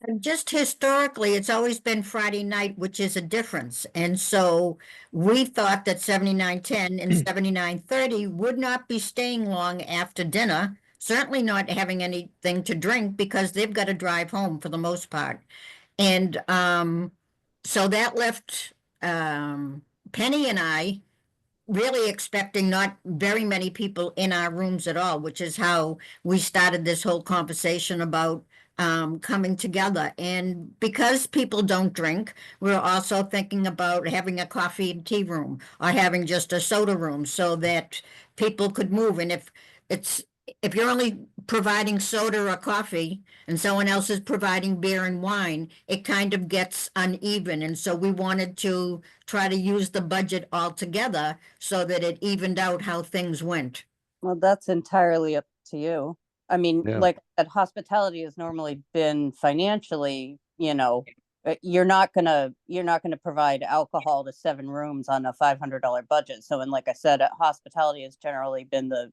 And just historically, it's always been Friday night, which is a difference. And so we thought that 7910 and 7930 would not be staying long after dinner, certainly not having anything to drink because they've got to drive home for the most part. And so that left Penny and I really expecting not very many people in our rooms at all, which is how we started this whole conversation about coming together. And because people don't drink, we're also thinking about having a coffee and tea room or having just a soda room so that people could move. And if you're only providing soda or coffee and someone else is providing beer and wine, it kind of gets uneven. And so we wanted to try to use the budget altogether so that it evened out how things went. Well, that's entirely up to you. I mean, Yeah. like that hospitality has normally been financially, you're not gonna provide alcohol to 7 rooms on a $500 budget. So, and like I said, hospitality has generally been the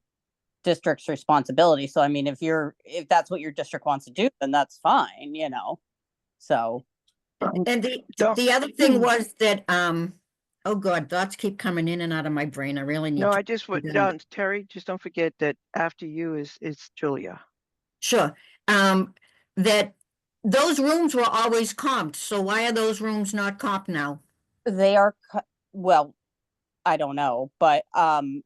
district's responsibility. So, I mean, if that's what your district wants to do, then that's fine, So, And the other thing was that oh God, thoughts keep coming in and out of my brain. I really need No, to I just would, calm down. Terry, just don't forget that after you is Julia. Sure. That those rooms were always comped. So why are those rooms not comped now? they are, well, I don't know, but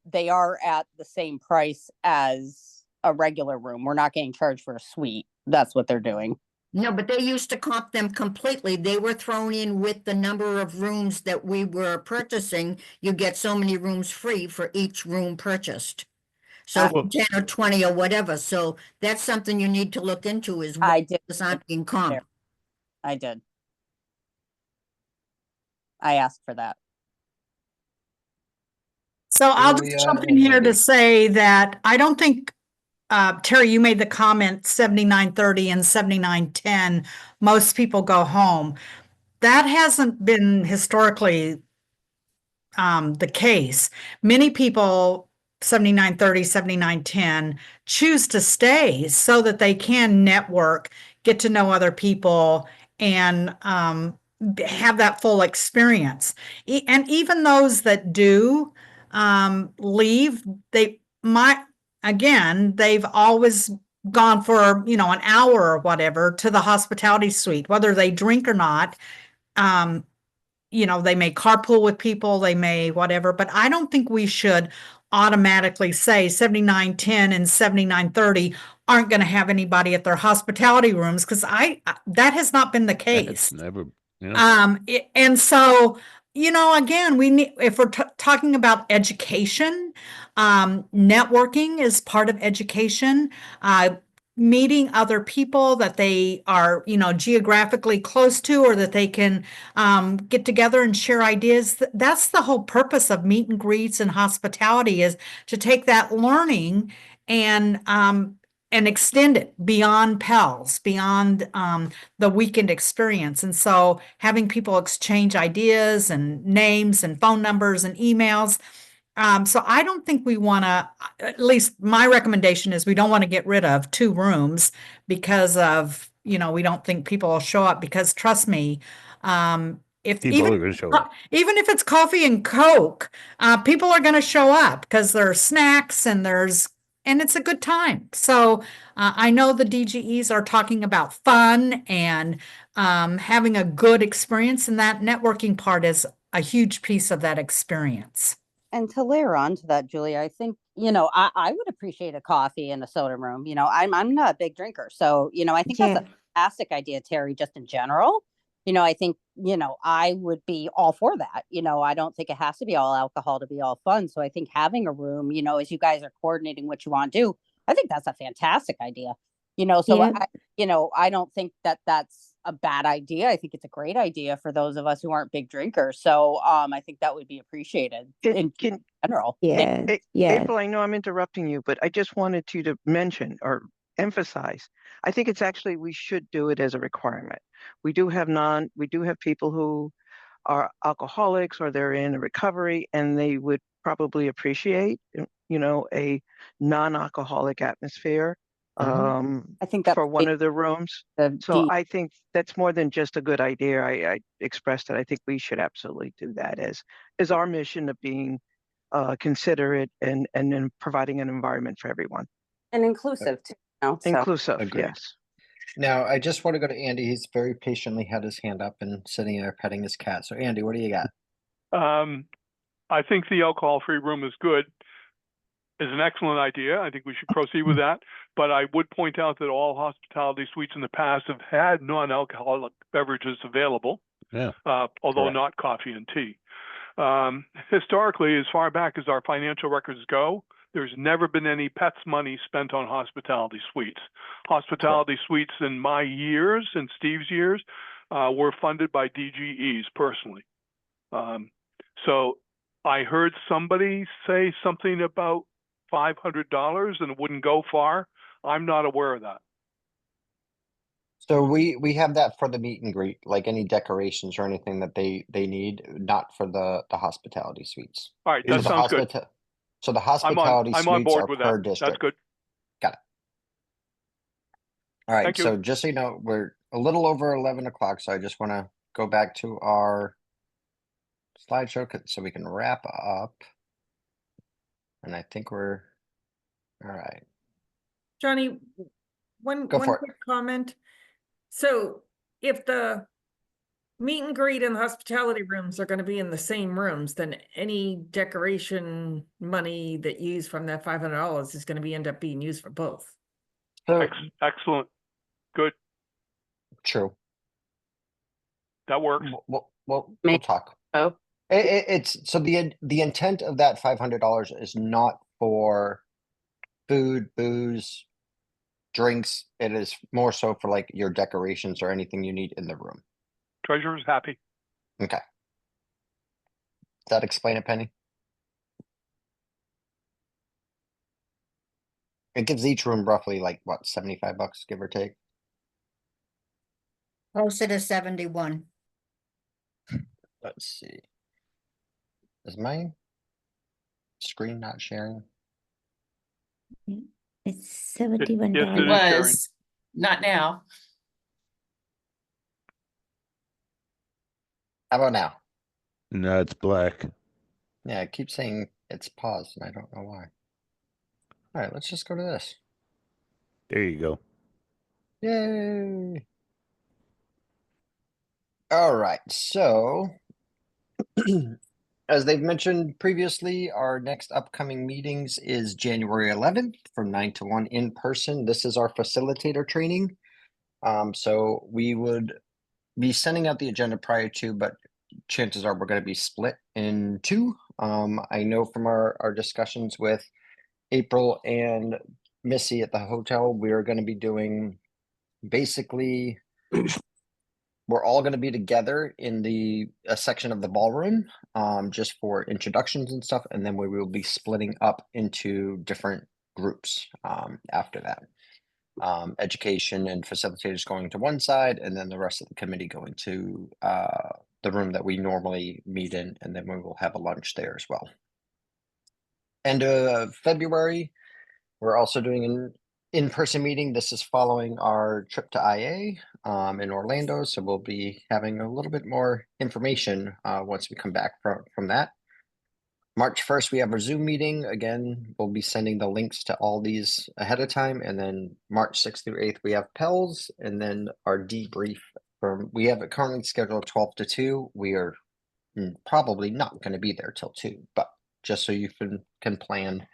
they are at the same price as a regular room. We're not getting charged for a suite. That's what they're doing. No, but they used to comp them completely. They were thrown in with the number of rooms that we were purchasing. You get so many rooms free for each room purchased. So 10 or 20 or whatever. So that's something you need to look into is I why did. it's not being comped. I did. I asked for that. So I'll just jump in here to say that I don't think, Terry, you made the comment 7930 and 7910, most people go home. That hasn't been historically the case. Many people, 7930, 7910, choose to stay so that they can network, get to know other people, and have that full experience. And even those that do leave, they've always gone for, an hour or whatever to the hospitality suite, whether they drink or not. They may carpool with people, they may whatever, but I don't think we should automatically say 7910 and 7930 aren't going to have anybody at their hospitality rooms because that has not been the case. That's never, yeah. And so, again, we need, if we're talking about education, networking is part of education. Meeting other people that they are, geographically close to, or that they can get together and share ideas. That's the whole purpose of meet and greets and hospitality, is to take that learning and extend it beyond PELS, beyond the weekend experience. And so having people exchange ideas and names and phone numbers and emails. So I don't think we want to, at least my recommendation is we don't want to get rid of 2 rooms because of, we don't think people will show up, because trust me, if People are going to show up. even if it's coffee and Coke, people are going to show up because there's snacks and it's a good time. So I know the DGEs are talking about fun and having a good experience, and that networking part is a huge piece of that experience. And to layer on to that, Julia, I think, I would appreciate a coffee in a soda room. I'm not a big drinker. So, I think that's a fantastic idea, Terry, just in general. I think, I would be all for that. I don't think it has to be all alcohol to be all fun. So I think having a room, as you guys are coordinating what you want to do, I think that's a fantastic idea. So I don't think that that's a bad idea. I think it's a great idea for those of us who aren't big drinkers. So I think that would be appreciated in general. April, I know I'm interrupting you, but I just wanted you to mention or emphasize, I think it's actually, we should do it as a requirement. We do have people who are alcoholics or they're in recovery, and they would probably appreciate, you know, a non-alcoholic atmosphere I think that for one of the rooms. So I think that's more than just a good idea. I expressed that I think we should absolutely do that as our mission of being considerate and then providing an environment for everyone. And inclusive too. You know, so. Inclusive, Agreed. yes. Now, I just want to go to Andy. He's very patiently had his hand up and sitting there petting his cat. So, Andy, what do you got? I think the alcohol-free room is good. Is an excellent idea. I think we should proceed with that. But I would point out that all hospitality suites in the past have had non-alcoholic beverages available, Yeah. although Correct. not coffee and tea. Historically, as far back as our financial records go, there's never been any pets money spent on hospitality suites. Hospitality suites in my years and Steve's years were funded by DGEs personally. So I heard somebody say something about $500 and it wouldn't go far. I'm not aware of that. So we have that for the meet and greet, like any decorations or anything that they need, not for the hospitality suites. All right, So that the sounds good. So the I'm hospitality on suites board are with per that. district. That's good. Got it. All right. Thank you. So just so you know, we're a little over 11 o'clock. So I just want to go back to our slideshow so we can wrap up. And I think we're all right. Johnny, one Go for it. quick comment. So if the meet and greet and the hospitality rooms are going to be in the same rooms, then any decoration money that you use from that $500 is going to end up being used for both. So Excellent. Good. true. That works. We'll talk. Oh, It's so the intent of that $500 is not for food, booze, drinks. It is more so for like your decorations or anything you need in the room. Treasurer's happy. Okay. Does that explain it, Penny? It gives each room roughly like what, $75, give or take. Closer to 71. Let's see. Is my screen not sharing? It's $71. Yes, It it is, Sharon. was, not now. How about now? No, it's black. Yeah, I keep saying it's paused and I don't know why. All right, let's just go to this. There you go. Yay. All right, so as they've mentioned previously, our next upcoming meetings is January 11th from 9 to 1 in person. This is our facilitator training. So we would be sending out the agenda prior to, but chances are we're going to be split in two. I know from our discussions with April and Missy at the hotel, we are going to be doing basically we're all going to be together in a section of the ballroom just for introductions and stuff, and then we will be splitting up into different groups after that. Education and facilitators going to one side, and then the rest of the committee going to the room that we normally meet in, and then we will have a lunch there as well. End of February, we're also doing an in-person meeting. This is following our trip to IA in Orlando, so we'll be having a little bit more information once we come back from that. March 1st, we have our Zoom meeting. Again, we'll be sending the links to all these ahead of time. And then March 6th through 8th, we have PELS, and then our debrief we have it currently scheduled 12 to 2. We are probably not going to be there till 2, but just so you can plan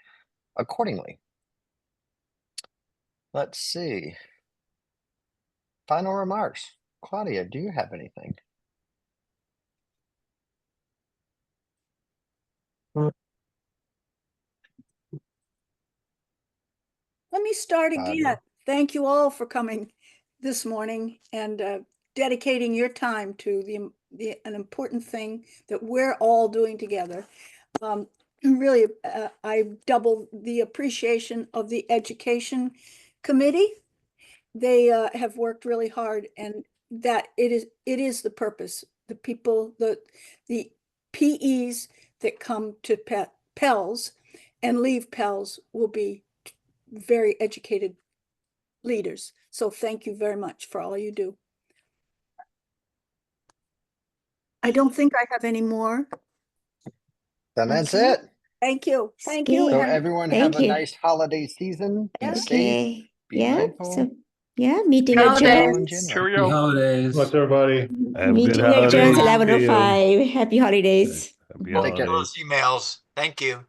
accordingly. Let's see. Final remarks. Claudia, do you have anything? Let me start again. Thank you all for coming this morning and dedicating your time to an important thing that we're all doing together. Really, I double the appreciation of the Education Committee. They have worked really hard, and that it is the purpose the people, the PEs that come to PELS and leave PELS will be very educated leaders. So thank you very much for all you do. I don't think I have any more. Then that's it. Thank you. Thank you. So and everyone Thank have a you. nice holiday season. Be safe. Okay. Be Yeah. mindful. So yeah, meeting Holidays. adjourned. Cheerio. Holidays. What's everybody? Have Meeting good holidays. adjourned See you. 11:05. Happy holidays. Happy Take care. holidays. Those emails. Thank you.